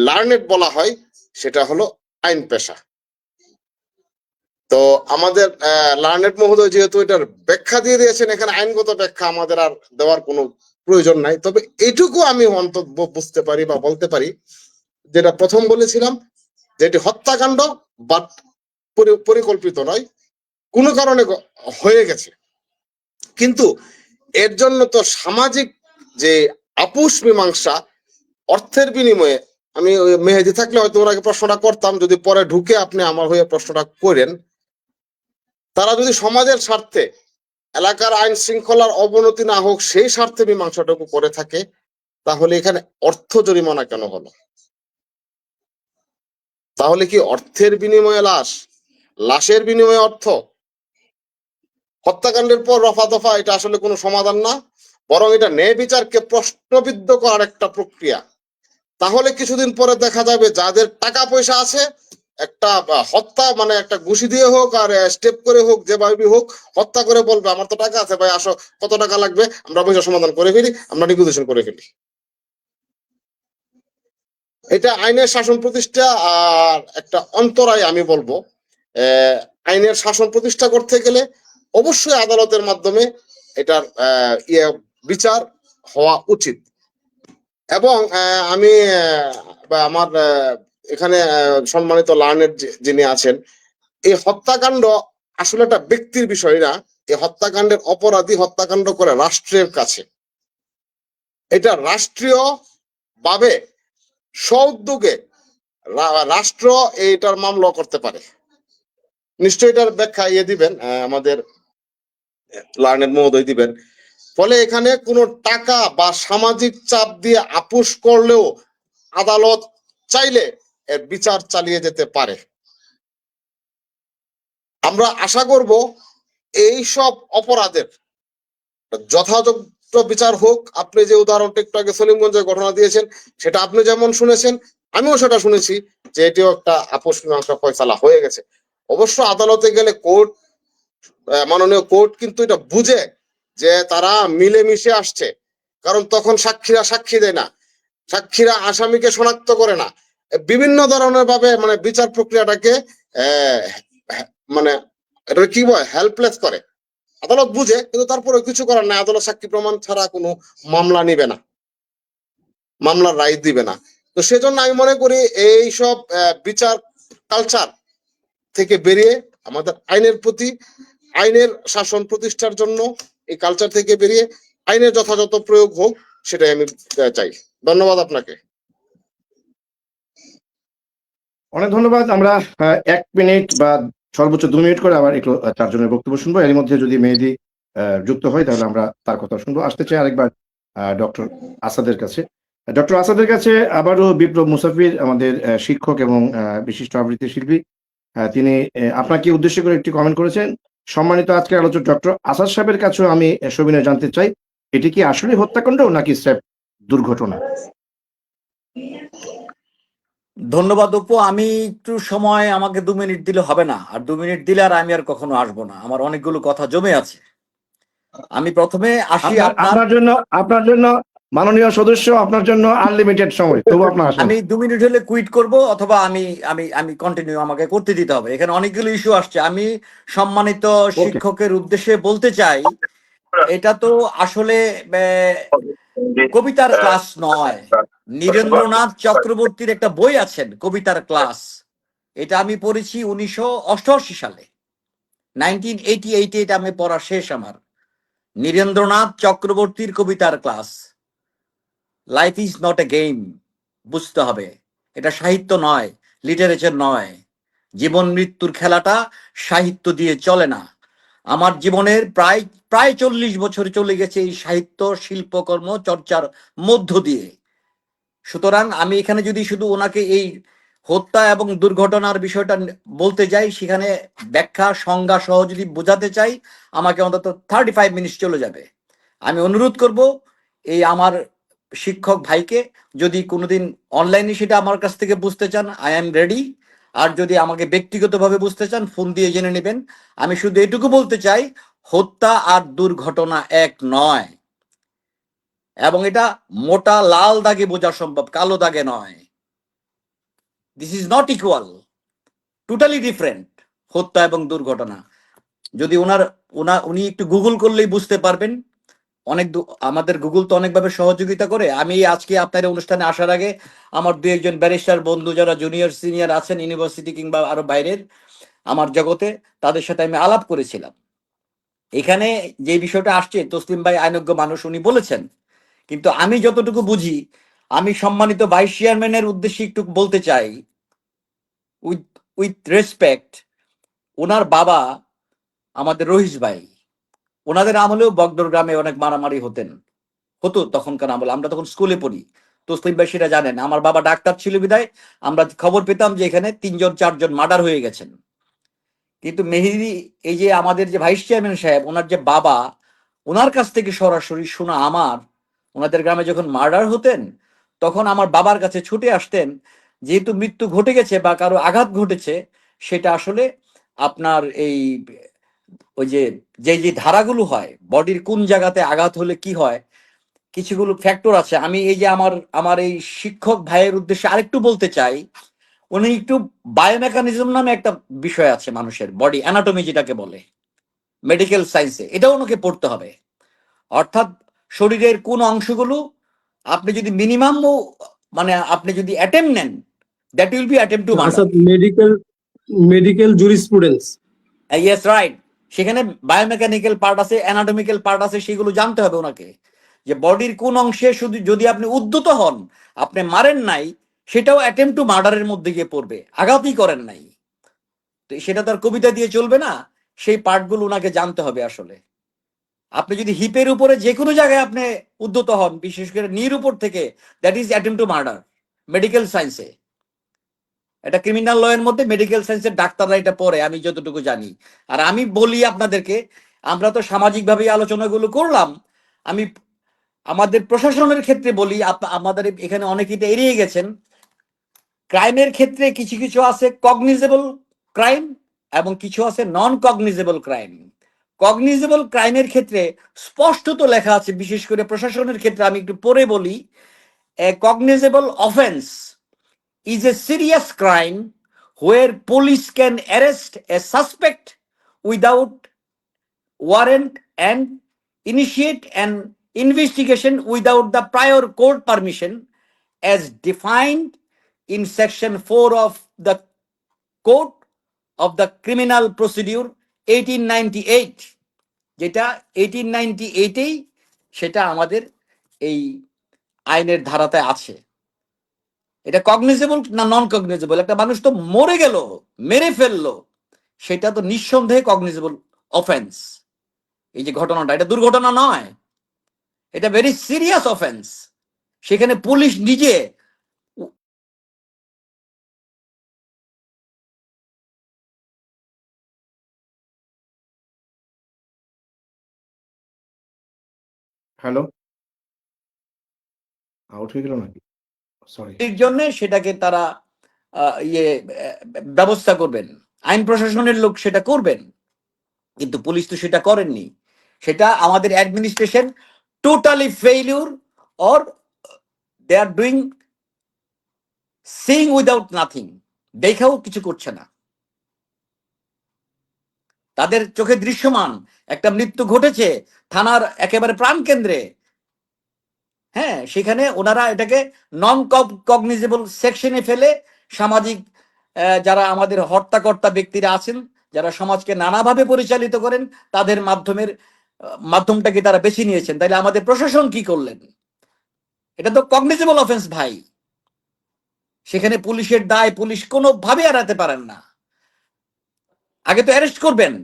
Speaker 7: লার্নেড বলা হয়, সেটা হলো আইন পেশা। তো আমাদের লার্নেড মহোদয় যেহেতু এটার ব্যাখ্যা দিয়ে দিয়েছেন, এখানে আইনগত ব্যাখ্যা আমাদের আর দেওয়ার কোনো প্রয়োজন নাই। তবে এইটুকু আমি অন্তত বুঝতে পারি বা বলতে পারি, যেটা প্রথম বলেছিলাম যে এটি হত্যাকাণ্ড, বাট পরিকল্পিত নয়, কোনো কারণে হয়ে গেছে। কিন্তু এর জন্য তো সামাজিক যে আপোষ মীমাংসা, অর্থের বিনিময়ে, আমি মেহেদী থাকলে হয়তো ওনাকে প্রশ্নটা করতাম, যদি পরে ঢুকে আপনি আমার হয়ে প্রশ্নটা করেন, তারা যদি সমাজের স্বার্থে, এলাকার আইন শৃঙ্খলার অবনতি না হোক সেই স্বার্থে মীমাংসাটুকু করে থাকে, তাহলে এখানে অর্থ জরিমানা কেন হলো? তাহলে কি অর্থের বিনিময়ে লাশের বিনিময়ে অর্থ? হত্যাকাণ্ডের পর রফা দফা এটা আসলে কোনো সমাধান না, বরং এটা ন্যায় বিচারকে প্রশ্নবিদ্ধ করার একটা প্রক্রিয়া। তাহলে কিছুদিন পরে দেখা যাবে যাদের টাকা পয়সা আছে, একটা হত্যা মানে একটা ঘুষি দিয়ে হোক আর স্টেপ করে হোক, যেভাবে হোক হত্যা করে বলবে আমার তো টাকা আছে ভাই, আসো কত টাকা লাগবে, আমরা পয়সা সমাধান করে ফেলি, আমরা নেগোসিয়েশন করে ফেলি। এটা আইনের শাসন প্রতিষ্ঠা আর একটা অন্তরায় আমি বলবো। আইনের শাসন প্রতিষ্ঠা করতে গেলে অবশ্যই আদালতের মাধ্যমে এটার বিচার হওয়া উচিত। এবং আমি আমার এখানে সম্মানিত লার্নের যিনি আছেন, এই হত্যাকাণ্ড আসলে একটা ব্যক্তির বিষয় না। এই হত্যাকাণ্ডের অপরাধী হত্যাকাণ্ড করে রাষ্ট্রের কাছে। এটা রাষ্ট্রীয় ভাবে স্ব-উদ্যোগে রাষ্ট্র এইটার মামলা করতে পারে। নিশ্চয়ই এটার ব্যাখ্যা দিবেন আমাদের লার্নের মহোদয় দিবেন। ফলে এখানে কোনো টাকা বা সামাজিক চাপ দিয়ে আপোষ করলেও আদালত চাইলে এর বিচার চালিয়ে যেতে পারে। আমরা আশা করব এই সব অপরাধের যথাযথ বিচার হোক। আপনি যে উদাহরণটা একটু আগে সলিমগঞ্জের ঘটনা দিয়েছেন, সেটা আপনি যেমন শুনেছেন, আমিও সেটা শুনেছি যে এটিও একটা আপোষ মীমাংসা ফয়সালা হয়ে গেছে। অবশ্য আদালতে গেলে কোর্ট, মাননীয় কোর্ট কিন্তু এটা বুঝে যে তারা মিলেমিশে আসছে, কারণ তখন সাক্ষীরা সাক্ষী দেয় না, সাক্ষীরা আসামিকে শনাক্ত করে না, বিভিন্ন ধরনের ভাবে মানে বিচার প্রক্রিয়াটাকে মানে এটা কি বলে হেল্পলেস করে। আদালত বুঝে, কিন্তু তারপরে কিছু করার নাই। আদালত সাক্ষী প্রমাণ ছাড়া কোনো মামলা নিবে না, মামলার রায় দিবে না। তো সেজন্য আমি মনে করি এই সব বিচার কালচার থেকে বেরিয়ে আমাদের আইনের প্রতি, আইনের শাসন প্রতিষ্ঠার জন্য এই কালচার থেকে বেরিয়ে আইনের যথাযথ প্রয়োগ হোক, সেটাই আমি চাই। ধন্যবাদ আপনাকে।
Speaker 1: অনেক ধন্যবাদ। আমরা 1 মিনিট বা সর্বোচ্চ 2 মিনিট করে আবার একটু চারজনের বক্তব্য শুনবো। এর মধ্যে যদি মেহেদী যুক্ত হয় তাহলে আমরা তার কথা শুনবো। আসতে চাই আরেকবার ডক্টর আসাদের কাছে। ডক্টর আসাদের কাছে আবারও বিপ্লব মুসাফির, আমাদের শিক্ষক এবং বিশিষ্ট আবৃত্তি শিল্পী, তিনি আপনাকে উদ্দেশ্য করে একটি কমেন্ট করেছেন। সম্মানিত আজকের আলোচক ডক্টর আসাদ সাহেবের কাছেও আমি সবিনয় জানতে চাই, এটি কি আসলে হত্যাকাণ্ড নাকি স্রেফ দুর্ঘটনা?
Speaker 3: ধন্যবাদ অপু। আমি একটু সময়, আমাকে 2 মিনিট দিলে হবে না, আর 2 মিনিট দিলে আর আমি আর কখনো আসবো না, আমার অনেকগুলো কথা জমে আছে। আমি প্রথমে আসি
Speaker 1: আপনার জন্য মাননীয় সদস্য, আপনার জন্য আনলিমিটেড সময়, তবু আপনার আসেন।
Speaker 3: আমি 2 মিনিট হলে কুইট করব, অথবা আমি আমি আমি কন্টিনিউ, আমাকে করতে দিতে হবে। এখানে অনেকগুলো ইস্যু আসছে। আমি সম্মানিত শিক্ষকের উদ্দেশ্যে বলতে চাই, এটা তো আসলে কবিতার ক্লাস নয়। নীরেন্দ্রনাথ চক্রবর্তীর একটা বই আছেন কবিতার ক্লাস, এটা আমি পড়েছি 1988 সালে, 1988 এটা আমি পড়া শেষ আমার। নীরেন্দ্রনাথ চক্রবর্তীর কবিতার class. Life is not a game, বুঝতে হবে। এটা সাহিত্য নয়, লিটারেচার নয়। জীবন মৃত্যুর খেলাটা সাহিত্য দিয়ে চলে না। আমার জীবনের প্রায় প্রায় 40 বছর চলে গেছে এই সাহিত্য শিল্পকর্ম চর্চার মধ্য দিয়ে। সুতরাং আমি এখানে যদি শুধু ওনাকে এই হত্যা এবং দুর্ঘটনার বিষয়টা বলতে যাই, সেখানে ব্যাখ্যা সংজ্ঞা সহ যদি বোঝাতে চাই, আমাকে অন্তত 35 মিনিট চলে যাবে। আমি অনুরোধ করব এই আমার শিক্ষক ভাইকে, যদি কোনোদিন অনলাইনে সেটা আমার কাছ থেকে বুঝতে চান, আই এম রেডি। আর যদি আমাকে ব্যক্তিগতভাবে বুঝতে চান, ফোন দিয়ে জেনে নেবেন। আমি শুধু এটুকু বলতে চাই, হত্যা আর দুর্ঘটনা এক নয়, এবং এটা মোটা লাল দাগে বোঝা সম্ভব, কালো দাগে নয়। This is not equal, totally different হত্যা এবং দুর্ঘটনা। যদি উনি একটু গুগল করলেই বুঝতে পারবেন। আমাদের গুগল তো অনেকভাবে সহযোগিতা করে। আমি আজকে আপনার অনুষ্ঠানে আসার আগে আমার 2-1 ব্যারিস্টার বন্ধু, যারা জুনিয়র সিনিয়র আছেন ইউনিভার্সিটি কিংবা আরো বাইরের আমার জগতে, তাদের সাথে আমি আলাপ করেছিলাম। এখানে যে বিষয়টা আসছে, তসলিম ভাই আইনজ্ঞ মানুষ, উনি বলেছেন, কিন্তু আমি যতটুকু বুঝি, আমি সম্মানিত ভাইস চেয়ারম্যানের উদ্দেশ্যে একটু বলতে চাই, উইথ রেসপেক্ট, ওনার বাবা আমাদের রহিস ভাই, ওনাদের আমলেও বগদর গ্রামে অনেক মারামারি হতো তখনকার আমলে। আমরা তখন স্কুলে পড়ি, তসলিম ভাই সেটা জানেন। আমার বাবা ডাক্তার ছিল বিদায় আমরা খবর পেতাম যে এখানে 3-4 জন মার্ডার হয়ে গেছেন। কিন্তু মেহেদি, এই যে আমাদের যে ভাইস চেয়ারম্যান সাহেব, ওনার যে বাবা, ওনার কাছ থেকে সরাসরি শোনা আমার, ওনাদের গ্রামে যখন মার্ডার হতেন তখন আমার বাবার কাছে ছুটে আসতেন, যেহেতু মৃত্যু ঘটে গেছে বা কারো আঘাত ঘটেছে, সেটা আসলে আপনার এই ওই যে যে ধারাগুলো হয়, বডির কোন জায়গাতে আঘাত হলে কি হয়, কিছুগুলো ফ্যাক্টর আছে। আমি এই যে আমার এই শিক্ষক ভাইয়ের উদ্দেশ্যে আরেকটু বলতে চাই, উনি একটু বায়োমেকানিজম নামে একটা বিষয় আছে মানুষের বডি অ্যানাটমি, যেটাকে বলে মেডিকেল সায়েন্সে, এটাও ওনাকে পড়তে হবে। অর্থাৎ শরীরের কোন অংশগুলো আপনি যদি মিনিমাম, মানে আপনি যদি অ্যাটেম্প নেন that will be attempt to murder.
Speaker 5: আচ্ছা, মেডিকেল জুরিসপ্রুডেন্স।
Speaker 3: ইয়েস রাইট, সেখানে বায়োমেকানিক্যাল পার্ট আছে, অ্যানাটমিক্যাল পার্ট আছে, সেগুলো জানতে হবে ওনাকে, যে বডির কোন অংশে শুধু যদি আপনি উদ্যত হন, আপনি মারেন নাই, সেটাও অ্যাটেম্প টু মার্ডারের মধ্যে গিয়ে পড়বে, আঘাতই করেন নাই, তো সেটা তো আর কবিতা দিয়ে চলবে না, সেই পার্টগুলো ওনাকে জানতে হবে আসলে। আপনি যদি হিপের উপরে যে কোনো জায়গায় আপনি উদ্যত হন, বিশেষ করে নির উপর থেকে, that is attempt to murder medical সায়েন্সে। এটা ক্রিমিনাল ল এর মধ্যে মেডিকেল সায়েন্সের ডাক্তাররা এটা পড়ে, আমি যতটুকু জানি। আর আমি বলি আপনাদেরকে, আমরা তো সামাজিকভাবে আলোচনাগুলো করলাম, আমি আমাদের প্রশাসনের ক্ষেত্রে বলি, আমাদের এখানে অনেকে এটা এড়িয়ে গেছেন। ক্রাইমের ক্ষেত্রে কিছু কিছু আছে কগনিজেবল ক্রাইম এবং কিছু আছে নন কগনিজেবল ক্রাইম। কগনিজেবল ক্রাইমের ক্ষেত্রে স্পষ্টত লেখা আছে, বিশেষ করে প্রশাসনের ক্ষেত্রে আমি একটু পরে বলি, a cognizable offence is a serious crime where police can arrest a suspect without warrant and initiate an investigation without the prior court permission as defined in section 4 of the Code of the Criminal Procedure 1898, যেটা 1898-এই সেটা আমাদের এই আইনের ধারাতে আছে। এটা কগনিজেবল না নন কগনিজেবল? একটা মানুষ তো মরে গেল, মেরে ফেললো, সেটা তো নিঃসন্দেহে কগনিজেবল অফেন্স। এই যে ঘটনাটা, এটা দুর্ঘটনা নয়, এটা ভেরি সিরিয়াস অফেন্স। সেখানে পুলিশ নিজে
Speaker 1: হ্যালো, আউট হয়ে গেল নাকি? সরি।
Speaker 3: এর জন্য সেটাকে তারা ব্যবস্থা করবেন, আইন প্রশাসনের লোক সেটা করবেন, কিন্তু পুলিশ তো সেটা করেননি। সেটা আমাদের administration totally failure, or they are doing seeing without nothing, দেখাও কিছু করছে না। তাদের চোখে দৃশ্যমান একটা মৃত্যু ঘটেছে থানার একেবারে প্রাণ কেন্দ্রে, হ্যাঁ, সেখানে ওনারা এটাকে নন কগনিজেবল সেকশনে ফেলে সামাজিক যারা আমাদের হর্তাকর্তা ব্যক্তিরা আছেন, যারা সমাজকে নানাভাবে পরিচালিত করেন, তাদের মাধ্যমটাকে তারা বেছে নিয়েছেন। তাইলে আমাদের প্রশাসন কি করলেন? এটা তো কগনিজেবল অফেন্স ভাই, সেখানে পুলিশের দায় পুলিশ কোনোভাবে এড়াতে পারেন না। আগে তো অ্যারেস্ট করবেন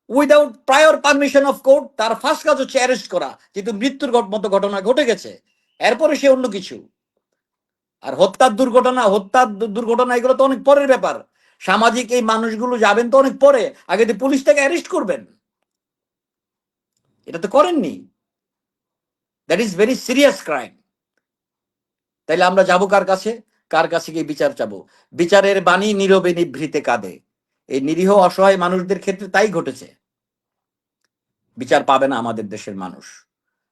Speaker 3: without prior permission of court, তার ফার্স্ট কাজ হচ্ছে অ্যারেস্ট করা, যেহেতু মৃত্যুর মতো ঘটনা ঘটে গেছে, এরপরে সে অন্য কিছু। আর হত্যার দুর্ঘটনা এগুলো তো অনেক পরের ব্যাপার। সামাজিক এই মানুষগুলো যাবেন তো অনেক পরে, আগে তো পুলিশটাকে অ্যারেস্ট করবেন, এটা তো করেননি। That is very serious crime. তাইলে আমরা যাবো কার কাছে গিয়ে বিচার চাবো? বিচারের বাণী নীরবে নিভৃতে কাঁদে। এই নিরীহ অসহায় মানুষদের ক্ষেত্রে তাই ঘটেছে। বিচার পাবে না আমাদের দেশের মানুষ।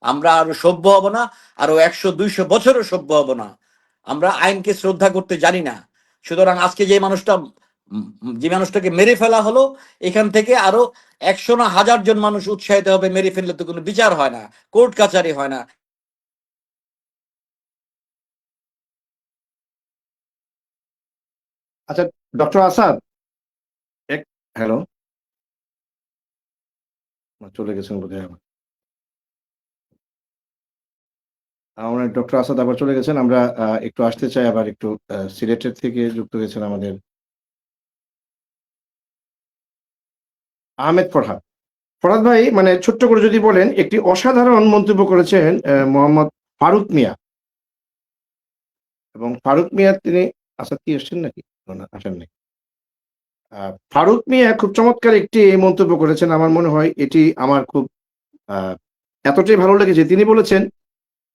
Speaker 3: আমরা আরো সভ্য হব না, আরো 100-200 বছরও সভ্য হব না। আমরা আইনকে শ্রদ্ধা করতে জানি না। সুতরাং আজকে যে মানুষটাকে মেরে ফেলা হলো, এখান থেকে আরো 100 না 1000 জন মানুষ উৎসাহিত হবে। মেরে ফেললে তো কোনো বিচার হয় না, কোর্ট কাচারি হয় না।
Speaker 1: আচ্ছা, ডক্টর আসাদ, হ্যালো, চলে গেছেন বোধহয়। আমরা ডক্টর আসাদ আবার চলে গেছেন। আমরা একটু আসতে চাই আবার একটু সিলেটের থেকে যুক্ত হয়েছেন আমাদের আহমেদ ফরহাদ। ফরহাদ ভাই, মানে ছোট্ট করে যদি বলেন, একটি অসাধারণ মন্তব্য করেছেন মোহাম্মদ ফারুক মিয়া। এবং ফারুক মিয়া তিনি আসাদ কি এসছেন নাকি? না, আসেন নাই। ফারুক মিয়া খুব চমৎকার একটি মন্তব্য করেছেন। আমার মনে হয় এটি আমার খুব এতটাই ভালো লেগেছে। তিনি বলেছেন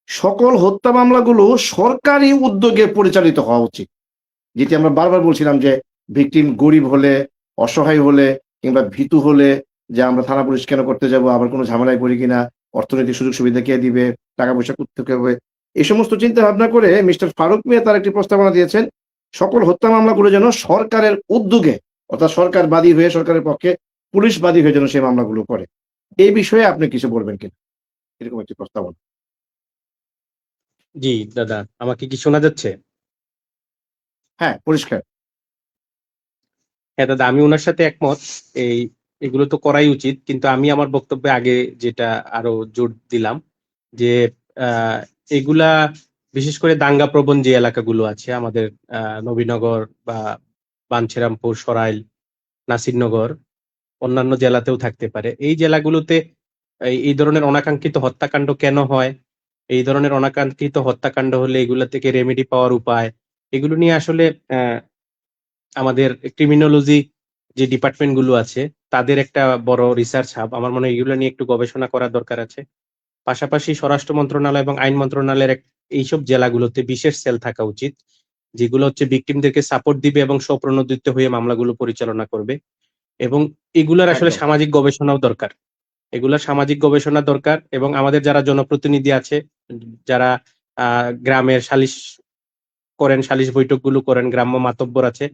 Speaker 1: সকল হত্যা মামলাগুলো সরকারি উদ্যোগে পরিচালিত হওয়া উচিত। যেটি আমরা বারবার বলছিলাম যে ভিকটিম গরিব হলে, অসহায় হলে কিংবা ভীতু হলে, যে আমরা থানা পুলিশ কেন করতে যাব, আবার কোনো ঝামেলায় পড়ি কিনা, অর্থনৈতিক সুযোগ সুবিধা কে দিবে, টাকা পয়সা করতে হবে, এই সমস্ত চিন্তা ভাবনা করে মিস্টার ফারুক মিয়া তার একটি প্রস্তাবনা দিয়েছেন, সকল হত্যা মামলাগুলো যেন সরকারের উদ্যোগে, অর্থাৎ সরকার বাদী হয়ে, সরকারের পক্ষে পুলিশ বাদী হয়ে যেন সেই মামলাগুলো করে। এই বিষয়ে আপনি কিছু বলবেন কিনা, এরকম একটি প্রস্তাবনা।
Speaker 6: জি দাদা, আমাকে কি শোনা যাচ্ছে?
Speaker 1: হ্যাঁ, পরিষ্কার।
Speaker 6: হ্যাঁ দাদা, আমি ওনার সাথে একমত। এগুলো তো করাই উচিত, কিন্তু আমি আমার বক্তব্যে আগে যেটা আরো জোর দিলাম যে এগুলা বিশেষ করে দাঙ্গা প্রবণ যে এলাকাগুলো আছে আমাদের, নবীনগর বা বাঞ্ছেরামপুর, সরাইল, নাসিরনগর, অন্যান্য জেলাতেও থাকতে পারে। এই জেলাগুলোতে এই ধরনের অনাকাঙ্ক্ষিত হত্যাকাণ্ড কেন হয়, এই ধরনের অনাকাঙ্ক্ষিত হত্যাকাণ্ড হলে এগুলা থেকে রেমেডি পাওয়ার উপায়, এগুলো নিয়ে আসলে আমাদের ক্রিমিনোলজি যে ডিপার্টমেন্ট গুলো আছে তাদের একটা বড় রিসার্চ হাব, আমার মনে হয় এগুলো নিয়ে একটু গবেষণা করার দরকার আছে। পাশাপাশি স্বরাষ্ট্র মন্ত্রণালয় এবং আইন মন্ত্রণালয়ের এইসব জেলাগুলোতে বিশেষ সেল থাকা উচিত, যেগুলো হচ্ছে ভিকটিমদেরকে সাপোর্ট দিবে এবং স্বপ্রণোদিত হয়ে মামলাগুলো পরিচালনা করবে। এবং এগুলার আসলে
Speaker 1: একদম।
Speaker 6: সামাজিক গবেষণাও দরকার, এগুলার সামাজিক গবেষণা দরকার। এবং আমাদের যারা জনপ্রতিনিধি আছে, যারা গ্রামের সালিশ করেন, সালিশ বৈঠকগুলো করেন, গ্রাম্য মাতব্বর আছে,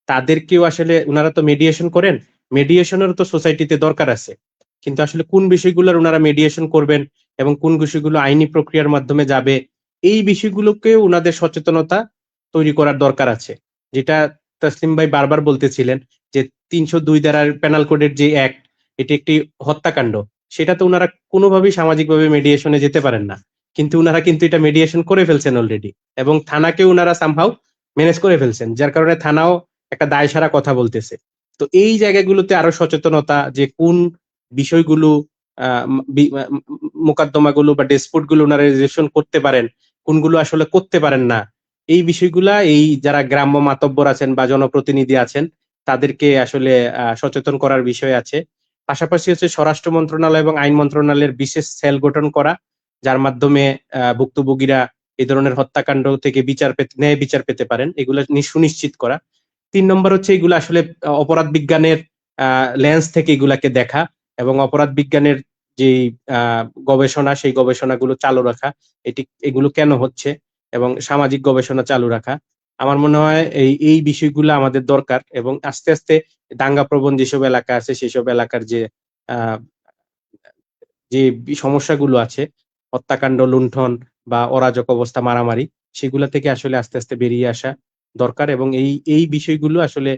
Speaker 6: তাদেরকেও আসলে, ওনারা তো মেডিয়েশন করেন, মেডিয়েশনেরও তো সোসাইটিতে দরকার আছে। কিন্তু আসলে কোন বিষয়গুলোর ওনারা মেডিয়েশন করবেন এবং কোন বিষয়গুলো আইনি প্রক্রিয়ার মাধ্যমে যাবে, এই বিষয়গুলোকে ওনাদের সচেতনতা তৈরি করার দরকার আছে। যেটা তাসলিম ভাই বারবার বলতেছিলেন যে 302 ধারার পেনাল কোডের যে অ্যাক্ট, এটি একটি হত্যাকাণ্ড, সেটা তো ওনারা কোনোভাবেই সামাজিকভাবে মেডিয়েশনে যেতে পারেন না, কিন্তু ওনারা কিন্তু এটা মেডিয়েশন করে ফেলছেন অলরেডি, এবং থানাকে ওনারা সামহাউ ম্যানেজ করে ফেলছেন, যার কারণে থানাও একটা দায়সারা কথা বলতেছে। তো এই জায়গাগুলোতে আরো সচেতনতা, যে কোন বিষয়গুলো মোকদ্দমাগুলো বা ডিসপুট গুলো ওনারা রেজুলেশন করতে পারেন, কোনগুলো আসলে করতে পারেন না, এই বিষয়গুলা এই যারা গ্রাম্য মাতব্বর আছেন বা জনপ্রতিনিধি আছেন তাদেরকে আসলে সচেতন করার বিষয় আছে। পাশাপাশি হচ্ছে স্বরাষ্ট্র মন্ত্রণালয় এবং আইন মন্ত্রণালয়ের বিশেষ সেল গঠন করা, যার মাধ্যমে ভুক্তভোগীরা এই ধরনের হত্যাকাণ্ড থেকে ন্যায় বিচার পেতে পারেন, এগুলো সুনিশ্চিত করা। 3 নম্বর হচ্ছে এগুলো আসলে অপরাধ বিজ্ঞানের লেন্স থেকে এগুলাকে দেখা, এবং অপরাধ বিজ্ঞানের যে গবেষণা, সেই গবেষণাগুলো চালু রাখা, এগুলো কেন হচ্ছে, এবং সামাজিক গবেষণা চালু রাখা। আমার মনে হয় এই বিষয়গুলো আমাদের দরকার, এবং আস্তে আস্তে দাঙ্গা প্রবণ যেসব এলাকা আছে সেসব এলাকার আহ যে সমস্যাগুলো আছে, হত্যাকাণ্ড, লুণ্ঠন বা অরাজক অবস্থা, মারামারি, সেগুলা থেকে আসলে আস্তে আস্তে বেরিয়ে আসা দরকার। এবং এই বিষয়গুলো আসলে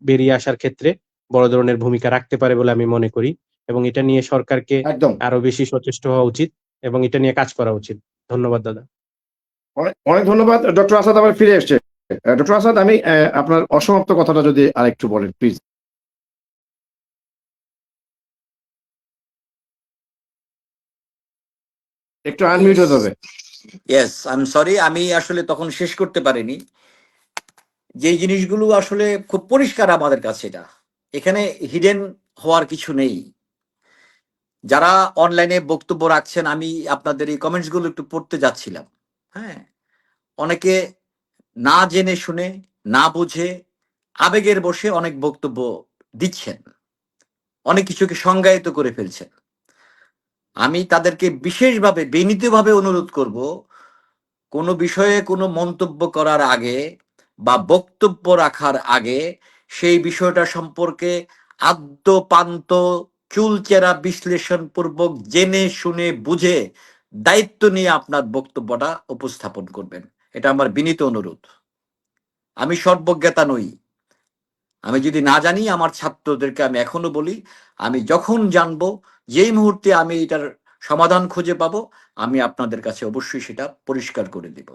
Speaker 6: বেরিয়ে আসার ক্ষেত্রে বড় ধরনের ভূমিকা রাখতে পারে বলে আমি মনে করি, এবং এটা নিয়ে সরকারকে
Speaker 1: একদম।
Speaker 6: আরো বেশি সচেষ্ট হওয়া উচিত এবং এটা নিয়ে কাজ করা উচিত। ধন্যবাদ দাদা।
Speaker 1: অনেক অনেক ধন্যবাদ। ডক্টর আসাদ আবার ফিরে এসছে। ডক্টর আসাদ, আমি আপনার অসমাপ্ত কথাটা যদি আরেকটু বলেন প্লিজ। একটু আনমিউট হতে হবে।
Speaker 3: ইয়েস, আই এম সরি, আমি আসলে তখন শেষ করতে পারিনি। যে জিনিসগুলো আসলে খুব পরিষ্কার আমাদের কাছে, এখানে হিডেন হওয়ার কিছু নেই। যারা অনলাইনে বক্তব্য রাখছেন, আমি আপনাদের এই কমেন্টস গুলো একটু পড়তে যাচ্ছিলাম। হ্যাঁ, অনেকে না জেনে শুনে, না বুঝে, আবেগের বশে অনেক বক্তব্য দিচ্ছেন, অনেক কিছুকে সংজ্ঞায়িত করে ফেলছেন। আমি তাদেরকে বিশেষভাবে বিনীতভাবে অনুরোধ করব, কোনো বিষয়ে কোনো মন্তব্য করার আগে বা বক্তব্য রাখার আগে সেই বিষয়টা সম্পর্কে আদ্যপান্ত চুলচেরা বিশ্লেষণ পূর্বক জেনে শুনে বুঝে দায়িত্ব নিয়ে আপনার বক্তব্যটা উপস্থাপন করবেন। এটা আমার বিনীত অনুরোধ। আমি সর্বজ্ঞাতা নই। আমি যদি না জানি, আমার ছাত্রদেরকে আমি এখনো বলি, আমি যখন জানবো, যেই মুহূর্তে আমি এটার সমাধান খুঁজে পাবো, আমি আপনাদের কাছে অবশ্যই সেটা পরিষ্কার করে দিব।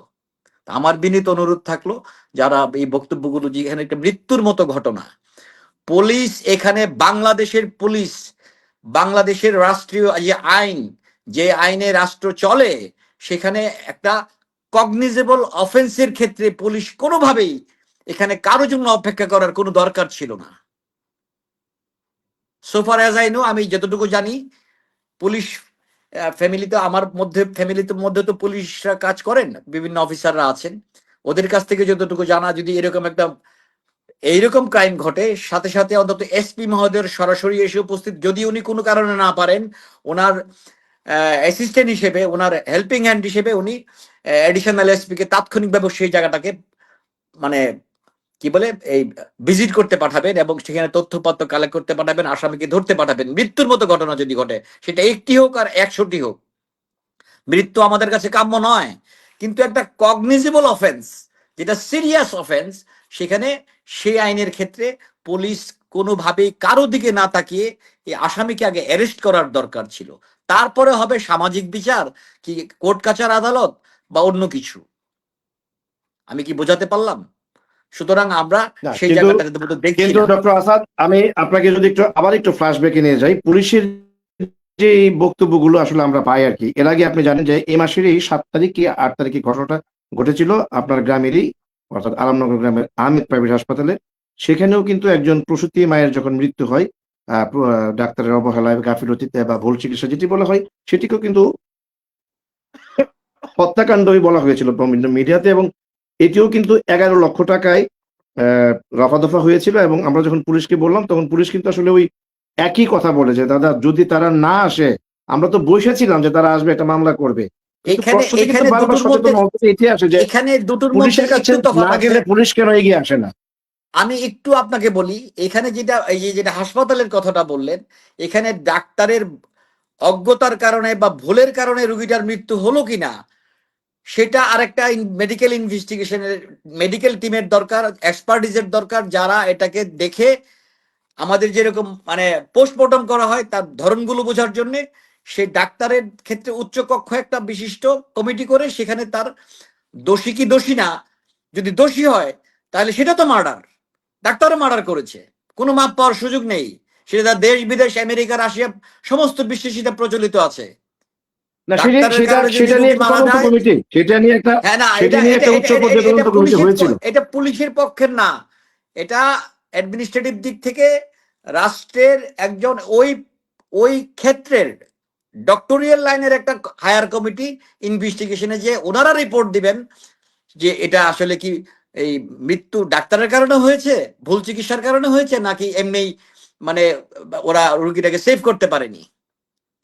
Speaker 3: আমার বিনীত অনুরোধ থাকলো, যারা এই বক্তব্যগুলো, যেখানে একটা মৃত্যুর মতো ঘটনা, পুলিশ এখানে, বাংলাদেশের পুলিশ, বাংলাদেশের রাষ্ট্রীয় যে আইন, যে আইনে রাষ্ট্র চলে, সেখানে একটা কগনিজেবল অফেন্সের ক্ষেত্রে পুলিশ কোনোভাবেই এখানে কারোর জন্য অপেক্ষা করার কোনো দরকার ছিল না। সোফার অ্যাজ আই নো, আমি যতটুকু জানি, পুলিশ ফ্যামিলিতে, আমার ফ্যামিলিতে মধ্যে তো পুলিশরা কাজ করেন, বিভিন্ন অফিসাররা আছেন, ওদের কাছ থেকে যতটুকু জানা, যদি এইরকম ক্রাইম ঘটে, সাথে সাথে অন্তত এসপি মহোদয়ের সরাসরি এসে উপস্থিত, যদি উনি কোনো কারণে না পারেন, ওনার অ্যাসিস্ট্যান্ট হিসেবে, ওনার হেল্পিং হ্যান্ড হিসেবে উনি অ্যাডিশনাল এসপি কে তাৎক্ষণিকভাবে সেই জায়গাটাকে, মানে কি বলে, এই ভিজিট করতে পাঠাবেন এবং সেখানে তথ্যপত্র কালেক্ট করতে পাঠাবেন, আসামিকে ধরতে পাঠাবেন। মৃত্যুর মতো ঘটনা যদি ঘটে, সেটা 1টি হোক আর 100টি হোক, মৃত্যু আমাদের কাছে কাম্য নয়, কিন্তু একটা কগনিজেবল অফেন্স, যেটা সিরিয়াস অফেন্স, সেখানে সেই আইনের ক্ষেত্রে পুলিশ কোনোভাবেই কারো দিকে না তাকিয়ে এই আসামিকে আগে অ্যারেস্ট করার দরকার ছিল, তারপরে হবে সামাজিক বিচার, কি কোর্ট কাচার আদালত বা অন্য কিছু। আমি কি বোঝাতে পারলাম? সুতরাং আমরা
Speaker 1: না,
Speaker 3: সেই
Speaker 1: কিন্তু
Speaker 3: জায়গাটাতে বোধহয় দেখছি
Speaker 1: কিন্তু
Speaker 3: না।
Speaker 1: ডক্টর আসাদ, আমি আপনাকে যদি একটু আবার একটু ফ্ল্যাশব্যাকে নিয়ে যাই, পুলিশের যে এই বক্তব্যগুলো আসলে আমরা পাই আর কি। এর আগে আপনি জানেন যে এই মাসেরই 7 তারিখ কি 8 তারিখে ঘটনাটা ঘটেছিল আপনার গ্রামেরই, অর্থাৎ আলমনগর গ্রামের আহমেদ প্রাইভেট হাসপাতালে। সেখানেও কিন্তু একজন প্রসূতি মায়ের যখন মৃত্যু হয় ডাক্তারের অবহেলায়, গাফিলতিতে বা ভুল চিকিৎসা যেটি বলা হয়, সেটিকেও কিন্তু হত্যাকাণ্ডই বলা হয়েছিল মিডিয়াতে, এবং এটিও কিন্তু 11 লক্ষ টাকায় রফাদফা হয়েছিল। এবং আমরা যখন পুলিশকে বললাম, তখন পুলিশ কিন্তু আসলে ওই একই কথা বলে যে দাদা, যদি তারা না আসে, আমরা তো বসেছিলাম যে তারা আসবে, একটা মামলা করবে। কিন্তু
Speaker 3: এখানে
Speaker 1: প্রশ্নটি কিন্তু
Speaker 3: এখানে
Speaker 1: বারবার
Speaker 3: দুটোর মধ্যে
Speaker 1: সচেতন হতে এটি আসে যে
Speaker 3: এখানে দুটোর মধ্যে
Speaker 1: পুলিশের কাছে
Speaker 3: একটু তফাৎ
Speaker 1: না
Speaker 3: আছে।
Speaker 1: গেলে পুলিশ কেন এগিয়ে আসে না?
Speaker 3: আমি একটু আপনাকে বলি, এখানে যেটা এই যে যেটা হাসপাতালের কথাটা বললেন, এখানে ডাক্তারের অজ্ঞতার কারণে বা ভুলের কারণে রোগীটার মৃত্যু হলো কিনা, সেটা আরেকটা মেডিকেল ইনভেস্টিগেশনের মেডিকেল টিমের দরকার, এক্সপার্টিজের দরকার, যারা এটাকে দেখে আমাদের যেরকম মানে পোস্টমর্টম করা হয় তার ধরনগুলো বোঝার জন্য সেই ডাক্তারের ক্ষেত্রে উচ্চকক্ষ একটা বিশিষ্ট কমিটি করে সেখানে তার দোষী কি দোষী না, যদি দোষী হয় তাহলে সেটা তো মার্ডার, ডাক্তারও মার্ডার করেছে, কোনো মাপ পাওয়ার সুযোগ নেই। সেটা দেশ বিদেশ আমেরিকা রাশিয়া সমস্ত বিশ্বে সেটা প্রচলিত আছে।
Speaker 1: না,
Speaker 3: ডাক্তারের কারণে যদি
Speaker 1: সেটা নিয়ে
Speaker 3: রোগী
Speaker 1: একটা
Speaker 3: মারা
Speaker 1: তদন্ত
Speaker 3: যায়,
Speaker 1: কমিটি, সেটা নিয়ে একটা
Speaker 3: হ্যাঁ না,
Speaker 1: সেটা
Speaker 3: এটা
Speaker 1: নিয়ে
Speaker 3: এটা
Speaker 1: একটা উচ্চ
Speaker 3: এটা এটা
Speaker 1: পর্যায়ে
Speaker 3: এটা
Speaker 1: তদন্ত কমিটি হয়েছিল।
Speaker 3: এটা পুলিশের পক্ষের না, এটা অ্যাডমিনিস্ট্রেটিভ দিক থেকে রাষ্ট্রের একজন ওই ওই ক্ষেত্রের ডক্টরিয়াল লাইনের একটা হায়ার কমিটি ইনভেস্টিগেশনে যে ওনারা রিপোর্ট দিবেন যে এটা আসলে কি এই মৃত্যু ডাক্তারের কারণে হয়েছে, ভুল চিকিৎসার কারণে হয়েছে, নাকি এমনি মানে ওরা রোগীটাকে সেভ করতে পারেনি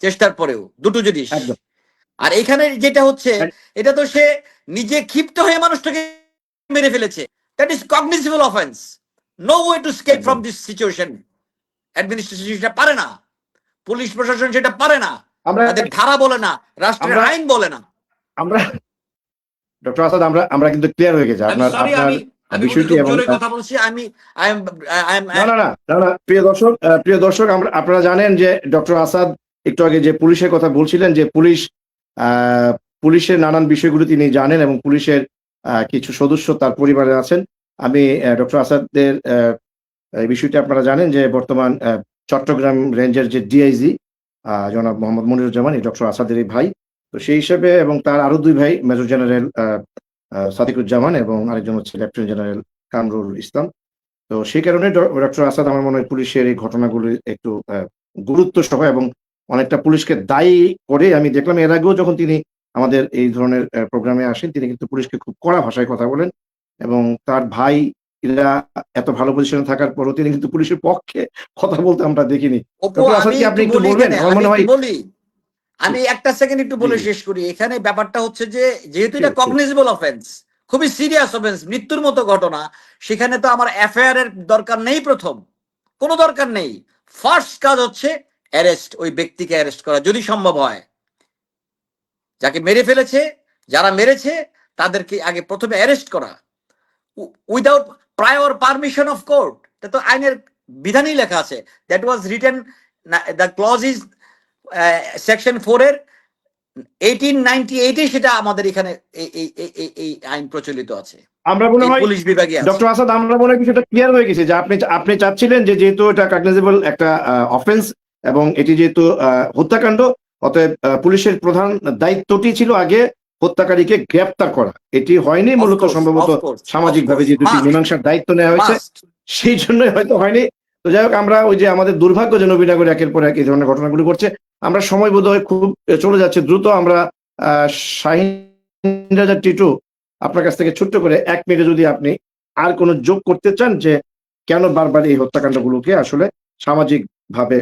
Speaker 3: চেষ্টার পরেও, দুটো জিনিস।
Speaker 1: একদম।
Speaker 3: আর এখানে যেটা হচ্ছে, এটা তো সে নিজে ক্ষিপ্ত হয়ে মানুষটাকে মেরে ফেলেছে, that is cognizable offence, no way to escape from this situation. Administration সেটা পারে না, পুলিশ প্রশাসন সেটা পারে না,
Speaker 1: আমরা
Speaker 3: তাদের ধারা বলে না, রাষ্ট্রের
Speaker 1: আমরা
Speaker 3: আইন বলে না।
Speaker 1: আমরা ডক্টর আসাদ, আমরা কিন্তু ক্লিয়ার হয়ে গেছে
Speaker 3: আমি
Speaker 1: আপনার
Speaker 3: সরি,
Speaker 1: আপনার
Speaker 3: আমি আমি বোধহয়
Speaker 1: বিষয়টি।
Speaker 3: খুব
Speaker 1: এবং
Speaker 3: জোরে কথা বলছি, আমি আই এম
Speaker 1: না না না না না, প্রিয় দর্শক, আপনারা জানেন যে ডক্টর আসাদ একটু আগে যে পুলিশের কথা বলছিলেন, যে পুলিশের নানান বিষয়গুলো তিনি জানেন, এবং পুলিশের কিছু সদস্য তার পরিবারে আছেন। আমি ডক্টর আসাদের এই বিষয়টি আপনারা জানেন যে বর্তমান চট্টগ্রাম রেঞ্জের যে ডিআইজি জনাব মোহাম্মদ মনিরুজ্জামান, এই ডক্টর আসাদের এই ভাই। তো সেই হিসেবে, এবং তার আরো 2 ভাই, মেজর জেনারেল সাদিকুজ্জামান এবং আরেকজন হচ্ছে লেফটেন্যান্ট জেনারেল কামরুল ইসলাম। তো সেই কারণে ডক্টর আসাদ আমার মনে হয় পুলিশের এই ঘটনাগুলো একটু গুরুত্ব সহ এবং অনেকটা পুলিশকে দায়ী করে। আমি দেখলাম এর আগেও যখন তিনি আমাদের এই ধরনের প্রোগ্রামে আসেন, তিনি কিন্তু পুলিশকে খুব কড়া ভাষায় কথা বলেন, এবং তার ভাই এরা এত ভালো পজিশনে থাকার পরও তিনি কিন্তু পুলিশের পক্ষে কথা বলতে আমরা দেখিনি।
Speaker 3: অপু,
Speaker 1: ডক্টর আসাদ,
Speaker 3: আমি
Speaker 1: কি আপনি
Speaker 3: একটু
Speaker 1: একটু
Speaker 3: বলি,
Speaker 1: বলবেন? আমার মনে হয়
Speaker 3: বলি, আমি একটা সেকেন্ড একটু বলে
Speaker 1: জি, জি,
Speaker 3: শেষ করি। এখানে ব্যাপারটা হচ্ছে যে যেহেতু এটা
Speaker 1: শিওর, শিওর।
Speaker 3: কগনিজেবল অফেন্স, খুবই সিরিয়াস অফেন্স, মৃত্যুর মতো ঘটনা, সেখানে তো আমার এফআইআর এর দরকার নেই, প্রথম কোনো দরকার নেই। ফার্স্ট কাজ হচ্ছে অ্যারেস্ট, ওই ব্যক্তিকে অ্যারেস্ট করা যদি সম্ভব হয়, যাকে মেরে ফেলেছে, যারা মেরেছে তাদেরকে আগে প্রথমে অ্যারেস্ট করা without prior permission of court. এটা তো আইনের বিধানেই লেখা আছে, that was written, the clause is section 4 এর 1898 সেটা আমাদের এখানে এই আইন প্রচলিত আছে,
Speaker 1: আমরা মনে
Speaker 3: এই
Speaker 1: হয়
Speaker 3: পুলিশ বিভাগে আছে।
Speaker 1: ডক্টর আসাদ, আমরা মনে হয় সেটা ক্লিয়ার হয়ে গেছে যে আপনি চাচ্ছিলেন যে যেহেতু এটা কগনিজেবল একটা অফেন্স, এবং এটি যেহেতু হত্যাকাণ্ড, অতএব পুলিশের প্রধান দায়িত্বটি ছিল আগে হত্যাকারীকে গ্রেপ্তার করা। এটি হয়নি মূলত, সম্ভবত সামাজিকভাবে যেহেতু মীমাংসার দায়িত্ব নেওয়া হয়েছে, সেই জন্যই হয়তো হয়নি। তো যাই হোক, আমরা ওই যে আমাদের দুর্ভাগ্য যে নবীনগরে একের পর এক এই ধরনের ঘটনাগুলি ঘটছে। আমরা সময় বোধহয় খুব চলে যাচ্ছে দ্রুত। আমরা শাহিন রাজা টিটু, আপনার কাছ থেকে ছোট্ট করে 1 মিনিটে যদি আপনি আর কোনো যোগ করতে চান যে কেন বারবার এই হত্যাকাণ্ডগুলোকে আসলে সামাজিক ভাবে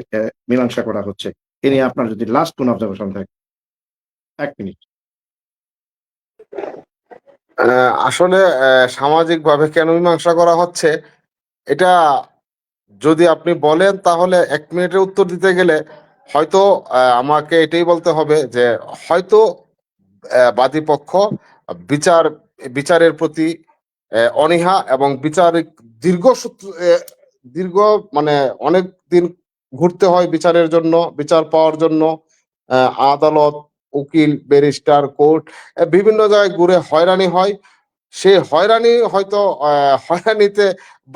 Speaker 1: মীমাংসা করা হচ্ছে, এ নিয়ে আপনার যদি লাস্ট কোন অবজারভেশন থাকে 1 মিনিট।
Speaker 7: আসলে সামাজিকভাবে কেন মীমাংসা করা হচ্ছে, এটা যদি আপনি বলেন তাহলে 1 মিনিটের উত্তর দিতে গেলে হয়তো আমাকে এটাই বলতে হবে যে হয়তো বাদী পক্ষ বিচারের প্রতি অনীহা এবং বিচারিক দীর্ঘ মানে অনেক দিন ঘুরতে হয় বিচারের জন্য, বিচার পাওয়ার জন্য। আদালত, উকিল, ব্যারিস্টার, কোর্ট বিভিন্ন জায়গায় ঘুরে হয়রানি হয়। সেই হয়রানিতে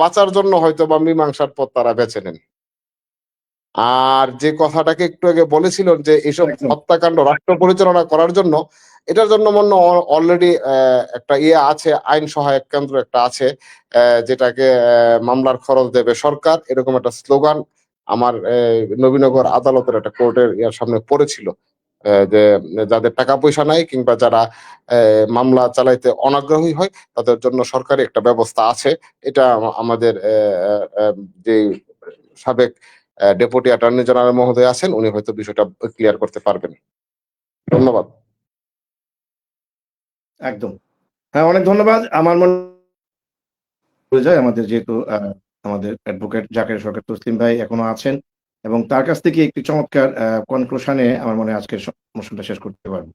Speaker 7: বাঁচার জন্য হয়তো বা মীমাংসার পথ তারা বেছে নেন। আর যে কথাটাকে একটু আগে বলেছিলেন যে এইসব
Speaker 1: একদম।
Speaker 7: হত্যাকাণ্ড রাষ্ট্র পরিচালনা করার জন্য, এটার জন্য মনে অলরেডি একটা আছে, আইন সহায়ক কেন্দ্র একটা আছে, যেটাকে মামলার খরচ দেবে সরকার, এরকম একটা স্লোগান আমার নবীনগর আদালতের একটা কোর্টের সামনে পড়েছিল। যে যাদের টাকা পয়সা নাই কিংবা যারা মামলা চালাইতে অনাগ্রহী হয় তাদের জন্য সরকারি একটা ব্যবস্থা আছে। এটা আমাদের যে সাবেক ডেপুটি অ্যাটর্নি জেনারেল মহোদয় আছেন, উনি হয়তো বিষয়টা ক্লিয়ার করতে পারবেন। ধন্যবাদ।
Speaker 1: একদম। হ্যাঁ, অনেক ধন্যবাদ। আমার মনে যায় আমাদের যেহেতু আমাদের অ্যাডভোকেট জাকের সরকার তসলিম ভাই এখনো আছেন এবং তার কাছ থেকে একটি চমৎকার কনক্লুশনে আমার মনে হয় আজকের অনুষ্ঠানটা শেষ করতে পারবো।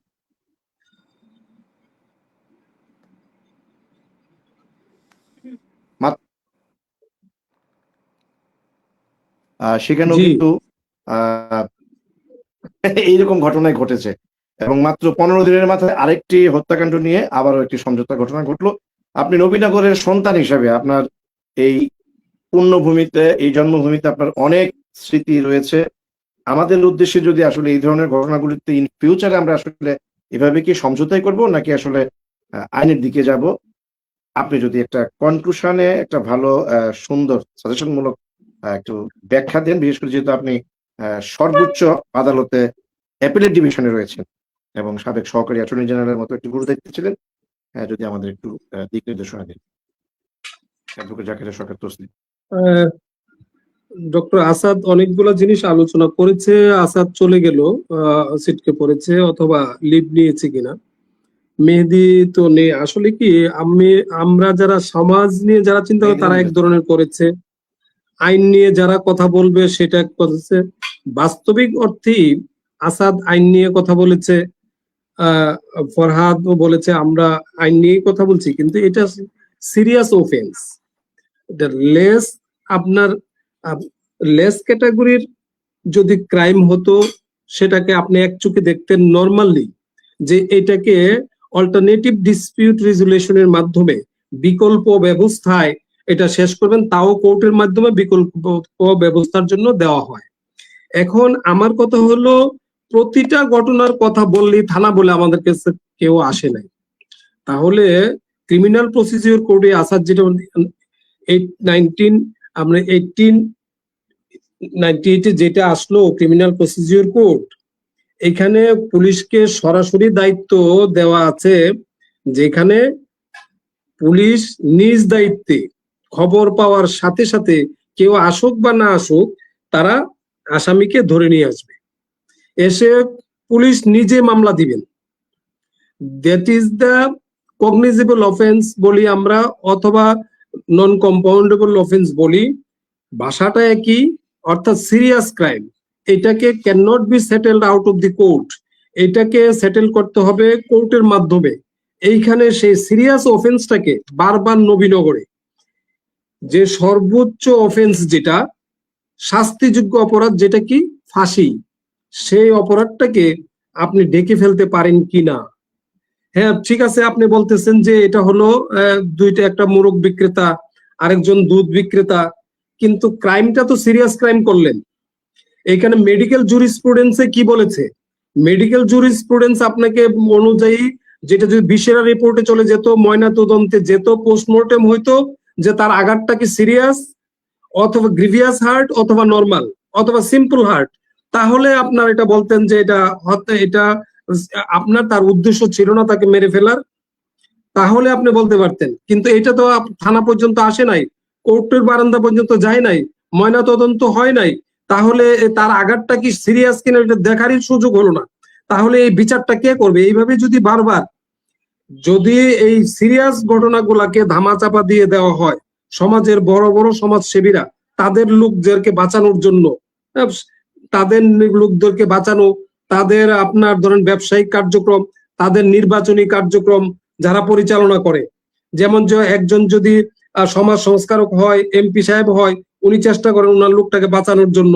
Speaker 1: সেখানেও
Speaker 5: জি।
Speaker 1: কিন্তু এইরকম ঘটনাই ঘটেছে এবং মাত্র 15 দিনের মাথায় আরেকটি হত্যাকাণ্ড নিয়ে আবারও একটি সমঝোতা ঘটনা ঘটলো। আপনি নবীনগরের সন্তান হিসাবে আপনার এই পুণ্যভূমিতে, এই জন্মভূমিতে আপনার অনেক স্মৃতি রয়েছে। আমাদের উদ্দেশ্যে যদি আসলে এই ধরনের ঘটনাগুলিতে ইন ফিউচারে আমরা আসলে এভাবে কি সমঝোতাই করব নাকি আসলে আইনের দিকে যাব, আপনি যদি একটা কনক্লুশনে একটা ভালো সুন্দর সাজেশনমূলক একটু ব্যাখ্যা দেন, বিশেষ করে যেহেতু আপনি সর্বোচ্চ আদালতে অ্যাপিলেট ডিভিশনে রয়েছেন এবং সাবেক সহকারী অ্যাটর্নি জেনারেলের মতো একটি গুরুদায়িত্বে ছিলেন, যদি আমাদের একটু দিক নির্দেশনা দেন। অ্যাডভোকেট জাকের সরকার তসলিম।
Speaker 5: ডক্টর আসাদ অনেকগুলা জিনিস আলোচনা করেছে। আসাদ চলে গেল, সিটকে পড়েছে অথবা লিভ নিয়েছে কিনা। মেহেদি তো নেই। আসলে কি আমরা যারা সমাজ নিয়ে যারা চিন্তা করে তারা এক ধরনের করেছে, আইন নিয়ে যারা কথা বলবে সেটা করেছে। বাস্তবিক অর্থেই আসাদ আইন নিয়ে কথা বলেছে, ফরহাদও বলেছে আমরা আইন নিয়ে কথা বলছি, কিন্তু এটা সিরিয়াস অফেন্স। লেস আপনার লেস ক্যাটাগরির যদি ক্রাইম হতো সেটাকে আপনি এক চোখে দেখতেন নর্মালি, যে এটাকে অল্টারনেটিভ ডিসপিউট রেজুলেশনের মাধ্যমে বিকল্প ব্যবস্থায় এটা শেষ করবেন, তাও কোর্টের মাধ্যমে বিকল্প ব্যবস্থার জন্য দেওয়া হয়। এখন আমার কথা হলো, প্রতিটা ঘটনার কথা বললেই থানা বলে আমাদের কাছে কেউ আসে নাই। তাহলে ক্রিমিনাল প্রসিডিওর কোডে আসার যেটা 1898 যেটা আসলো ক্রিমিনাল প্রসিডিওর কোড, এখানে পুলিশকে সরাসরি দায়িত্ব দেওয়া আছে, যেখানে পুলিশ নিজ দায়িত্বে খবর পাওয়ার সাথে সাথে কেউ আসুক বা না আসুক তারা আসামিকে ধরে নিয়ে আসবে, এসে পুলিশ নিজে মামলা দিবেন। That is the cognizable offence বলি আমরা, অথবা নন কম্পাউন্ডেবল অফেন্স বলি, ভাষাটা একই, অর্থাৎ সিরিয়াস ক্রাইম। এটাকে can not be settled out of the court, এটাকে সেটেল করতে হবে কোর্টের মাধ্যমে। এইখানে সেই সিরিয়াস অফেন্সটাকে বারবার নবীনগরে যে সর্বোচ্চ অফেন্স, যেটা শাস্তিযোগ্য অপরাধ, যেটা কি ফাঁসি, সেই অপরাধটাকে আপনি ঢেকে ফেলতে পারেন কিনা। হ্যাঁ ঠিক আছে, আপনি বলতেছেন যে এটা হলো দুইটা, একটা মোরগ বিক্রেতা আরেকজন দুধ বিক্রেতা, কিন্তু ক্রাইমটা তো সিরিয়াস ক্রাইম করলেন। এখানে মেডিকেল জুরিসপ্রুডেন্সে কি বলেছে? মেডিকেল জুরিসপ্রুডেন্স আপনাকে অনুযায়ী, যেটা যদি ভিসেরা রিপোর্টে চলে যেত, ময়না তদন্তে যেত, পোস্টমর্টেম হইতো যে তার আঘাতটা কি সিরিয়াস অথবা গ্রিভিয়াস হার্ট অথবা নর্মাল অথবা সিম্পল হার্ট, তাহলে আপনার এটা বলতেন যে এটা আপনার তার উদ্দেশ্য ছিল না তাকে মেরে ফেলার, তাহলে আপনি বলতে পারতেন। কিন্তু এটা তো থানা পর্যন্ত আসে নাই, কোর্টের বারান্দা পর্যন্ত যায় নাই, ময়না তদন্ত হয় নাই, তাহলে তার আঘাতটা কি সিরিয়াস কিনা এটা দেখারই সুযোগ হলো না। তাহলে এই বিচারটা কে করবে? এইভাবে যদি বারবার যদি এই সিরিয়াস ঘটনাগুলাকে ধামাচাপা দিয়ে দেওয়া হয়, সমাজের বড় বড় সমাজসেবীরা তাদের লোকদেরকে বাঁচানোর জন্য, তাদের লোকদেরকে বাঁচানো, তাদের আপনার ধরেন ব্যবসায়িক কার্যক্রম, তাদের নির্বাচনী কার্যক্রম যারা পরিচালনা করে, যেমন যে একজন যদি সমাজ সংস্কারক হয়, এমপি সাহেব হয়, উনি চেষ্টা করেন ওনার লোকটাকে বাঁচানোর জন্য।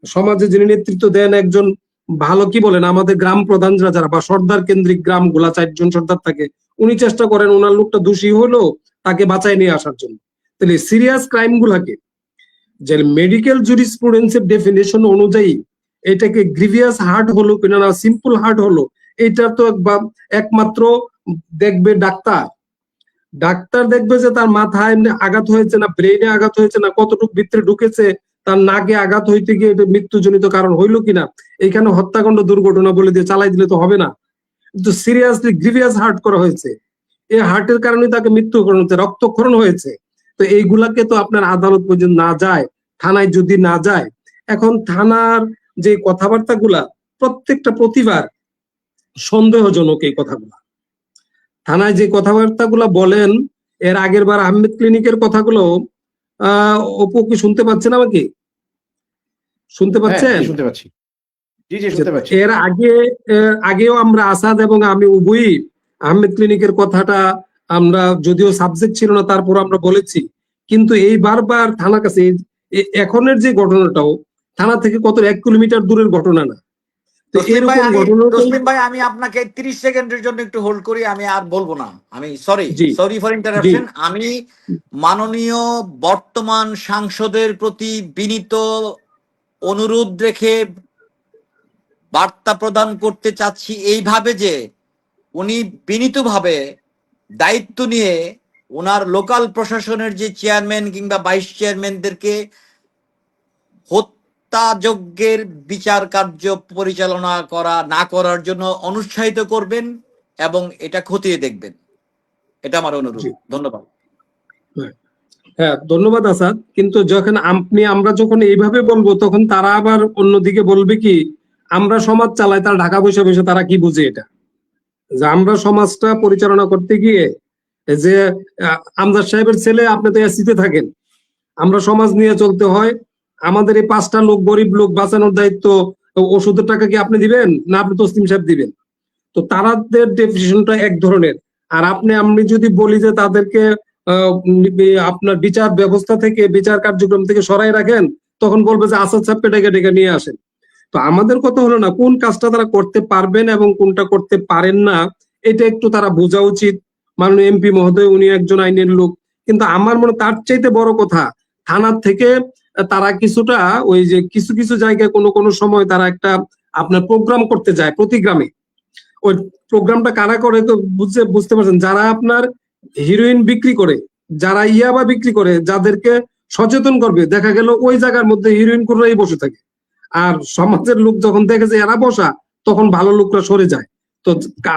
Speaker 5: সমাজে যিনি নেতৃত্ব দেন একজন ভালো কি বলেন আমাদের গ্রাম প্রধানরা যারা বা সর্দার কেন্দ্রিক গ্রাম গুলা 4 জন সর্দার থাকে, উনি চেষ্টা করেন ওনার লোকটা দোষী হলো তাকে বাঁচায় নিয়ে আসার জন্য। তাহলে সিরিয়াস ক্রাইম গুলাকে যে মেডিকেল জুরিসপ্রুডেন্সের ডেফিনেশন অনুযায়ী এটাকে গ্রিভিয়াস হার্ট হলো কিনা না সিম্পল হার্ট হলো, এটা তো একমাত্র দেখবে ডাক্তার। ডাক্তার দেখবে যে তার মাথায় আঘাত হয়েছে না ব্রেইনে আঘাত হয়েছে না কতটুকু ভিতরে ঢুকেছে, তার নাকে আঘাত হইতে গিয়ে মৃত্যুজনিত কারণ হইলো কিনা। এখানে হত্যাকাণ্ড দুর্ঘটনা বলে দিয়ে চালাই দিলে তো হবে না, কিন্তু সিরিয়াসলি গ্রিভিয়াস হার্ট করা হয়েছে, এই হার্টের কারণে তাকে মৃত্যুকরণ হচ্ছে, রক্তক্ষরণ হয়েছে। তো এইগুলাকে তো আপনার আদালত পর্যন্ত না যায়, থানায় যদি না যায়, এখন থানার যে কথাবার্তা গুলা প্রত্যেকটা প্রতিবার সন্দেহজনক। এই কথাগুলা থানায় যে কথাবার্তা গুলা বলেন, এর আগের বার আহমেদ ক্লিনিকের কথাগুলো অপু কি শুনতে পাচ্ছেন আমাকে? শুনতে পাচ্ছেন?
Speaker 1: শুনতে পাচ্ছি, জি জি শুনতে পাচ্ছি।
Speaker 5: এর আগেও আমরা আসাদ এবং আমি উভয়ই আহমেদ ক্লিনিকের কথাটা আমরা যদিও সাবজেক্ট ছিল না তারপর আমরা বলেছি, কিন্তু এই বারবার থানার কাছে এখনের যে ঘটনাটাও থানা থেকে কত 1 কিলোমিটার দূরের ঘটনা না। তো এরকম ঘটনা
Speaker 3: তসলিম ভাই, আমি আপনাকে 30 সেকেন্ডের জন্য একটু হোল্ড করি, আমি আর বলবো না। আমি সরি ফর ইন্টারাপশন। আমি মাননীয় বর্তমান সাংসদের প্রতি বিনীত অনুরোধ রেখে বার্তা প্রদান করতে চাচ্ছি এইভাবে যে উনি বিনীতভাবে দায়িত্ব নিয়ে ওনার লোকাল প্রশাসনের যে চেয়ারম্যান কিংবা ভাইস চেয়ারম্যানদেরকে হত্যাযজ্ঞের বিচার কার্য পরিচালনা করা না করার জন্য অনুৎসাহিত করবেন এবং এটা খতিয়ে দেখবেন। এটা আমার অনুরোধ। ধন্যবাদ।
Speaker 5: হ্যাঁ, ধন্যবাদ আসাদ। কিন্তু যখন আমরা যখন এইভাবে বলবো তখন তারা আবার অন্যদিকে বলবে কি আমরা সমাজ চালাই, তারা ঢাকা বসে বসে তারা কি বুঝে এটা, যে আমরা সমাজটা পরিচালনা করতে গিয়ে যে আমজাদ সাহেবের ছেলে আপনি তো এসিতে থাকেন, আমরা সমাজ নিয়ে চলতে হয়, আমাদের এই 5টা লোক গরিব লোক বাঁচানোর দায়িত্ব, ওষুধের টাকা কি আপনি দিবেন না আপনি তসলিম সাহেব দিবেন? তো তাদের ডেফিনিশনটা এক ধরনের। আর আমি যদি বলি যে তাদেরকে আপনার বিচার ব্যবস্থা থেকে বিচার কার্যক্রম থেকে সরাই রাখেন, তখন বলবে যে আসাদ সাহেবকে ডেকে নিয়ে আসেন। তো আমাদের কথা হলো না কোন কাজটা তারা করতে পারবেন এবং কোনটা করতে পারেন না, এটা একটু তারা বোঝা উচিত। মাননীয় এমপি মহোদয় উনি একজন আইনের লোক, কিন্তু আমার মনে তার চাইতে বড় কথা থানার থেকে তারা কিছুটা ওই যে কিছু কিছু জায়গায় কোনো সময় তারা একটা আপনার প্রোগ্রাম করতে যায় প্রতি গ্রামে। ওই প্রোগ্রামটা কারা করে তো বুঝতে পারছেন, যারা আপনার হিরোইন বিক্রি করে, যারা ইয়াবা বিক্রি করে, যাদেরকে সচেতন করবে, দেখা গেল ওই জায়গার মধ্যে হিরোইন কোনরাই বসে থাকে। আর সমাজের লোক যখন দেখে যে এরা বসা, তখন ভালো লোকরা সরে যায়। তো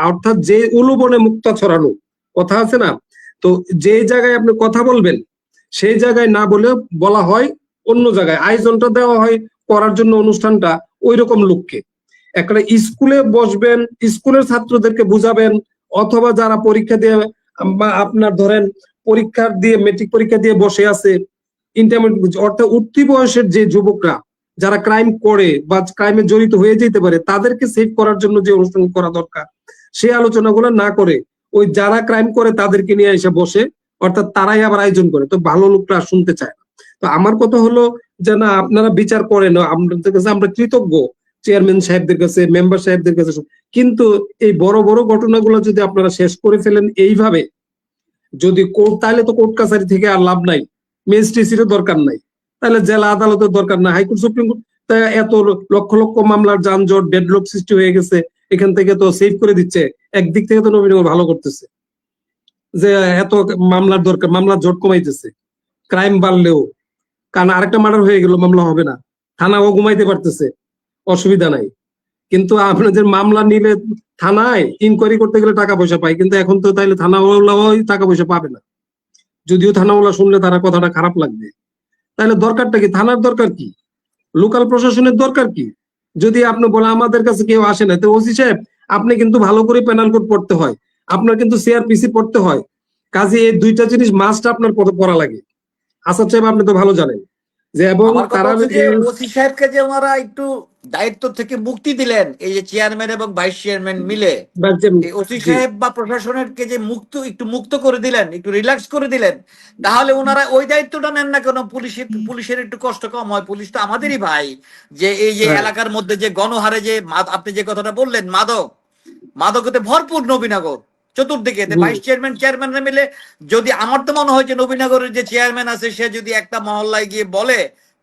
Speaker 5: অর্থাৎ যে উলুবনে মুক্তা ছড়ানো কথা আছে না, তো যে জায়গায় আপনি কথা বলবেন সেই জায়গায় না বলে বলা হয় অন্য জায়গায়, আয়োজনটা দেওয়া হয় করার জন্য অনুষ্ঠানটা ওই রকম লোককে। একটা স্কুলে বসবেন, স্কুলের ছাত্রদেরকে বুঝাবেন, অথবা যারা পরীক্ষা দিয়ে আপনার ধরেন পরীক্ষা দিয়ে মেট্রিক পরীক্ষা দিয়ে বসে আছে, ইন্টারমিডিয়েট অর্থাৎ উঠতি বয়সের যে যুবকরা যারা ক্রাইম করে বা ক্রাইমে জড়িত হয়ে যেতে পারে, তাদেরকে সেভ করার জন্য যে অনুষ্ঠান করা দরকার সেই আলোচনাগুলো না করে ওই যারা ক্রাইম করে তাদেরকে নিয়ে এসে বসে, অর্থাৎ তারাই আবার আয়োজন করে, তো ভালো লোকরা শুনতে চায় না। তো আমার কথা হলো যে না, আপনারা বিচার করেন, আপনাদের কাছে আমরা কৃতজ্ঞ, চেয়ারম্যান সাহেবদের কাছে, মেম্বার সাহেবদের কাছে, কিন্তু এই বড় বড় ঘটনাগুলো যদি আপনারা শেষ করে ফেলেন এইভাবে, যদি কোর্ট, তাহলে তো কোর্ট কাছারি থেকে আর লাভ নাই, ম্যাজিস্ট্রেসিরও দরকার নাই, তাহলে জেলা আদালতের দরকার নাই, হাইকোর্ট সুপ্রিম কোর্ট এত লক্ষ লক্ষ মামলার যানজট ডেডলক সৃষ্টি হয়ে গেছে, এখান থেকে তো সেভ করে দিচ্ছে। একদিক থেকে তো নবীনগর ভালো করতেছে যে এত মামলার দরকার, মামলার জট কমাইতেছে, ক্রাইম বাড়লেও, কারণ আরেকটা মার্ডার হয়ে গেল মামলা হবে না, থানাও ঘুমাইতে পারতেছে, অসুবিধা নাই। কিন্তু আপনাদের মামলা নিলে থানায় ইনকোয়ারি করতে গেলে টাকা পয়সা পায়, কিন্তু এখন তো তাইলে থানাওয়ালাও টাকা পয়সা পাবে না, যদিও থানাওয়ালা শুনলে তারা কথাটা খারাপ লাগবে। তাহলে দরকারটা কি? থানার দরকার কি? লোকাল প্রশাসনের দরকার কি? যদি আপনি বলে আমাদের কাছে কেউ আসে না, তো ওসি সাহেব আপনি কিন্তু ভালো করে পেনাল কোড পড়তে হয়, আপনার কিন্তু সিআরপিসি পড়তে হয়, কাজে এই 2টা জিনিস মাস্ট আপনার পড়া লাগে। আসাদ সাহেব আপনি তো ভালো জানেন, যে এবং
Speaker 3: আমার কথা
Speaker 5: তারা
Speaker 3: হচ্ছে যে ওসি সাহেবকে যে ওনারা একটু দায়িত্ব থেকে মুক্তি দিলেন, এই যে চেয়ারম্যান এবং ভাইস চেয়ারম্যান মিলে এই ওসি
Speaker 5: জি
Speaker 3: সাহেব বা প্রশাসনের কে যে একটু মুক্ত করে দিলেন, একটু রিল্যাক্স করে দিলেন, তাহলে ওনারা ওই দায়িত্বটা নেন না কেন? পুলিশের একটু কষ্ট কম হয়, পুলিশ তো আমাদেরই ভাই। যে এই যে
Speaker 5: হ্যাঁ,
Speaker 3: এলাকার মধ্যে যে গণহারে যে আপনি যে কথাটা বললেন, মাদকতে ভরপুর নবীনগর চতুর্দিকে, ভাইস চেয়ারম্যান চেয়ারম্যানরা মিলে যদি, আমার তো মনে হয় যে নবীনগরের যে চেয়ারম্যান আছে সে যদি একটা মহল্লায় গিয়ে বলে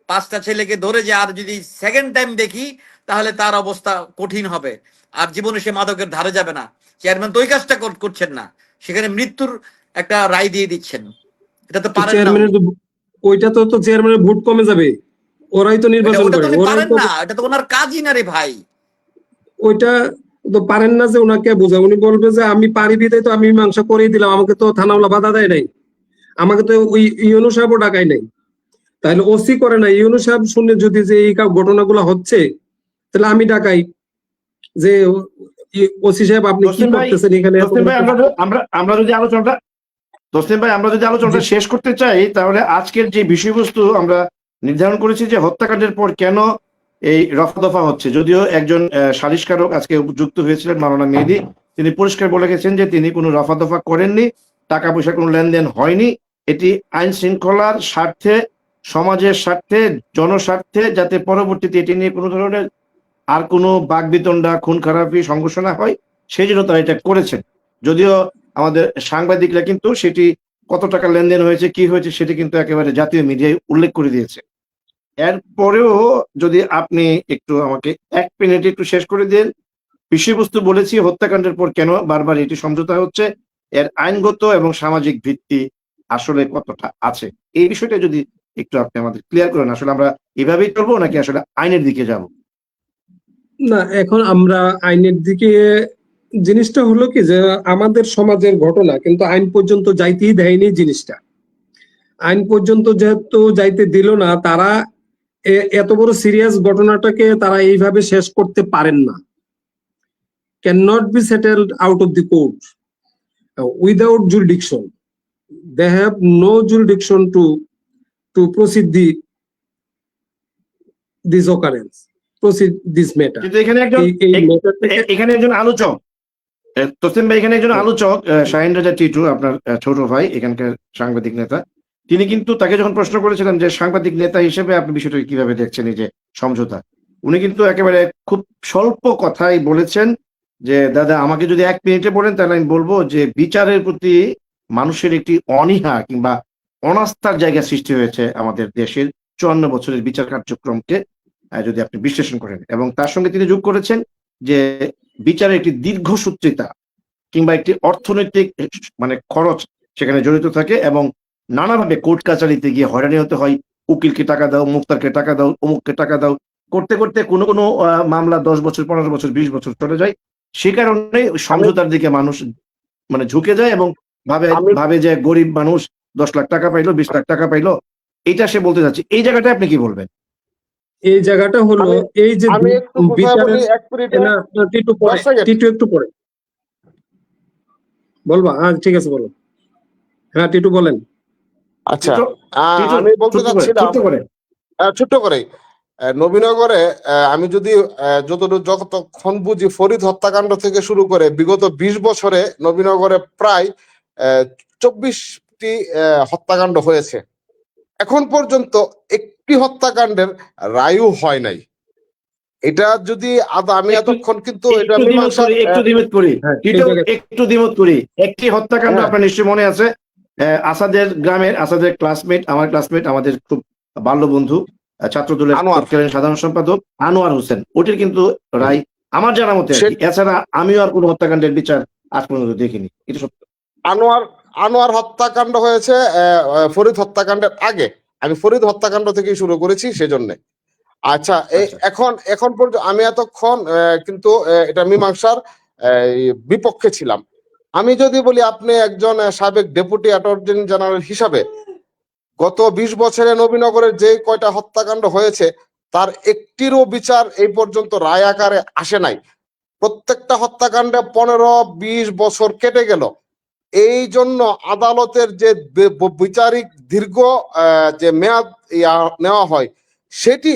Speaker 3: 5টা ছেলেকে ধরে, যে আর যদি সেকেন্ড টাইম দেখি তাহলে তার অবস্থা কঠিন হবে, আর জীবনে সে মাদকের ধারে যাবে না। চেয়ারম্যান তো ওই কাজটা করছেন না, সেখানে মৃত্যুর একটা রায় দিয়ে দিচ্ছেন। এটা তো পারেন না উনি।
Speaker 5: চেয়ারম্যানের ওইটা তো চেয়ারম্যানের ভোট কমে যাবে, ওরাই তো নির্বাচন
Speaker 3: ওটা তো
Speaker 5: করে,
Speaker 3: উনি
Speaker 5: ওরাই
Speaker 3: পারেন
Speaker 5: তো
Speaker 3: না, এটা তো ওনার কাজই না রে ভাই।
Speaker 5: ওইটা তো পারেন না যে ওনাকে বোঝা। উনি বলবে যে আমি পারি বিদায় তো আমি মীমাংসা করেই দিলাম, আমাকে তো থানাওয়ালা বাধা দেয় নাই, আমাকে তো ওই ইউনূস সাহেবও ডাকাই নাই। তাহলে ওসি করে না, ইউনূস সাহেব শুনে যদি যে এই ঘটনাগুলো হচ্ছে, তাহলে আমি ডাকাই যে ওসি সাহেব আপনি কি
Speaker 1: তসলিম ভাই,
Speaker 5: করতেছেন এখানে?
Speaker 1: তসলিম ভাই, আমরা যদি আলোচনাটা তসলিম ভাই আমরা যদি আলোচনাটা শেষ করতে চাই, তাহলে আজকের যে বিষয়বস্তু আমরা নির্ধারণ করেছি যে হত্যাকাণ্ডের পর কেন এই রফা দফা হচ্ছে, যদিও একজন সালিশকারক আজকে যুক্ত হয়েছিলেন মাওলানা মেহেদী, তিনি পরিষ্কার বলে গেছেন যে তিনি কোনো রফা দফা করেননি, টাকা পয়সার কোনো লেনদেন হয়নি, এটি আইন শৃঙ্খলার স্বার্থে, সমাজের স্বার্থে, জনস্বার্থে, যাতে পরবর্তীতে এটি নিয়ে কোনো ধরনের আর কোনো বাকবিতণ্ডা, খুন খারাপি, সংঘর্ষ না হয়, সেই জন্য তারা এটা করেছেন। যদিও আমাদের সাংবাদিকরা কিন্তু সেটি কত টাকা লেনদেন হয়েছে, কি হয়েছে, সেটি কিন্তু একেবারে জাতীয় মিডিয়ায় উল্লেখ করে দিয়েছে। এরপরেও যদি আপনি একটু আমাকে 1 মিনিট একটু শেষ করে দেন, বিষয়বস্তু বলেছি হত্যাকাণ্ডের পর কেন বারবার এটি সমঝোতা হচ্ছে, এর আইনগত এবং সামাজিক ভিত্তি আসলে কতটা আছে, এই বিষয়টা যদি একটু আপনি আমাদের ক্লিয়ার করেন। আসলে আমরা এভাবেই চলবো নাকি আসলে আইনের দিকে যাব?
Speaker 5: না, এখন আমরা আইনের দিকে, জিনিসটা হলো কি যে আমাদের সমাজের ঘটনা কিন্তু আইন পর্যন্ত যাইতেই দেয়নি জিনিসটা। আইন পর্যন্ত যেহেতু যাইতে দিল না, তারা এত বড় সিরিয়াস ঘটনাটাকে তারা এইভাবে শেষ করতে পারেন না। Can not be settled out of the court without jurisdiction. They have no jurisdiction to proceed this occurrence, proceed this matter.
Speaker 1: কিন্তু এখানে এখানে একজন আলোচক, তসলিম ভাই, এখানে একজন আলোচক শাহিন রাজা টিটু, আপনার ছোট ভাই, এখানকার সাংবাদিক নেতা, তিনি কিন্তু তাকে যখন প্রশ্ন করেছিলেন যে সাংবাদিক নেতা হিসেবে আপনি বিষয়টাকে কিভাবে দেখছেন এই যে সমঝোতা, উনি কিন্তু একেবারে খুব স্বল্প কথাই বলেছেন যে দাদা আমাকে যদি 1 মিনিটে বলেন তাহলে আমি বলবো যে বিচারের প্রতি মানুষের একটি অনীহা কিংবা অনাস্থার জায়গা সৃষ্টি হয়েছে আমাদের দেশের 54 বছরের বিচার কার্যক্রমকে যদি আপনি বিশ্লেষণ করেন, এবং তার সঙ্গে তিনি যোগ করেছেন যে বিচারের একটি দীর্ঘসূত্রিতা কিংবা একটি অর্থনৈতিক মানে খরচ সেখানে জড়িত থাকে, এবং নানাভাবে কোর্ট কাছারিতে গিয়ে হয়রানি হতে হয়, উকিলকে টাকা দাও, মুক্তারকে টাকা দাও, অমুককে টাকা দাও, করতে করতে কোনো কোনো মামলা 10 বছর, 15 বছর, 20 বছর চলে যায়। সে কারণে সমঝোতার দিকে মানুষ মানে ঝুঁকে যায় এবং ভাবে যে গরিব মানুষ 10 লাখ টাকা পাইলো, 20 লাখ টাকা পাইলো, এটা সে বলতে যাচ্ছে। এই জায়গাটা আপনি কি বলবেন?
Speaker 5: এই জায়গাটা হলো এই যে
Speaker 7: আমি একটু বুঝাই বলি 1 মিনিটে,
Speaker 5: না, টিটু
Speaker 7: 10 সেকেন্ড।
Speaker 5: একটু পরে বলবা। হ্যাঁ ঠিক আছে, বলো। হ্যাঁ টিটু বলেন।
Speaker 7: আচ্ছা,
Speaker 1: টিটু,
Speaker 7: আমি বলতে চাচ্ছিলাম ছোট্ট করে নবীনগরে আমি যদি যতক্ষণ বুঝি ফরিদ হত্যাকাণ্ড থেকে শুরু করে বিগত 20 বছরে নবীনগরে প্রায় 24টি হত্যাকাণ্ড হয়েছে। এখন পর্যন্ত একটি হত্যাকাণ্ডের রায়ও হয় নাই। এটা যদি আমি এতক্ষণ কিন্তু এটা
Speaker 1: একটু দ্বিমত করি। একটি হত্যাকাণ্ড আপনার নিশ্চয়ই মনে আছে, আসাদের গ্রামের, আসাদের ক্লাসমেট, আমার ক্লাসমেট, আমাদের খুব বাল্য বন্ধু, ছাত্রদলের তৎকালীন সাধারণ সম্পাদক আনোয়ার হোসেন, ওটির কিন্তু রায় আমার জানা মতে, এছাড়া আমিও আর কোনো হত্যাকাণ্ডের বিচার আজ পর্যন্ত দেখিনি। এটা সত্য।
Speaker 7: আনোয়ার হত্যাকাণ্ড হয়েছে ফরিদ হত্যাকাণ্ডের আগে। আমি ফরিদ হত্যাকাণ্ড থেকেই শুরু করেছি, সেজন্য। আচ্ছা, এখন পর্যন্ত আমি এতক্ষণ কিন্তু এটা মীমাংসার বিপক্ষে ছিলাম। আমি যদি বলি, আপনি একজন সাবেক ডেপুটি অ্যাটর্নি জেনারেল হিসাবে গত 20 বছরে নবীনগরের যে কয়টা হত্যাকাণ্ড হয়েছে তার একটিরও বিচার এই পর্যন্ত রায় আকারে আসে নাই। প্রত্যেকটা হত্যাকাণ্ডে 15-20 বছর কেটে গেল। এই জন্য আদালতের যে বিচারিক দীর্ঘ যে মেয়াদ নেওয়া হয় সেটি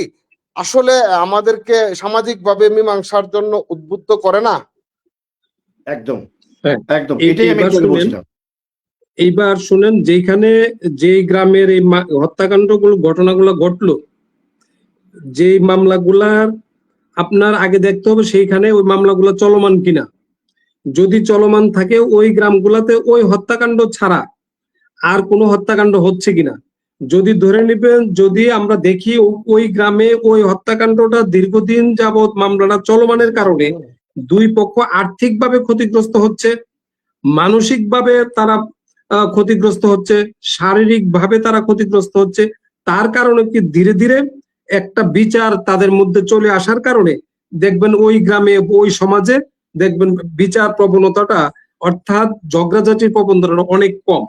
Speaker 7: আসলে আমাদেরকে সামাজিকভাবে মীমাংসার জন্য উদ্বুদ্ধ করে না?
Speaker 1: একদম
Speaker 5: হ্যাঁ,
Speaker 1: একদম, এটাই আমি
Speaker 5: এইবার
Speaker 1: একটু
Speaker 5: শুনেন,
Speaker 1: বলছিলাম।
Speaker 5: এইবার শুনেন, যেখানে যেই গ্রামের এই হত্যাকাণ্ডগুলো ঘটনাগুলো ঘটলো, যেই মামলাগুলার আপনার আগে দেখতে হবে সেইখানে ওই মামলাগুলো চলমান কিনা। যদি চলমান থাকে ওই গ্রামগুলাতে ওই হত্যাকাণ্ড ছাড়া আর কোনো হত্যাকাণ্ড হচ্ছে কিনা। যদি ধরে নেবেন, যদি আমরা দেখি ওই গ্রামে ওই হত্যাকাণ্ডটা দীর্ঘদিন যাবৎ মামলাটা চলমানের কারণে দুই পক্ষ আর্থিকভাবে ক্ষতিগ্রস্ত হচ্ছে, মানসিকভাবে তারা ক্ষতিগ্রস্ত হচ্ছে, শারীরিকভাবে তারা ক্ষতিগ্রস্ত হচ্ছে, তার কারণে কি ধীরে ধীরে একটা বিচার তাদের মধ্যে চলে আসার কারণে দেখবেন ওই গ্রামে ওই সমাজে দেখবেন বিচার প্রবণতাটা অর্থাৎ ঝগড়াঝাটির প্রবণতাটা অনেক কম।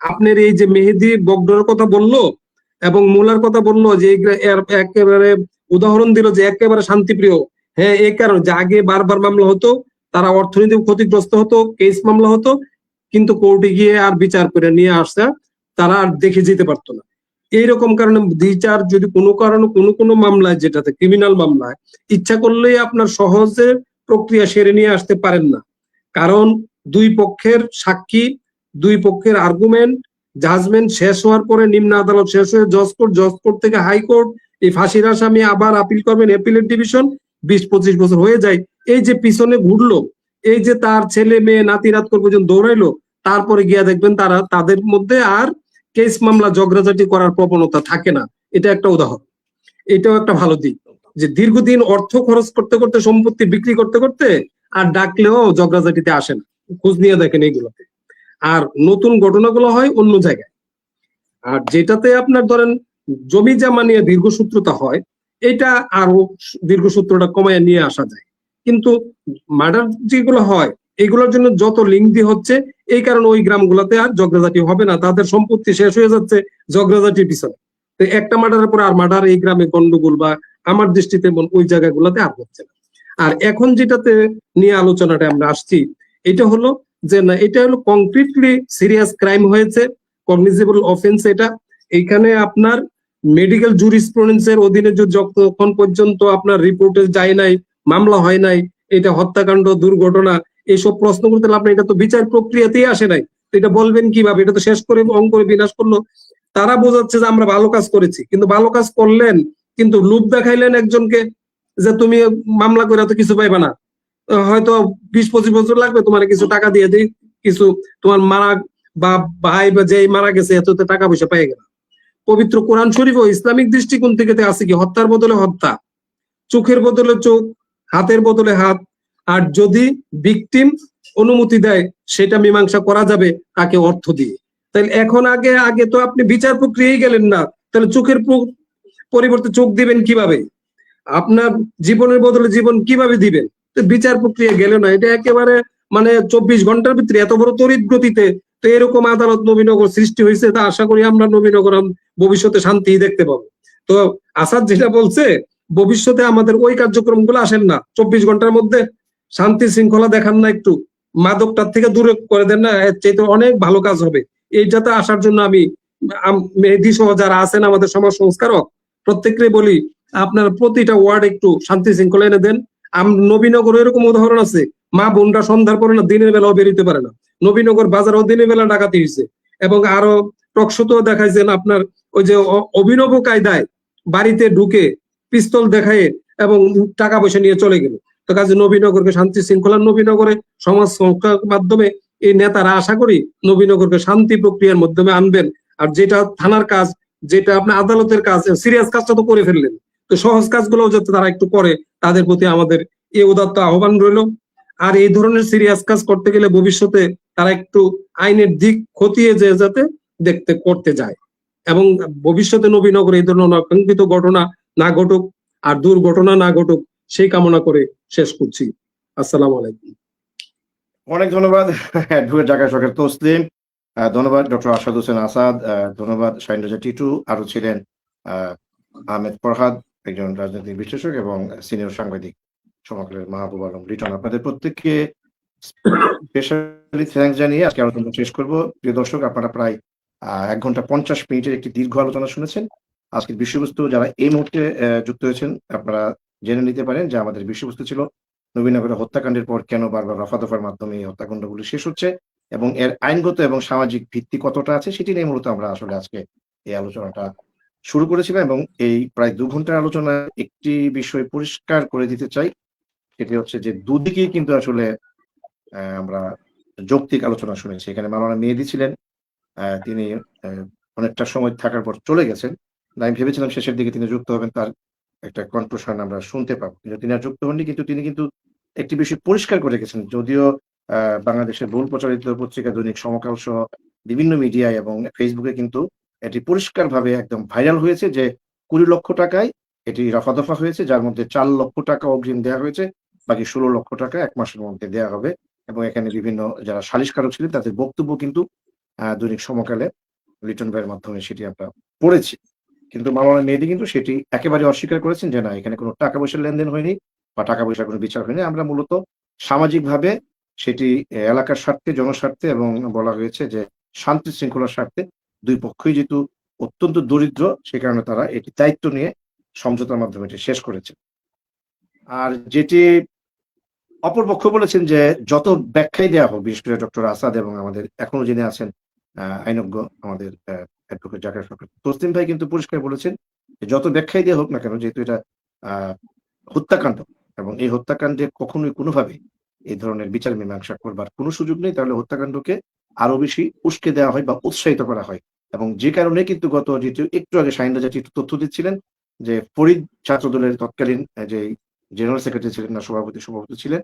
Speaker 5: আপনার এই যে মেহেদি বগডোর কথা বললো এবং মোলার কথা বললো যে একেবারে উদাহরণ দিল যে একেবারে শান্তিপ্রিয়, হ্যাঁ এই কারণে যে আগে বারবার মামলা হতো, তারা অর্থনৈতিক ক্ষতিগ্রস্ত হতো, কেস মামলা হতো, কিন্তু কোর্টে গিয়ে আর বিচার করে নিয়ে আসা তারা আর দেখে যেতে পারতো না। এইরকম কারণে বিচার যদি কোনো কারণে কোনো মামলায়, যেটাতে ক্রিমিনাল মামলায় ইচ্ছা করলেই আপনার সহজে প্রক্রিয়া সেরে নিয়ে আসতে পারেন না, কারণ দুই পক্ষের সাক্ষী, দুই পক্ষের আর্গুমেন্ট, জাজমেন্ট শেষ হওয়ার পরে নিম্ন আদালত শেষ হয়ে জজ কোর্ট, জজ কোর্ট থেকে হাইকোর্ট, এই ফাঁসির আসামি আবার আপিল করবেন অ্যাপিলেট ডিভিশন, 20-25 বছর হয়ে যায়। এই যে পিছনে ঘুরলো, এই যে তার ছেলে মেয়ে নাতি নাত পর্যন্ত দৌড়াইলো, তারপরে গিয়া দেখবেন তারা তাদের মধ্যে আর কেস মামলা ঝগড়াঝাটি করার প্রবণতা থাকে না। এটা একটা উদাহরণ। এটাও একটা ভালো দিক যে দীর্ঘদিন অর্থ খরচ করতে করতে, সম্পত্তি বিক্রি করতে করতে আর ডাকলেও ঝগড়াঝাটিতে আসে না। খোঁজ নিয়ে দেখেন এইগুলোতে। আর নতুন ঘটনাগুলো হয় অন্য জায়গায়। আর যেটাতে আপনার ধরেন জমি জমা নিয়ে দীর্ঘসূত্রতা হয়, এটা আরো দীর্ঘসূত্রটা কমায় নিয়ে আসা যায়। কিন্তু মার্ডার যেগুলো হয় এগুলোর জন্য যত লিঙ্কদি হচ্ছে, এই কারণে ওই গ্রামগুলোতে আর ঝগড়াঝাটি হবে না, তাদের সম্পত্তি শেষ হয়ে যাচ্ছে ঝগড়াঝাটির পিছনে। তো একটা মার্ডারের পরে আর মার্ডার এই গ্রামে গন্ডগোল বা আমার দৃষ্টিতে ওই জায়গাগুলোতে আর হচ্ছে না। আর এখন যেটাতে নিয়ে আলোচনাটা আমরা আসছি, এটা হলো যে না, এটা হলো কংক্রিটলি সিরিয়াস ক্রাইম হয়েছে, কগনিজেবল অফেন্স। এটা এইখানে আপনার মেডিকেল জুরিসপ্রুডেন্সের অধীনে যতক্ষণ পর্যন্ত আপনার রিপোর্টে যায় নাই, মামলা হয় নাই, এটা হত্যাকাণ্ড, দুর্ঘটনা, এইসব প্রশ্ন করতে লাভ নাই। এটা তো বিচার প্রক্রিয়াতেই আসে নাই, এটা বলবেন কিভাবে? এটা তো শেষ করে অঙ্ক করে বিনাশ করলো। তারা বোঝাচ্ছে যে আমরা ভালো কাজ করেছি, কিন্তু ভালো কাজ করলেন, কিন্তু লোভ দেখাইলেন একজনকে যে তুমি মামলা করে তো কিছু পাইবা না, হয়তো 20-25 বছর লাগবে, তোমার কিছু টাকা দিয়ে দিই, কিছু তোমার মারা বা ভাই বা যেই মারা গেছে এততে টাকা পয়সা পেয়ে গেল। পবিত্র কোরআন শরীফ ও ইসলামিক দৃষ্টিকোণ থেকে আছে কি হত্যার বদলে হত্যা, চোখের বদলে চোখ, হাতের বদলে হাত। আর যদি ভিকটিম অনুমতি দেয় সেটা মীমাংসা করা যাবে তাকে অর্থ দিয়ে। তাহলে এখন আগে তো আপনি বিচার প্রক্রিয়ায় গেলেন না, তাহলে চোখের পরিবর্তে চোখ দিবেন কিভাবে? আপনার জীবনের বদলে জীবন কিভাবে দিবেন? বিচার প্রক্রিয়া গেল না। এটা একেবারে মানে 24 ঘন্টার ভিতরে এত বড় তড়িৎ গতিতে তো এরকম আদালত নবীনগর সৃষ্টি হয়েছে, তা আশা করি আমরা নবীনগর ভবিষ্যতে শান্তি দেখতে পাবো। তো আসাদ যেটা বলছে, ভবিষ্যতে আমাদের ওই কার্যক্রম গুলো আসেন না, 24 ঘন্টার মধ্যে শান্তি শৃঙ্খলা দেখান না, একটু মাদকটার থেকে দূরে করে দেন না, এর চাইতে অনেক ভালো কাজ হবে। এইটাতে আসার জন্য আমি মেহেদী সহ যারা আছেন আমাদের সমাজ সংস্কারক প্রত্যেককে বলি, আপনার প্রতিটা ওয়ার্ড একটু শান্তি শৃঙ্খলা এনে দেন। নবীনগর এরকম উদাহরণ আছে, মা বোনরা সন্ধ্যার পরে না দিনের বেলাও বেরোতে পারে না, নবীনগর বাজারও দিনের বেলা ডাকাতি হয়েছে। এবং আরো টকশোতেও দেখাইছেন আপনার ওই যে অভিনব কায়দায় বাড়িতে ঢুকে পিস্তল দেখায় এবং টাকা পয়সা নিয়ে চলে গেল। তো কাজে নবীনগরকে শান্তি শৃঙ্খলা, নবীনগরে সমাজ সংস্কার মাধ্যমে এই নেতারা আশা করি নবীনগরকে শান্তি প্রক্রিয়ার মাধ্যমে আনবেন। আর যেটা থানার কাজ, যেটা আপনার আদালতের কাজ, সিরিয়াস কাজটা তো করে ফেললেন, তো সহজ কাজগুলো যাতে তারা একটু করে, তাদের প্রতি আমাদের এই উদাত্ত আহ্বান রইল। আর এই ধরনের সিরিয়াস কাজ করতে গেলে ভবিষ্যতে তারা একটু আইনের দিক খতিয়ে যে যাতে দেখতে করতে যায়, এবং ভবিষ্যতে নবীনগরে এই ধরনের অনাকাঙ্ক্ষিত ঘটনা না ঘটুক আর দুর্ঘটনা না ঘটুক, সেই কামনা করে শেষ করছি। আসসালামু আলাইকুম।
Speaker 1: অনেক ধন্যবাদ অ্যাডভোকেট ঢাকা সরকার তসলিম, ধন্যবাদ ডক্টর আসাদ হোসেন আসাদ, ধন্যবাদ শাহিন রাজা টিটু, আরো ছিলেন আহমেদ ফরহাদ, একজন রাজনৈতিক বিশ্লেষক এবং সিনিয়র সাংবাদিক সমকালের মাহবুব আলম লিটন। আপনাদের প্রত্যেককে স্পেশালি থ্যাঙ্কস জানিয়ে আজকে আলোচনা শেষ করব। প্রিয় দর্শক, আপনারা প্রায় ১ ঘন্টা ৫০ মিনিটের একটি দীর্ঘ আলোচনা শুনেছেন। আজকের বিষয়বস্তু যারা এই মুহূর্তে যুক্ত হয়েছেন, আপনারা জেনে নিতে পারেন যে আমাদের বিষয়বস্তু ছিল নবীনগরে হত্যাকাণ্ডের পর কেন বারবার রফা-দফার মাধ্যমে এই হত্যাকাণ্ডগুলি শেষ হচ্ছে এবং এর আইনগত এবং সামাজিক ভিত্তি কতটা আছে সেটি নিয়ে মূলত আমরা আসলে আজকে এই আলোচনাটা শুরু করেছিলাম। এবং এই প্রায় ২ ঘন্টার আলোচনায় একটি বিষয় পরিষ্কার করে দিতে চাই, সেটি হচ্ছে যে দুদিকেই কিন্তু আসলে আমরা যৌক্তিক আলোচনা শুনেছি। এখানে মাওলানা মেহেদী ছিলেন, তিনি অনেকটা সময় থাকার পর চলে গেছেন। আমি ভেবেছিলাম শেষের দিকে তিনি যুক্ত হবেন, তার একটা কণ্ঠস্বর আমরা শুনতে পাবো, কিন্তু তিনি আর যুক্ত হননি। কিন্তু তিনি কিন্তু একটি বিষয় পরিষ্কার করে গেছেন, যদিও বাংলাদেশের বহুল প্রচারিত পত্রিকা দৈনিক সমকাল সহ বিভিন্ন মিডিয়ায় এবং ফেসবুকে কিন্তু এটি পরিষ্কারভাবে একদম ভাইরাল হয়েছে যে ২০ লক্ষ টাকায় এটি রফা-দফা হয়েছে, যার মধ্যে ৪ লক্ষ টাকা অগ্রিম দেওয়া হয়েছে, বাকি ১৬ লক্ষ টাকা ১ মাসের মধ্যে দেওয়া হবে। এবং এখানে বিভিন্ন যারা সালিশকারক ছিলেন তাদের বক্তব্য কিন্তু দৈনিক সমকালে লিটন ভাইয়ের মাধ্যমে সেটি আমরা পড়েছি। কিন্তু মাওলানা মেহেদী কিন্তু সেটি একেবারে অস্বীকার করেছেন যে না, এখানে কোনো টাকা পয়সার লেনদেন হয়নি বা টাকা পয়সার কোনো বিচার হয়নি। আমরা মূলত সামাজিকভাবে সেটি এলাকার স্বার্থে, জনস্বার্থে এবং বলা হয়েছে যে শান্তি শৃঙ্খলার স্বার্থে ২ পক্ষই যেহেতু অত্যন্ত দরিদ্র, সে কারণে তারা এটি দায়িত্ব নিয়ে সমঝোতার মাধ্যমে এটি শেষ করেছে। আর যেটি অপরপক্ষ বলেছেন যে যত ব্যাখ্যাই দেওয়া হোক, বিশেষ করে ডক্টর আসাদ এবং আমাদের এখনো যিনি আছেন আইনজ্ঞ আমাদের অ্যাডভোকেট জাকের সরকার, তসলিম ভাই কিন্তু পরিষ্কার বলেছেন যে যত ব্যাখ্যাই দেওয়া হোক না কেন, যেহেতু এটা হত্যাকাণ্ড এবং এই হত্যাকাণ্ডে কখনোই কোনোভাবে এই ধরনের বিচার মীমাংসা করবার কোনো সুযোগ নেই, তাহলে হত্যাকাণ্ডকে আরো বেশি উস্কে দেওয়া হয় বা উৎসাহিত করা হয়। এবং যে কারণে কিন্তু গত যেহেতু একটু আগে শাহিন রাজা একটু তথ্য দিচ্ছিলেন যে ফরিদ ছাত্রদলের তৎকালীন যে জেনারেল সেক্রেটারি ছিলেন না সভাপতি ছিলেন,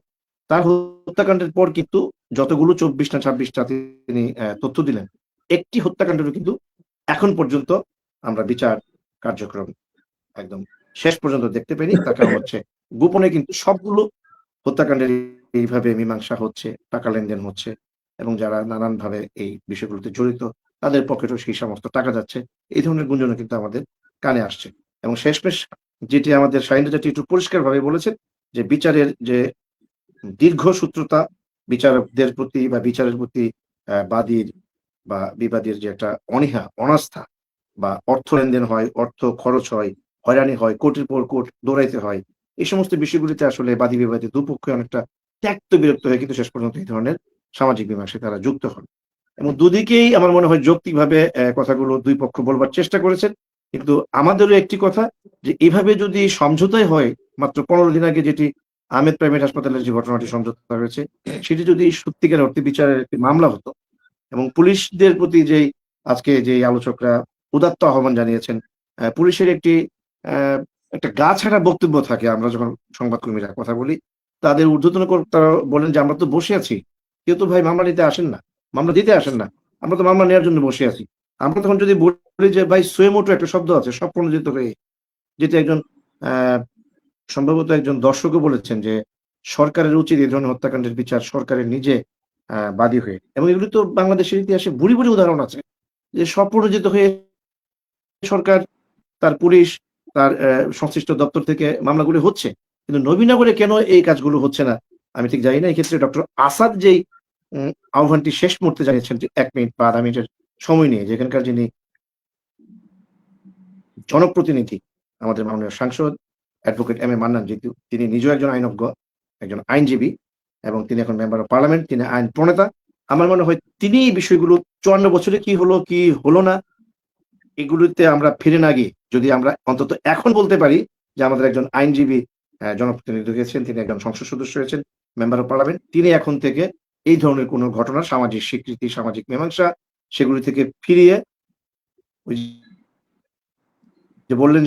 Speaker 1: তার হত্যাকাণ্ডের পর কিন্তু যতগুলো ২৪ না ২৬টা তিনি তথ্য দিলেন, একটি হত্যাকাণ্ডেরও কিন্তু এখন পর্যন্ত আমরা বিচার কার্যক্রম একদম শেষ পর্যন্ত দেখতে পাইনি। তার কারণ হচ্ছে গোপনে কিন্তু সবগুলো হত্যাকাণ্ডের এইভাবে মীমাংসা হচ্ছে, টাকা লেনদেন হচ্ছে এবং যারা নানানভাবে এই বিষয়গুলোতে জড়িত তাদের পকেটেও সেই সমস্ত টাকা যাচ্ছে। এই ধরনের গুঞ্জনও কিন্তু আমাদের কানে আসছে। এবং শেষমেশ যেটি আমাদের শাহিন রাজা একটু পরিষ্কারভাবে বলেছেন যে বিচারের যে দীর্ঘসূত্রতা, বিচারকদের প্রতি বা বিচারের প্রতি বাদীর বা বিবাদীর যে একটা অনীহা, অনাস্থা বা অর্থ লেনদেন হয়, অর্থ খরচ হয়, হয়রানি হয়, কোর্টের পর কোর্ট দৌড়াইতে হয়, এই সমস্ত বিষয়গুলিতে আসলে বাদী বিবাদী দুপক্ষে অনেকটা ত্যক্ত বিরক্ত হয়ে কিন্তু শেষ পর্যন্ত এই ধরনের সামাজিক মীমাংসায় তারা যুক্ত হন। এবং দুদিকেই আমার মনে হয় যৌক্তিকভাবে কথাগুলো ২ পক্ষ বলবার চেষ্টা করেছেন। কিন্তু আমাদেরও একটি কথা, যে এভাবে যদি সমঝোতাই হয়, মাত্র ১৫ দিন আগে যেটি আহমেদ প্রাইভেট হাসপাতালের যে ঘটনাটি সমঝোতা হয়েছে, সেটি যদি সত্যিকার অর্থে বিচারের একটি মামলা হতো এবং পুলিশদের প্রতি যেই আজকে যে আলোচকরা উদাত্ত আহ্বান জানিয়েছেন, পুলিশের একটি একটা গা ছাড়া বক্তব্য থাকে। আমরা যখন সংবাদকর্মীরা কথা বলি, তাদের ঊর্ধ্বতন কর্তারা বলেন যে আমরা তো বসে আছি, কেউ তো ভাই মামলা নিতে আসেন না, মামলা দিতে আসেন না, আমরা তো মামলা নেওয়ার জন্য বসে আছি। আমরা তখন যদি বলি যে ভাই সুয়েমোটো একটা শব্দ আছে স্বপ্রণোদিত হয়ে, যেটা একজন সম্ভবত একজন দর্শকও বলেছেন যে সরকারের উচিত এই ধরনের হত্যাকাণ্ডের বিচার সরকারের নিজে বাদী হয়ে। এবং এগুলি তো বাংলাদেশের ইতিহাসে বুড়ি বুড়ি উদাহরণ আছে যে স্বপ্রণোদিত হয়ে সরকার, তার পুলিশ, তার সংশ্লিষ্ট দপ্তর থেকে মামলাগুলি হচ্ছে। কিন্তু নবীনগরে কেন এই কাজগুলো হচ্ছে না আমি ঠিক জানি না। এই ক্ষেত্রে ডক্টর আসাদ যেই আহ্বানটি শেষ মুহূর্তে জানিয়েছেন যে ১ মিনিট বা ০.৫ মিনিটের সময় নিয়ে, যেখানকার যিনি জনপ্রতিনিধি আমাদের মাননীয় সাংসদ অ্যাডভোকেট এম এ মান্নান, যেহেতু তিনি নিজেও একজন আইনজ্ঞ, একজন আইনজীবী এবং তিনি এখন মেম্বার অফ পার্লামেন্ট, তিনি আইন প্রণেতা। আমার মনে হয় তিনি এই বিষয়গুলো ৫৪ বছরে কি হলো কি হলো না এগুলিতে আমরা ফিরে না গিয়ে যদি আমরা অন্তত এখন বলতে পারি যে আমাদের একজন আইনজীবী জনপ্রতিনিধি হয়েছেন, তিনি একজন সংসদ সদস্য হয়েছেন, মেম্বার অফ পার্লামেন্ট, তিনি এখন থেকে এই ধরনের কোনো ঘটনা, সামাজিক স্বীকৃতি, সামাজিক মীমাংসা সেগুলি থেকে ফিরিয়ে ওই যে বললেন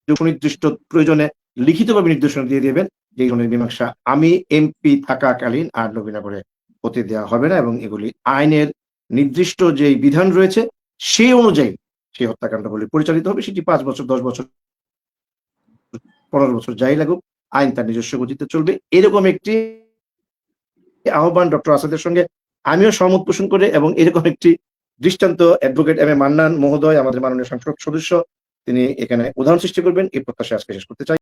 Speaker 1: সুনির্দিষ্ট প্রয়োজনে লিখিতভাবে নির্দেশনা দিয়ে দেবেন যে এই ধরনের মীমাংসা আমি এমপি থাকাকালীন আর নবীনগরে হতে দেওয়া হবে না এবং এগুলি আইনের নির্দিষ্ট যে বিধান রয়েছে সেই অনুযায়ী সেই হত্যাকাণ্ডগুলি পরিচালিত হবে। সেটি ৫ বছর, ১০ বছর, ১৫ বছর যাই লাগুক, আইন তার নিজস্ব গতিতে চলবে। এরকম একটি আহ্বান ডক্টর আসাদের সঙ্গে আমিও সহমত পোষণ করে এবং এরকম একটি দৃষ্টান্ত অ্যাডভোকেট এম এ মান্নান মহোদয়, আমাদের মাননীয় সংসদ সদস্য, তিনি এখানে উদাহরণ সৃষ্টি করবেন এই প্রত্যাশা আজকে শেষ করতে চাই।